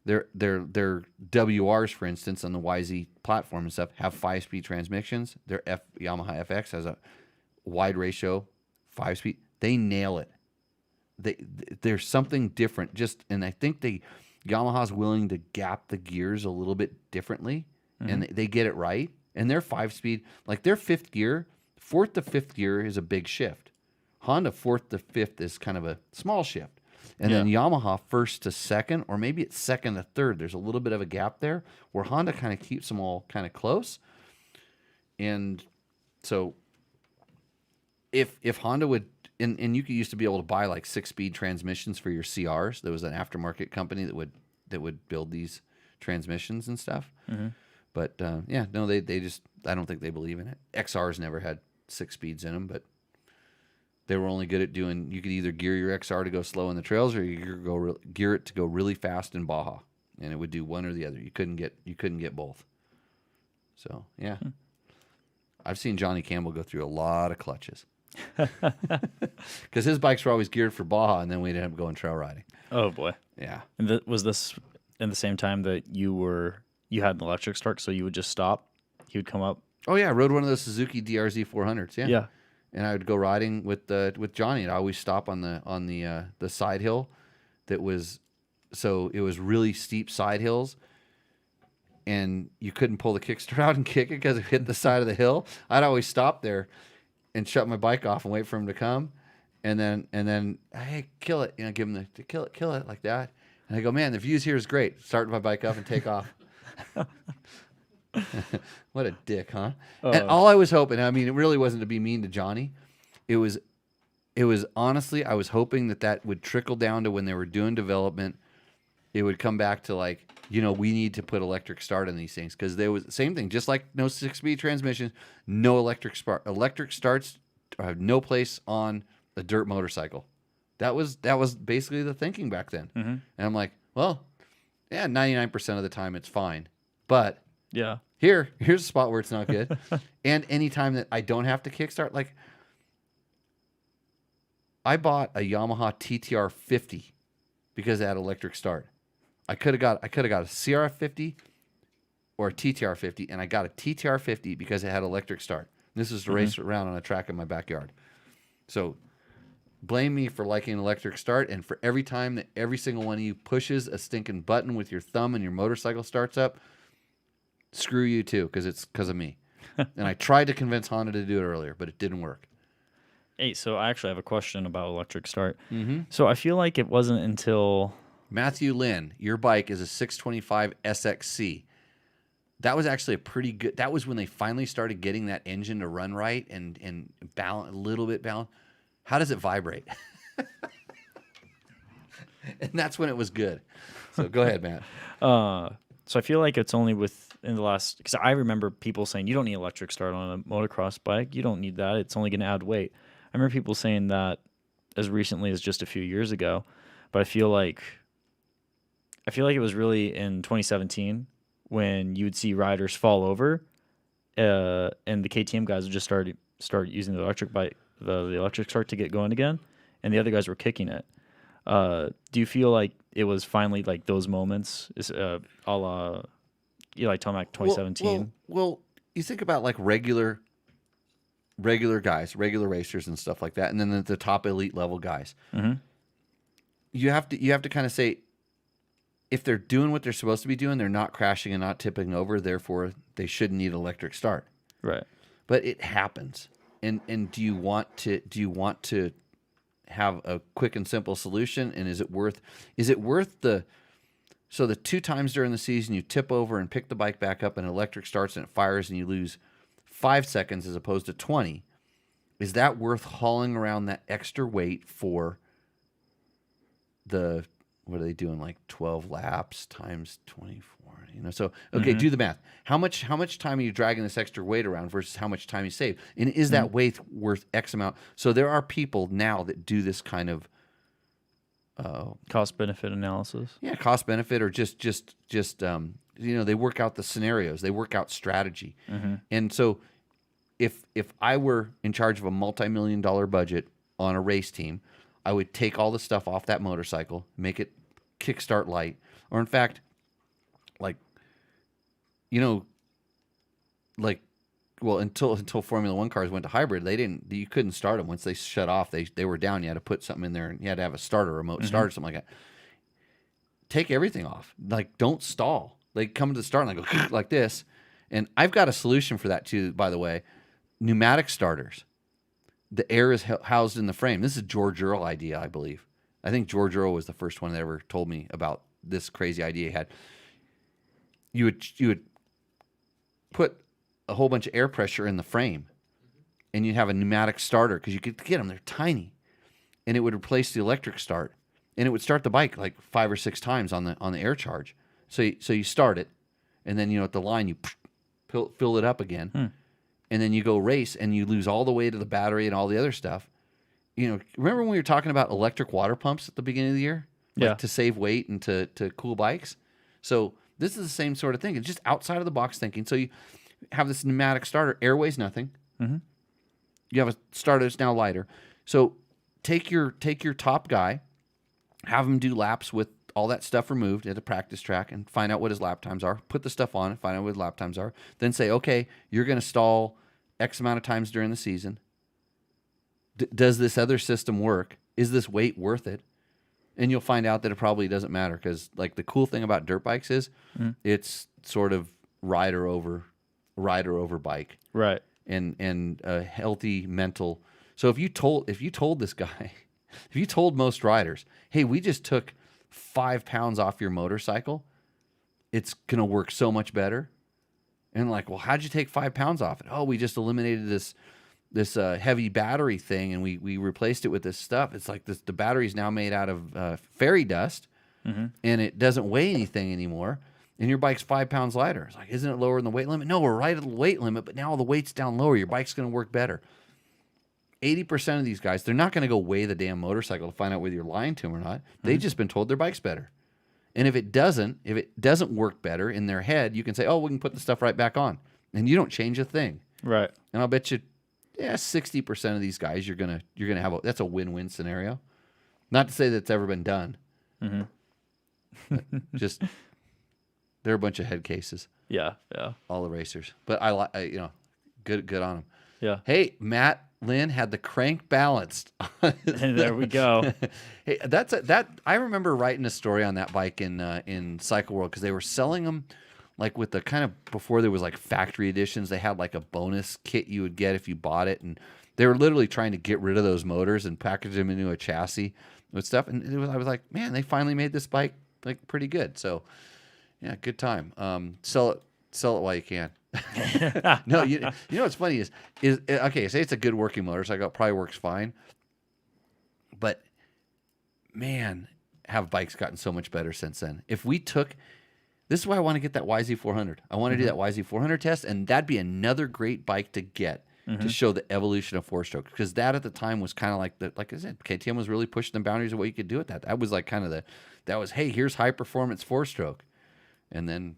Their WRs, for instance, on the YZ platform and stuff, have 5-speed transmissions. Their Yamaha FX has a wide ratio 5-speed. They nail it. There's something different. And I think Yamaha's willing to gap the gears a little bit differently, and they get it right. And their 5-speed, like their 5th gear, 4th to 5th gear is a big shift. Honda 4th to 5th is kind of a small shift. And then Yamaha 1st to 2nd, or maybe it's 2nd to 3rd. There's a little bit of a gap there where Honda kind of keeps them all kind of close. And so if Honda would, and you used to be able to buy like 6-speed transmissions for your CRs. There was an aftermarket company that would build these transmissions and stuff. But they just, I don't think they believe in it. XRs never had 6 speeds in them, but they were only good at doing, you could either gear your XR to go slow in the trails, or you gear it to go really fast in Baja, and it would do one or the other. You couldn't get both. So yeah, I've seen Johnny Campbell go through a lot of clutches because his bikes were always geared for Baja, and then we'd end up going trail riding. Oh boy. Yeah. And was this in the same time that you had an electric start, so you would just stop? He would come up. Oh yeah, I rode one of those Suzuki DRZ 400s. Yeah. Yeah. And I would go riding with Johnny, and I always stop on the side hill. It was really steep side hills, and you couldn't pull the kickstart out and kick it because it hit the side of the hill. I'd always stop there and shut my bike off and wait for him to come, and then hey, kill it, give him the kill it like that. And I go, man, the views here is great. Start my bike up and take off. What a dick, huh? And all I was hoping, I mean, it really wasn't to be mean to Johnny. It was honestly, I was hoping that would trickle down to when they were doing development. It would come back to like, we need to put electric start in these things, because there was the same thing, just like no 6-speed transmissions, no electric start. Electric starts have no place on a dirt motorcycle. That was basically the thinking back then. And I'm like, well, yeah, 99% of the time it's fine, but yeah, here's a spot where it's not good. And anytime that I don't have to kickstart, like I bought a Yamaha TTR 50 because it had electric start. I could have got a CRF 50 or a TTR 50, and I got a TTR 50 because it had electric start. This is to race around on a track in my backyard. So blame me for liking electric start, and for every time that every single one of you pushes a stinking button with your thumb and your motorcycle starts up, screw you too, because it's because of me. And I tried to convince Honda to do it earlier, but it didn't work. Hey, so I actually have a question about electric start. So I feel like it wasn't until... Matthew Lynn, your bike is a 625 SXC. That was actually a pretty good... That was when they finally started getting that engine to run right and balance, a little bit balanced. How does it vibrate? And that's when it was good. So go ahead, Matt. So I feel like it's only within the last, because I remember people saying you don't need electric start on a motocross bike. You don't need that. It's only going to add weight. I remember people saying that as recently as just a few years ago, but I feel like it was really in 2017 when you would see riders fall over, and the KTM guys would just start using the electric bike, the electric start to get going again, and the other guys were kicking it. Do you feel like it was finally like those moments, a la Eli Tomac 2017? Well, you think about like regular guys, regular racers and stuff like that, and then the top elite level guys. Mm-hmm. You have to kind of say, if they're doing what they're supposed to be doing, they're not crashing and not tipping over, therefore they shouldn't need electric start. Right. But it happens. And do you want to have a quick and simple solution? And is it worth the 2 times during the season you tip over and pick the bike back up and electric starts and it fires and you lose 5 seconds as opposed to 20? Is that worth hauling around that extra weight for the, what are they doing, like 12 laps times 24? So okay, do the math. How much time are you dragging this extra weight around versus how much time you save? And is that weight worth X amount? So there are people now that do this kind of cost benefit analysis. Yeah, cost benefit, or just they work out the scenarios, they work out strategy. And so if I were in charge of a multi-million-dollar budget on a race team, I would take all the stuff off that motorcycle, make it kickstart light, or in fact, until Formula One cars went to hybrid, you couldn't start them once they shut off. They were down. You had to put something in there, and you had to have a starter, remote start, or something like that. Take everything off. Like, don't stall. Like, come to the start and go like this. And I've got a solution for that too, by the way. Pneumatic starters. The air is housed in the frame. This is a George Earl idea, I believe. I think George Earl was the first one that ever told me about this crazy idea he had. You would put a whole bunch of air pressure in the frame, and you'd have a pneumatic starter, because you could get them. They're tiny, and it would replace the electric start, and it would start the bike like 5 or 6 times on the air charge. So you start it, and then at the line you fill it up again, and then you go race, and you lose all the weight of the battery and all the other stuff. Remember when we were talking about electric water pumps at the beginning of the year? Yeah. To save weight and to cool bikes. So this is the same sort of thing. It's just outside of the box thinking. So you have this pneumatic starter. Air weighs nothing. Mm-hmm. You have a starter that's now lighter. So take your top guy, have him do laps with all that stuff removed at a practice track, and find out what his lap times are. Put the stuff on and find out what his lap times are. Then say, okay, you're going to stall X amount of times during the season. Does this other system work? Is this weight worth it? And you'll find out that it probably doesn't matter, because like the cool thing about dirt bikes is it's sort of rider over bike, right? And a healthy mental. So if you told this guy, if you told most riders, hey, we just took 5 pounds off your motorcycle, it's gonna work so much better. And like, well, how'd you take 5 pounds off it? Oh, we just eliminated this heavy battery thing, and we replaced it with this stuff. It's like the battery's now made out of fairy dust, and it doesn't weigh anything anymore, and your bike's 5 pounds lighter. It's like, isn't it lower than the weight limit? No, we're right at the weight limit, but now all the weight's down lower. Your bike's going to work better. 80% of these guys, they're not going to go weigh the damn motorcycle to find out whether you're lying to them or not. They've just been told their bike's better. And if it doesn't work better in their head, you can say, oh, we can put the stuff right back on, and you don't change a thing. Right. And I'll bet you, 60% of these guys, you're gonna have that's a win-win scenario. Not to say that's ever been done. Just they're a bunch of head cases. Yeah. All the racers, but I good on them. Yeah. Hey, Matt Lynn had the crank balanced. And there we go. Hey, I remember writing a story on that bike in Cycle World, because they were selling them. Like with the kind of, before there was like factory editions, they had like a bonus kit you would get if you bought it. And they were literally trying to get rid of those motors and package them into a chassis with stuff. And I was like, man, they finally made this bike like pretty good. So yeah, good time. Sell it while you can. No, you know what's funny is okay, say it's a good working motorcycle, it probably works fine. But man, have bikes gotten so much better since then. If we took This is why I want to get that YZ400. I want to do that YZ400 test, and that'd be another great bike to get to show the evolution of four-stroke. Because that at the time was kind of like I said, KTM was really pushing the boundaries of what you could do with that. That was like kind of hey, here's high-performance four-stroke. And then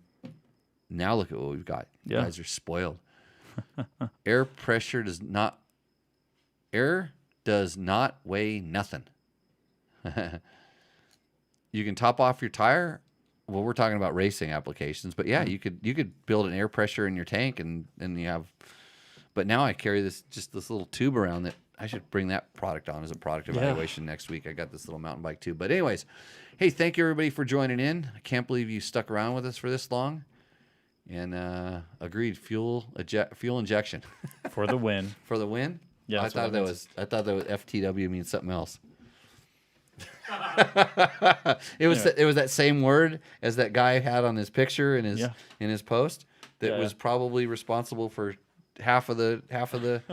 now look at what we've got. You guys are spoiled. Air does not weigh nothing. You can top off your tire. Well, we're talking about racing applications, but yeah, you could build an air pressure in your tank and you have. But now I carry this little tube around that I should bring that product on as a product evaluation next week. I got this little mountain bike too. But anyways, hey, thank you everybody for joining in. I can't believe you stuck around with us for this long. And agreed, fuel injection For the win. for the win. Yeah, I thought that was FTW means something else. It was that same word as that guy had on his picture in his post that was probably responsible for half of the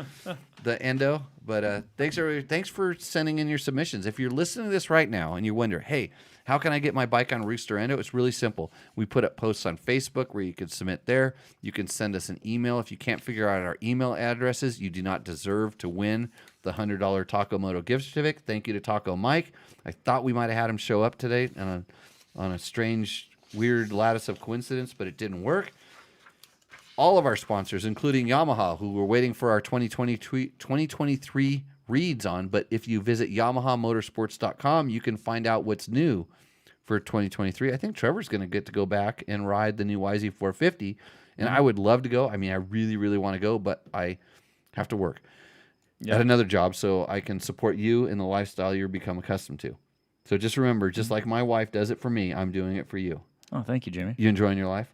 endo. But thanks for sending in your submissions. If you're listening to this right now and you wonder, hey, how can I get my bike on Rooster Endo? It's really simple. We put up posts on Facebook where you can submit there. You can send us an email. If you can't figure out our email addresses, you do not deserve to win the $100 Taco Moto gift certificate. Thank you to Taco Mike. I thought we might have had him show up today on a strange, weird lattice of coincidence, but it didn't work. All of our sponsors, including Yamaha, who we're waiting for our 2023 reads on. But if you visit YamahaMotorsports.com, you can find out what's new for 2023. I think Trevor's going to get to go back and ride the new YZ450, and I would love to go. I mean, I really, really want to go, but I have to work at another job so I can support you in the lifestyle you're become accustomed to. So just remember, just like my wife does it for me, I'm doing it for you. Oh, thank you, Jimmy. You enjoying your life?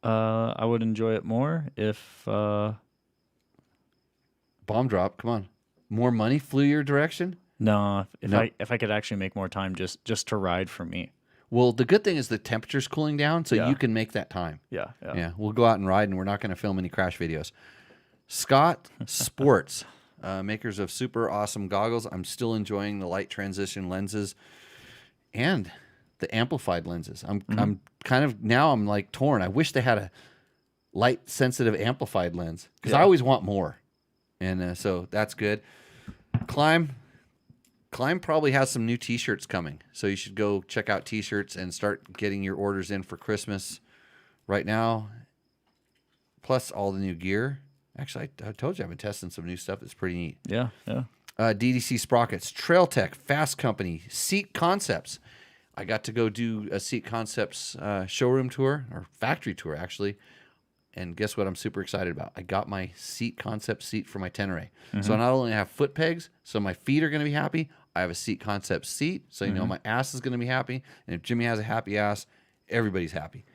I would enjoy it more if Bomb drop, come on. More money flew your direction? No, if I could actually make more time just to ride for me. Well, the good thing is the temperature's cooling down, so you can make that time. Yeah. We'll go out and ride, and we're not going to film any crash videos. Scott Sports, makers of super awesome goggles. I'm still enjoying the light transition lenses and the amplified lenses. I'm kind of now I'm like torn. I wish they had a light sensitive amplified lens because I always want more, and so that's good. Climb probably has some new T-shirts coming, so you should go check out T-shirts and start getting your orders in for Christmas right now. Plus all the new gear. Actually, I told you I've been testing some new stuff that's pretty neat. Yeah. DDC Sprockets, Trail Tech, Fasst Company, Seat Concepts. I got to go do a Seat Concepts showroom tour, or factory tour, actually. And guess what I'm super excited about? I got my Seat Concept seat for my Tenere. So not only have foot pegs, so my feet are going to be happy, I have a Seat Concept seat, so you know my ass is going to be happy. And if Jimmy has a happy ass, everybody's happy.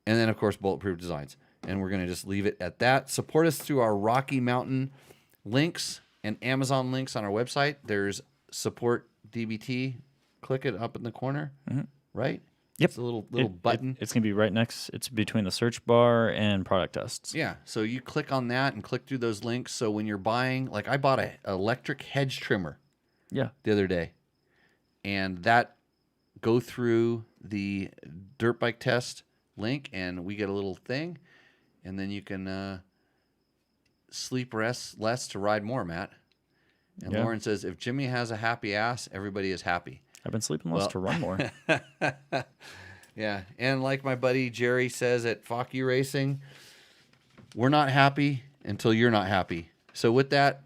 And then, of course, Bulletproof Designs. And we're going to just leave it at that. Support us through our Rocky Mountain links and Amazon links on our website. There's Support DBT. Click it up in the corner, right? Yep. It's a little button. It's going to be right next. It's between the search bar and product tests. Yeah. So you click on that and click through those links. So when you're buying, like I bought an electric hedge trimmer the other day. And that go through the dirt bike test link and we get a little thing. And then you can sleep less to ride more, Matt. And Lauren says, if Jimmy has a happy ass, everybody is happy. I've been sleeping less to run more. Yeah. And like my buddy Jerry says at Fuck You Racing, we're not happy until you're not happy. So with that,